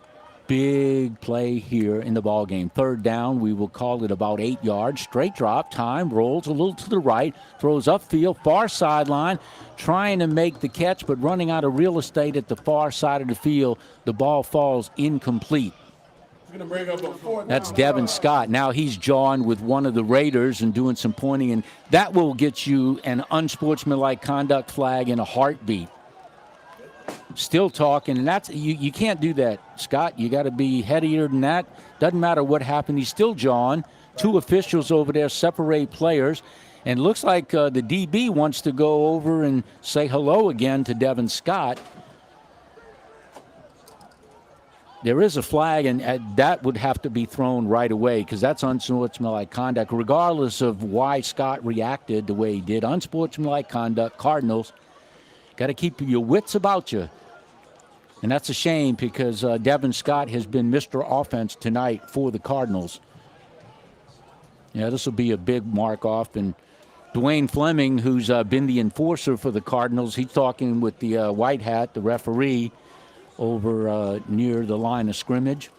big play here in the ball game. Third down, we will call it about 8 yards. Straight drop, time, rolls a little to the right, throws upfield, far sideline, trying to make the catch, but running out of real estate at the far side of the field. The ball falls incomplete. That's Devin Scott. Now he's jawing with one of the Raiders and doing some pointing, and that will get you an unsportsmanlike conduct flag in a heartbeat. Still talking, and that's you can't do that, Scott. You got to be headier than that. Doesn't matter what happened. He's still jawing. 2 officials over there separate players, and looks like the DB wants to go over and say hello again to Devin Scott. There is a flag, and that would have to be thrown right away because that's unsportsmanlike conduct, regardless of why Scott reacted the way he did. Unsportsmanlike conduct, Cardinals. Got to keep your wits about you. And that's a shame because Devin Scott has been Mr. Offense tonight for the Cardinals. Yeah, this will be a big mark-off. And Dwayne Fleming, who's been the enforcer for the Cardinals, he's talking with the white hat, the referee, over near the line of scrimmage.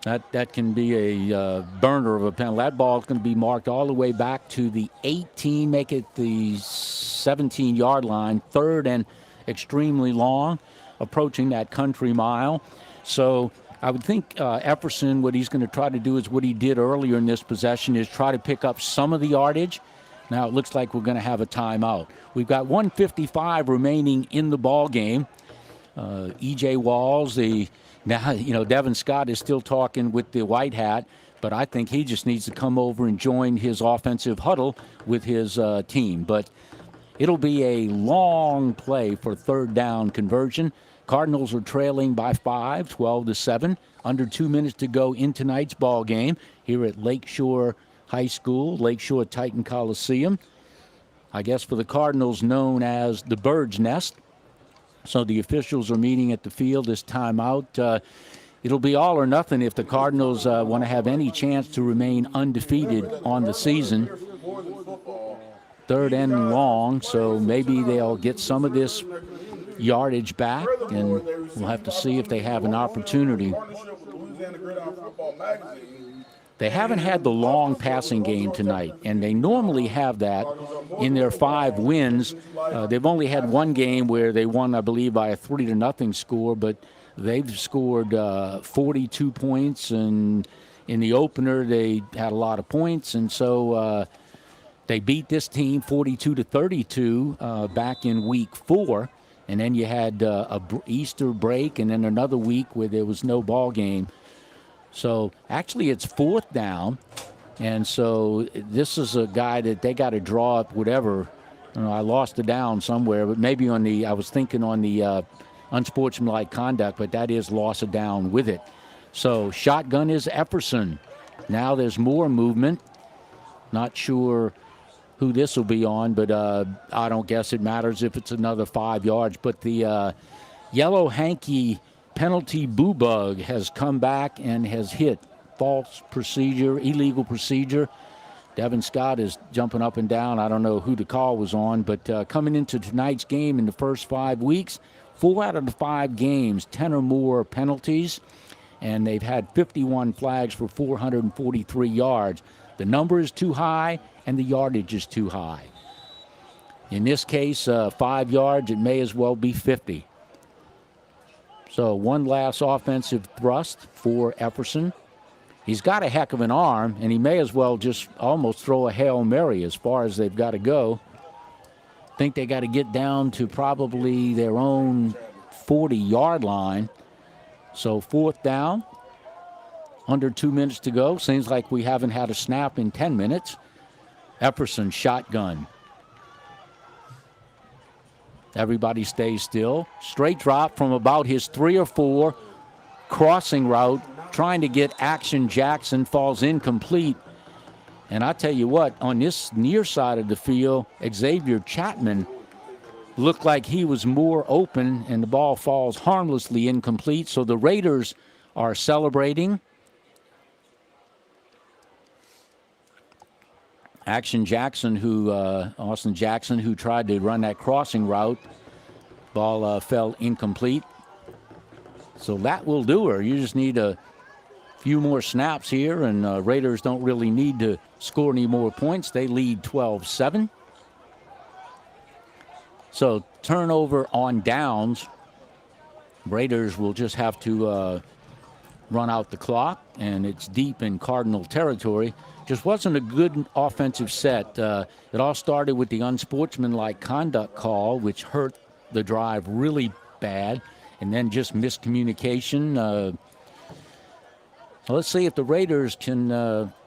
That can be a burner of a penalty. That ball is going to be marked all the way back to the 18, make it the 17-yard line, third and extremely long, approaching that country mile. So I would think Efferson, what he's going to try to do is what he did earlier in this possession, is try to pick up some of the yardage. Now it looks like we're going to have a timeout. We've got 1:55 remaining in the ball game. E.J. Walls, Devin Scott is still talking with the white hat, but I think he just needs to come over and join his offensive huddle with his team. But it'll be a long play for third down conversion. Cardinals are trailing by 5, 12-7. Under 2 minutes to go in tonight's ball game here at Lakeshore High School, Lakeshore Titan Coliseum. I guess for the Cardinals known as the Bird's Nest. So the officials are meeting at the field this timeout. It'll be all or nothing if the Cardinals want to have any chance to remain undefeated on the season. Third and long, so maybe they'll get some of this yardage back, and we'll have to see if they have an opportunity. They haven't had the long passing game tonight, and they normally have that in their 5 wins. They've only had one game where they won, I believe, by a 3-0 score, but they've scored 42 points, and in the opener they had a lot of points, and so they beat this team 42-32 back in week 4, and then you had a Easter break and then another week where there was no ball game. So actually it's 4th down, and so this is a guy that they got to draw up whatever. I lost it down somewhere, but maybe I was thinking on the unsportsmanlike conduct, but that is loss of down with it. So shotgun is Efferson. Now there's more movement. Not sure who this will be on, but I don't guess it matters if it's another 5 yards. But the yellow hanky penalty boo bug has come back and has hit false procedure, illegal procedure. Devin Scott is jumping up and down. I don't know who the call was on, but coming into tonight's game in the first 5 weeks, 4 out of the 5 games, 10 or more penalties, and they've had 51 flags for 443 yards. The number is too high, and the yardage is too high. In this case, 5 yards, it may as well be 50. So one last offensive thrust for Efferson. He's got a heck of an arm, and he may as well just almost throw a Hail Mary as far as they've got to go. I think they got to get down to probably their own 40-yard line. So 4th down, under 2 minutes to go. Seems like we haven't had a snap in 10 minutes. Efferson shotgun. Everybody stays still. Straight drop from about his 3 or 4 crossing route, trying to get Action Jackson, falls incomplete. And I tell you what, on this near side of the field, Xavier Chapman looked like he was more open, and the ball falls harmlessly incomplete. So the Raiders are celebrating. Austin Jackson, who tried to run that crossing route, ball fell incomplete. So that will do her. You just need a few more snaps here, and Raiders don't really need to score any more points. They lead 12-7. So turnover on downs. Raiders will just have to run out the clock, and it's deep in Cardinal territory. Just wasn't a good offensive set. It all started with the unsportsmanlike conduct call, which hurt the drive really bad, and then just miscommunication. Let's see if the Raiders can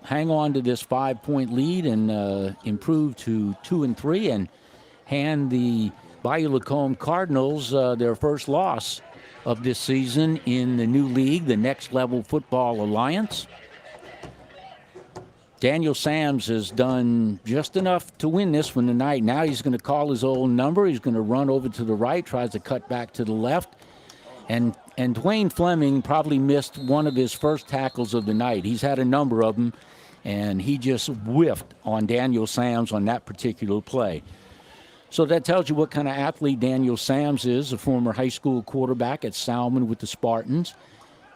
hang on to this 5-point lead and improve to 2-3 and hand the Bayou Lacombe Cardinals their first loss of this season in the new league, the Next Level Football Alliance. Daniel Sams has done just enough to win this one tonight. Now he's going to call his old number. He's going to run over to the right, tries to cut back to the left. And Dwayne Fleming probably missed one of his first tackles of the night. He's had a number of them, and he just whiffed on Daniel Sams on that particular play. So that tells you what kind of athlete Daniel Sams is, a former high school quarterback at Salmon with the Spartans.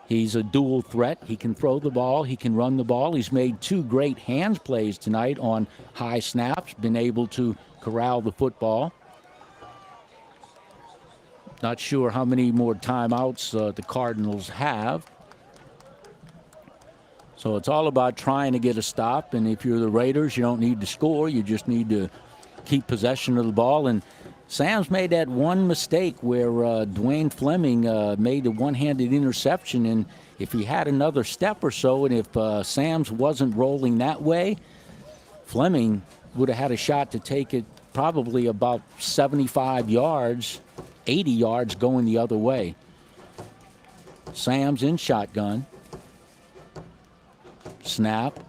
He's a dual threat. He can throw the ball. He can run the ball. He's made 2 great hands plays tonight on high snaps, been able to corral the football. Not sure how many more timeouts the Cardinals have. So it's all about trying to get a stop. And if you're the Raiders, you don't need to score. You just need to keep possession of the ball. And Sam's made that one mistake where Dwayne Fleming made the one-handed interception. And if he had another step or so, and if Sam's wasn't rolling that way, Fleming would have had a shot to take it probably about 75 yards, 80 yards going the other way. Sam's in shotgun. Snap.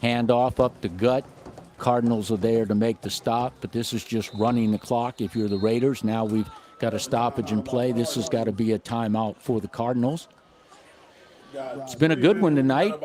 Handoff up the gut. Cardinals are there to make the stop, but this is just running the clock if you're the Raiders. Now we've got a stoppage in play. This has got to be a timeout for the Cardinals. It's been a good one tonight.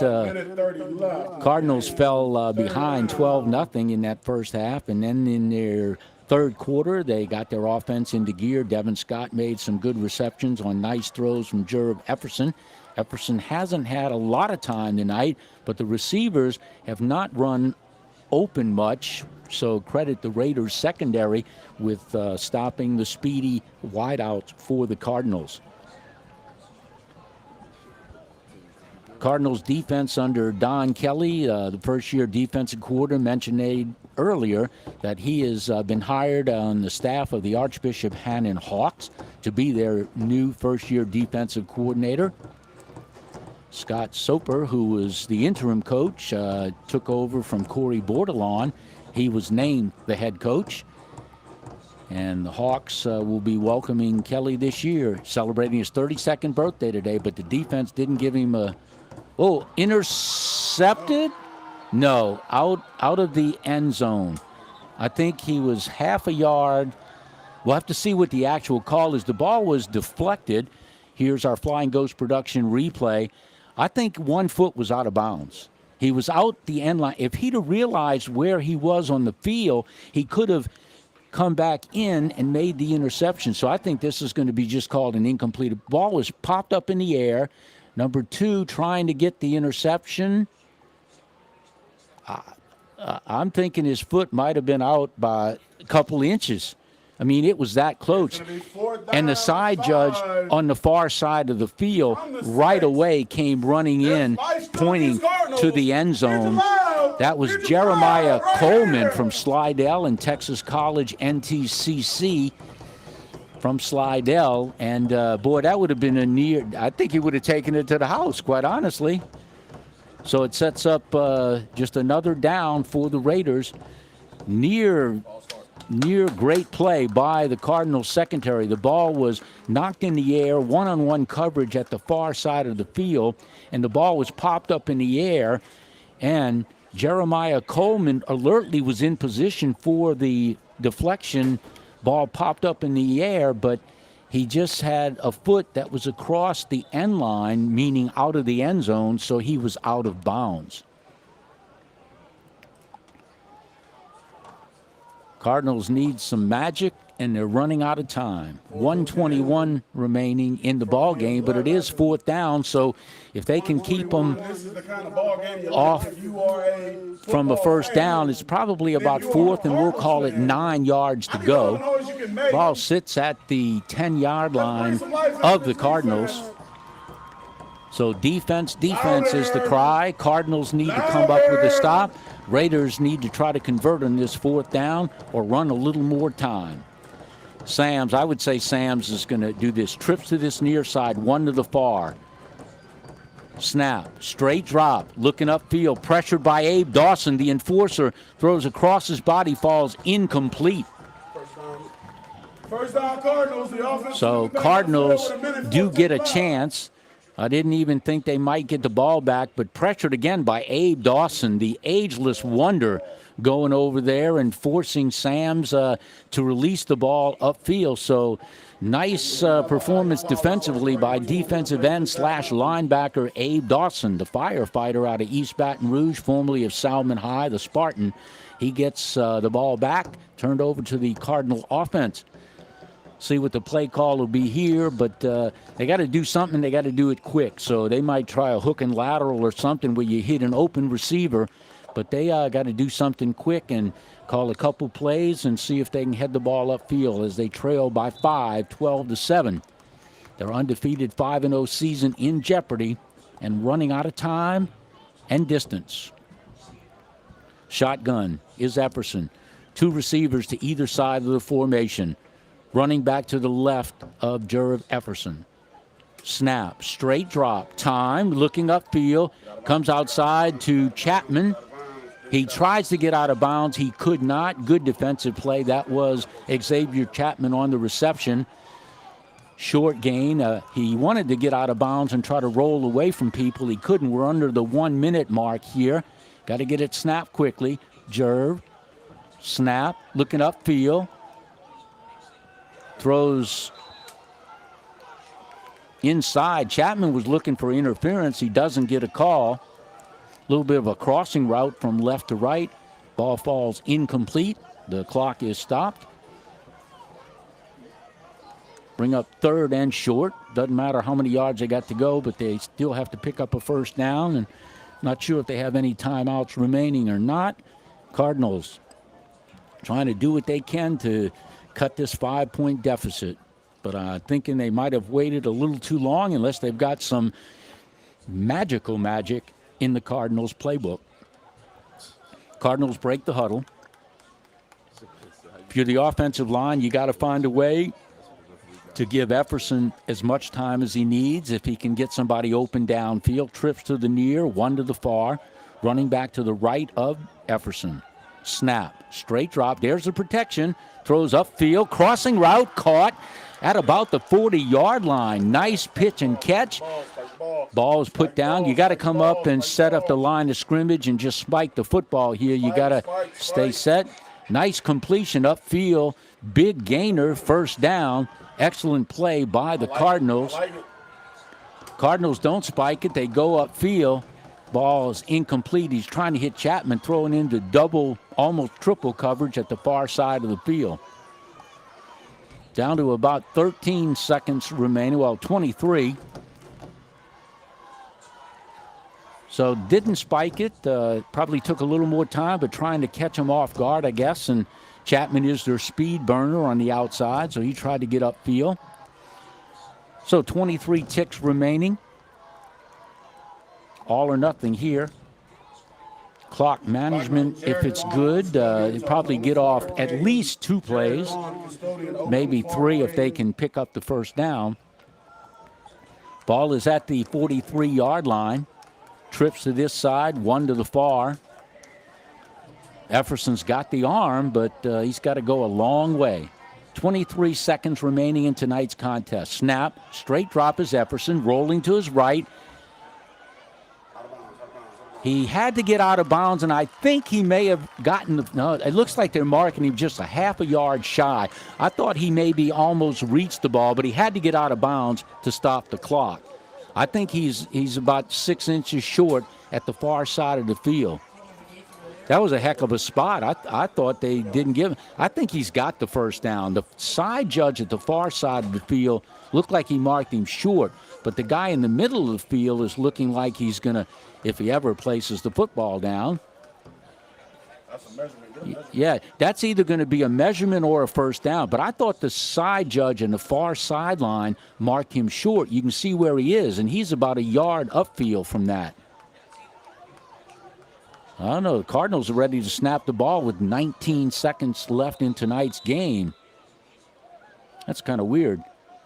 Cardinals fell behind 12-0 in that first half, and then in their third quarter, they got their offense into gear. Devin Scott made some good receptions on nice throws from Jerv Efferson. Efferson hasn't had a lot of time tonight, but the receivers have not run open much, so credit the Raiders secondary with stopping the speedy wideouts for the Cardinals. Cardinals defense under Don Kelly, the first-year defensive coordinator, mentioned earlier that he has been hired on the staff of the Archbishop Hannon Hawks to be their new first-year defensive coordinator. Scott Soper, who was the interim coach, took over from Corey Bordelon. He was named the head coach. And the Hawks will be welcoming Kelly this year, celebrating his 32nd birthday today, but the defense didn't give him a... Oh, intercepted? No, out of the end zone. I think he was half a yard. We'll have to see what the actual call is. The ball was deflected. Here's our Flying Ghost production replay. I think 1 foot was out of bounds. He was out the end line. If he'd have realized where he was on the field, he could have come back in and made the interception. So I think this is going to be just called an incomplete. The ball was popped up in the air. Number 2 trying to get the interception. I'm thinking his foot might have been out by a couple inches. I mean, it was that close. And the side judge on the far side of the field right away came running in, pointing to the end zone. That was Jeremiah Coleman from Slidell and Texas College NTCC from Slidell. And, boy, that would have been a near – I think he would have taken it to the house, quite honestly. So it sets up just another down for the Raiders. Near great play by the Cardinals secondary. The ball was knocked in the air, one-on-one coverage at the far side of the field, and the ball was popped up in the air, and Jeremiah Coleman alertly was in position for the deflection. Ball popped up in the air, but He just had a foot that was across the end line, meaning out of the end zone, so he was out of bounds. Cardinals need some magic, and they're running out of time. 1:21 remaining in the ball game, but it is 4th down, so if they can keep them off from a first down, it's probably about 4th, and we'll call it 9 yards to go. Ball sits at the 10-yard line of the Cardinals. So defense is the cry. Cardinals need to come up with a stop. Raiders need to try to convert on this 4th down or run a little more time. Sams, I would say Sams is going to do this. Trips to this near side, one to the far. Snap, straight drop, looking upfield, pressured by Abe Dawson. The enforcer throws across his body, falls incomplete. First down, Cardinals. The offense. So Cardinals do get a chance. I didn't even think they might get the ball back, but pressured again by Abe Dawson, the ageless wonder, going over there and forcing Sams to release the ball upfield. So nice performance defensively by defensive end / linebacker Abe Dawson, the firefighter out of East Baton Rouge, formerly of Salmon High, the Spartan. He gets the ball back, turned over to the Cardinal offense. See what the play call will be here, but they got to do something. They got to do it quick. So they might try a hook and lateral or something where you hit an open receiver, but they got to do something quick and call a couple plays and see if they can head the ball upfield as they trail by 5, 12-7. Their undefeated 5-0 season in jeopardy and running out of time and distance. Shotgun is Epperson. 2 receivers to either side of the formation. Running back to the left of Jerv Epperson. Snap, straight drop, time, looking upfield, comes outside to Chapman. He tries to get out of bounds. He could not. Good defensive play. That was Xavier Chapman on the reception. Short gain. He wanted to get out of bounds and try to roll away from people. He couldn't. We're under the 1-minute mark here. Got to get it snapped quickly. Jerv, snap, looking upfield. Throws inside. Chapman was looking for interference. He doesn't get a call. A little bit of a crossing route from left to right. Ball falls incomplete. The clock is stopped. Bring up 3rd and short. Doesn't matter how many yards they got to go, but they still have to pick up a first down. And not sure if they have any timeouts remaining or not. Cardinals trying to do what they can to cut this 5-point deficit. But I'm thinking they might have waited a little too long unless they've got some magical magic in the Cardinals playbook. Cardinals break the huddle. If you're the offensive line, you got to find a way to give Epperson as much time as he needs. If he can get somebody open downfield, trips to the near, one to the far, running back to the right of Epperson. Snap, straight drop, there's the protection, throws upfield, crossing route, caught at about the 40-yard line. Nice pitch and catch. Ball is put down. You got to come up and set up the line of scrimmage and just spike the football here. You got to stay set. Nice completion upfield, big gainer, first down. Excellent play by the Cardinals. Cardinals don't spike it. They go upfield. Ball is incomplete. He's trying to hit Chapman, throwing into double, almost triple coverage at the far side of the field. Down to about 13 seconds remaining, well, 23. So didn't spike it. Probably took a little more time, but trying to catch him off guard, I guess. And Chapman is their speed burner on the outside, so he tried to get upfield. So 23 ticks remaining. All or nothing here. Clock management, if it's good, they'll probably get off at least 2 plays, maybe 3 if they can pick up the first down. Ball is at the 43-yard line. Trips to this side, one to the far. Epperson's got the arm, but he's got to go a long way. 23 seconds remaining in tonight's contest. Snap, straight drop is Epperson, rolling to his right. He had to get out of bounds, and I think he may have gotten no, it looks like they're marking him just a half a yard shy. I thought he maybe almost reached the ball, but he had to get out of bounds to stop the clock. I think he's about 6 inches short at the far side of the field. That was a heck of a spot. I thought they didn't give him. I think he's got the first down. The side judge at the far side of the field looked like he marked him short, but the guy in the middle of the field is looking like he's going to, if he ever places the football down. That's a measurement. Yeah, that's either going to be a measurement or a first down. But I thought the side judge in the far sideline marked him short. You can see where he is, and he's about a yard upfield from that. I don't know. The Cardinals are ready to snap the ball with 19 seconds left in tonight's game. That's kind of weird.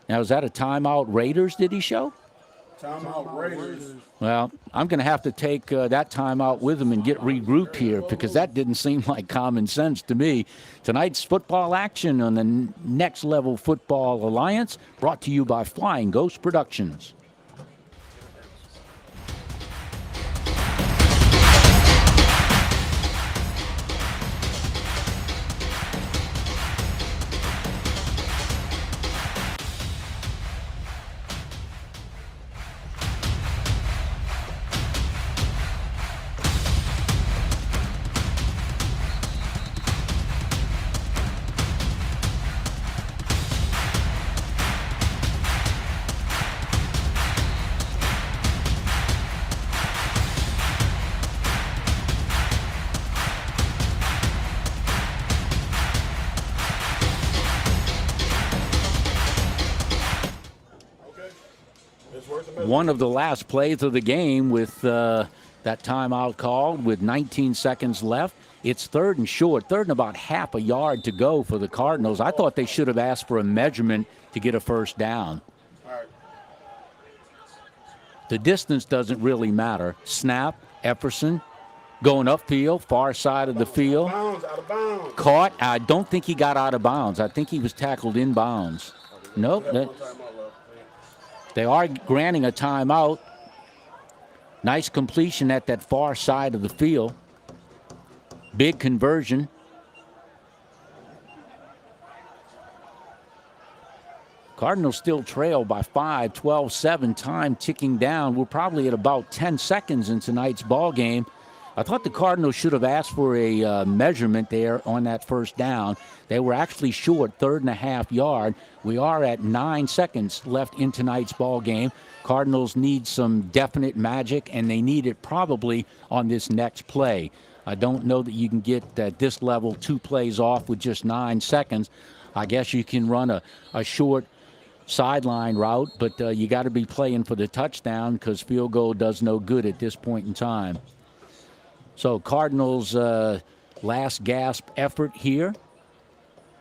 Now, is that a timeout Raiders did he show? Timeout Raiders. Well, I'm going to have to take that timeout with him and get regrouped here because that didn't seem like common sense to me. Tonight's football action on the Next Level Football Alliance brought to you by Flying Ghost Productions. One of the last plays of the game with that timeout called with 19 seconds left. It's third and short, third and about half a yard to go for the Cardinals. I thought they should have asked for a measurement to get a first down. The distance doesn't really matter. Snap, Epperson going upfield, far side of the field. Out of bounds. Caught. I don't think he got out of bounds. I think he was tackled in bounds. Nope. They are granting a timeout. Nice completion at that far side of the field. Big conversion. Cardinals still trail by 5, 12-7. Time ticking down. We're probably at about 10 seconds in tonight's ball game. I thought the Cardinals should have asked for a measurement there on that first down. They were actually short, third and a half yard. We are at 9 seconds left in tonight's ball game. Cardinals need some definite magic, and they need it probably on this next play. I don't know that you can get at this level 2 plays off with just 9 seconds. I guess you can run a short sideline route, but you got to be playing for the touchdown because field goal does no good at this point in time. So Cardinals' last gasp effort here.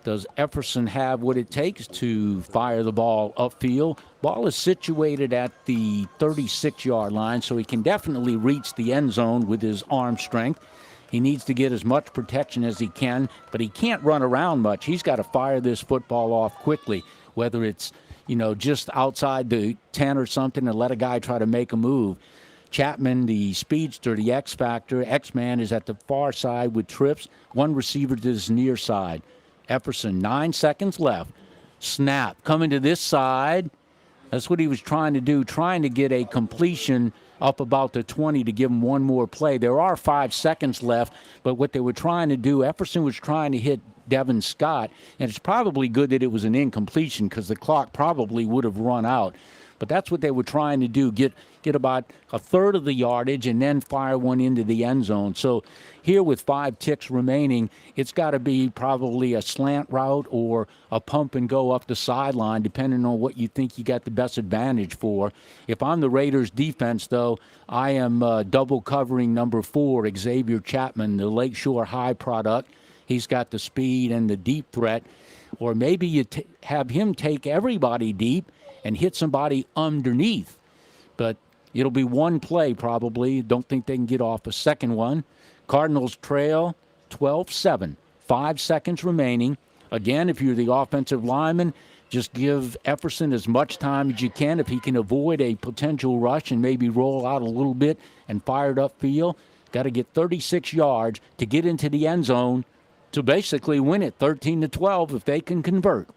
Does Epperson have what it takes to fire the ball upfield? Ball is situated at the 36-yard line, so he can definitely reach the end zone with his arm strength. He needs to get as much protection as he can, but he can't run around much. He's got to fire this football off quickly, whether it's, just outside the 10 or something and let a guy try to make a move. Chapman, the speedster, the X-Factor, X-Man is at the far side with trips. One receiver to his near side. Epperson, 9 seconds left. Snap, coming to this side. That's what he was trying to do, trying to get a completion up about the 20 to give him one more play. There are 5 seconds left, but what they were trying to do, Epperson was trying to hit Devin Scott, and it's probably good that it was an incompletion because the clock probably would have run out. But that's what they were trying to do, get about a third of the yardage and then fire one into the end zone. So here with 5 ticks remaining, it's got to be probably a slant route or a pump and go up the sideline, depending on what you think you got the best advantage for. If I'm the Raiders defense, though, I am double covering number 4, Xavier Chapman, the Lakeshore High product. He's got the speed and the deep threat. Or maybe you have him take everybody deep and hit somebody underneath. But it'll be one play probably. Don't think they can get off a second one. Cardinals trail 12-7. 5 seconds remaining. Again, if you're the offensive lineman, Just give Efferson as much time as you can. If he can avoid a potential rush and maybe roll out a little bit and fire it upfield, got to get 36 yards to get into the end zone to basically win it 13-12 if they can convert.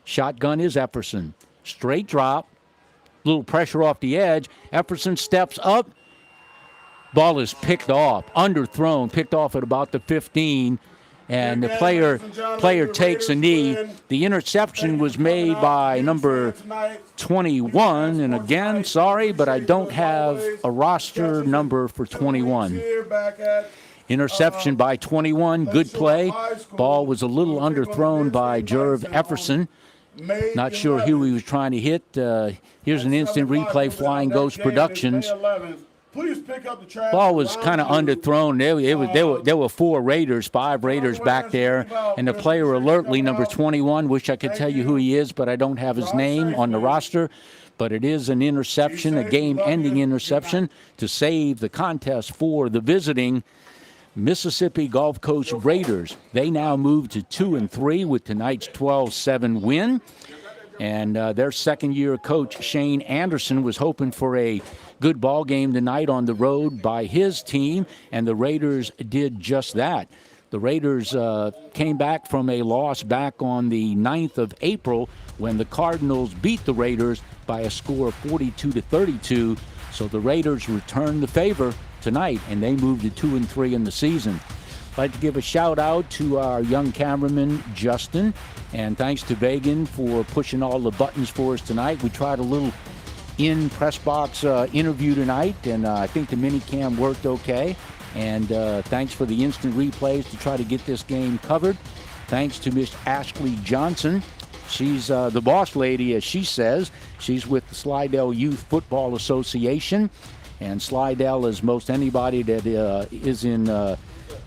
Shotgun is Efferson. Straight drop. Little pressure off the edge. Efferson steps up. Ball is picked off. Underthrown. Picked off at about the 15. And the player takes a knee. The interception was made by number 21. And again, sorry, but I don't have a roster number for 21. Interception by 21. Good play. Ball was a little underthrown by Jerv Efferson. Not sure who he was trying to hit. Here's an instant replay, Flying Ghost Productions. Ball was kind of underthrown. There were 5 Raiders back there, and the player alertly, number 21, wish I could tell you who he is, but I don't have his name on the roster. But it is an interception, a game-ending interception to save the contest for the visiting Mississippi Gulf Coast Raiders. They now move to 2-3 with tonight's 12-7 win. And their second-year coach, Shane Anderson, was hoping for a good ball game tonight on the road by his team, and the Raiders did just that. The Raiders came back from a loss back on the 9th of April when the Cardinals beat the Raiders by a score of 42-32. So the Raiders returned the favor tonight, and they moved to 2-3 in the season. I'd like to give a shout out to our young cameraman, Justin, and thanks to Vagan for pushing all the buttons for us tonight. We tried a little in press box interview tonight, and I think the mini cam worked okay. And thanks for the instant replays to try to get this game covered. Thanks to Miss Ashley Johnson. She's the boss lady, as she says. She's with the Slidell Youth Football Association. And Slidell, as most anybody that is in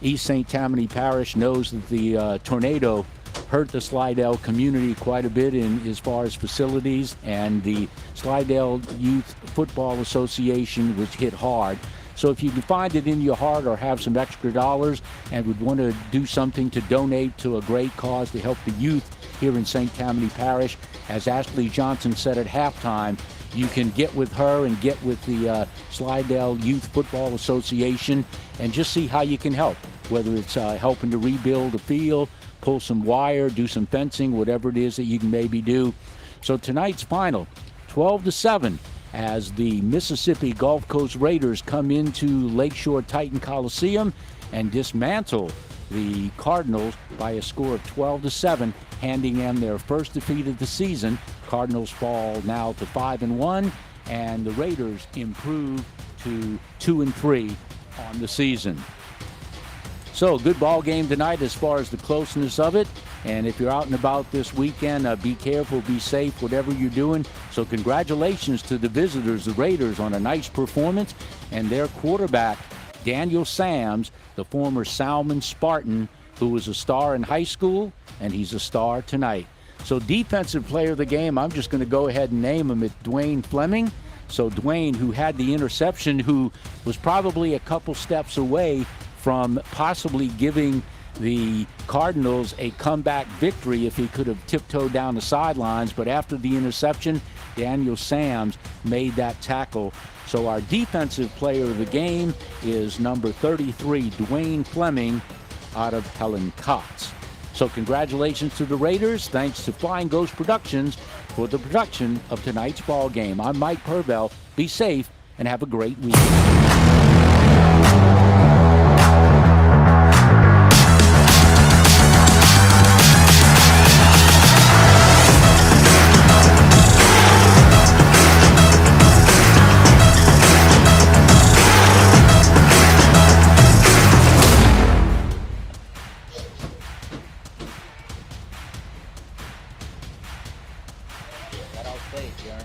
East St. Tammany Parish knows, that the tornado hurt the Slidell community quite a bit as far as facilities, and the Slidell Youth Football Association was hit hard. So if you can find it in your heart or have some extra dollars and would want to do something to donate to a great cause to help the youth here in St. Tammany Parish, as Ashley Johnson said at halftime, you can get with her and get with the Slidell Youth Football Association and just see how you can help, whether it's helping to rebuild a field, pull some wire, do some fencing, whatever it is that you can maybe do. So tonight's final, 12-7, as the Mississippi Gulf Coast Raiders come into Lakeshore Titan Coliseum and dismantle the Cardinals by a score of 12-7, handing them their first defeat of the season. Cardinals fall now to 5-1, and the Raiders improve to 2-3 on the season. So, good ball game tonight as far as the closeness of it. And if you're out and about this weekend, be careful, be safe, whatever you're doing. So congratulations to the visitors, the Raiders, on a nice performance. And their quarterback, Daniel Sams, the former Salmon Spartan, who was a star in high school, and he's a star tonight. So defensive player of the game, I'm just going to go ahead and name him. It's Dwayne Fleming. So Dwayne, who had the interception, who was probably a couple steps away from possibly giving the Cardinals a comeback victory if he could have tiptoed down the sidelines. But after the interception, Daniel Sams made that tackle. So our defensive player of the game is number 33, Dwayne Fleming, out of Helen Cox. So congratulations to the Raiders. Thanks to Flying Ghost Productions for the production of tonight's ball game. I'm Mike Purvell. Be safe and have a great week. That outplayed, Jaron.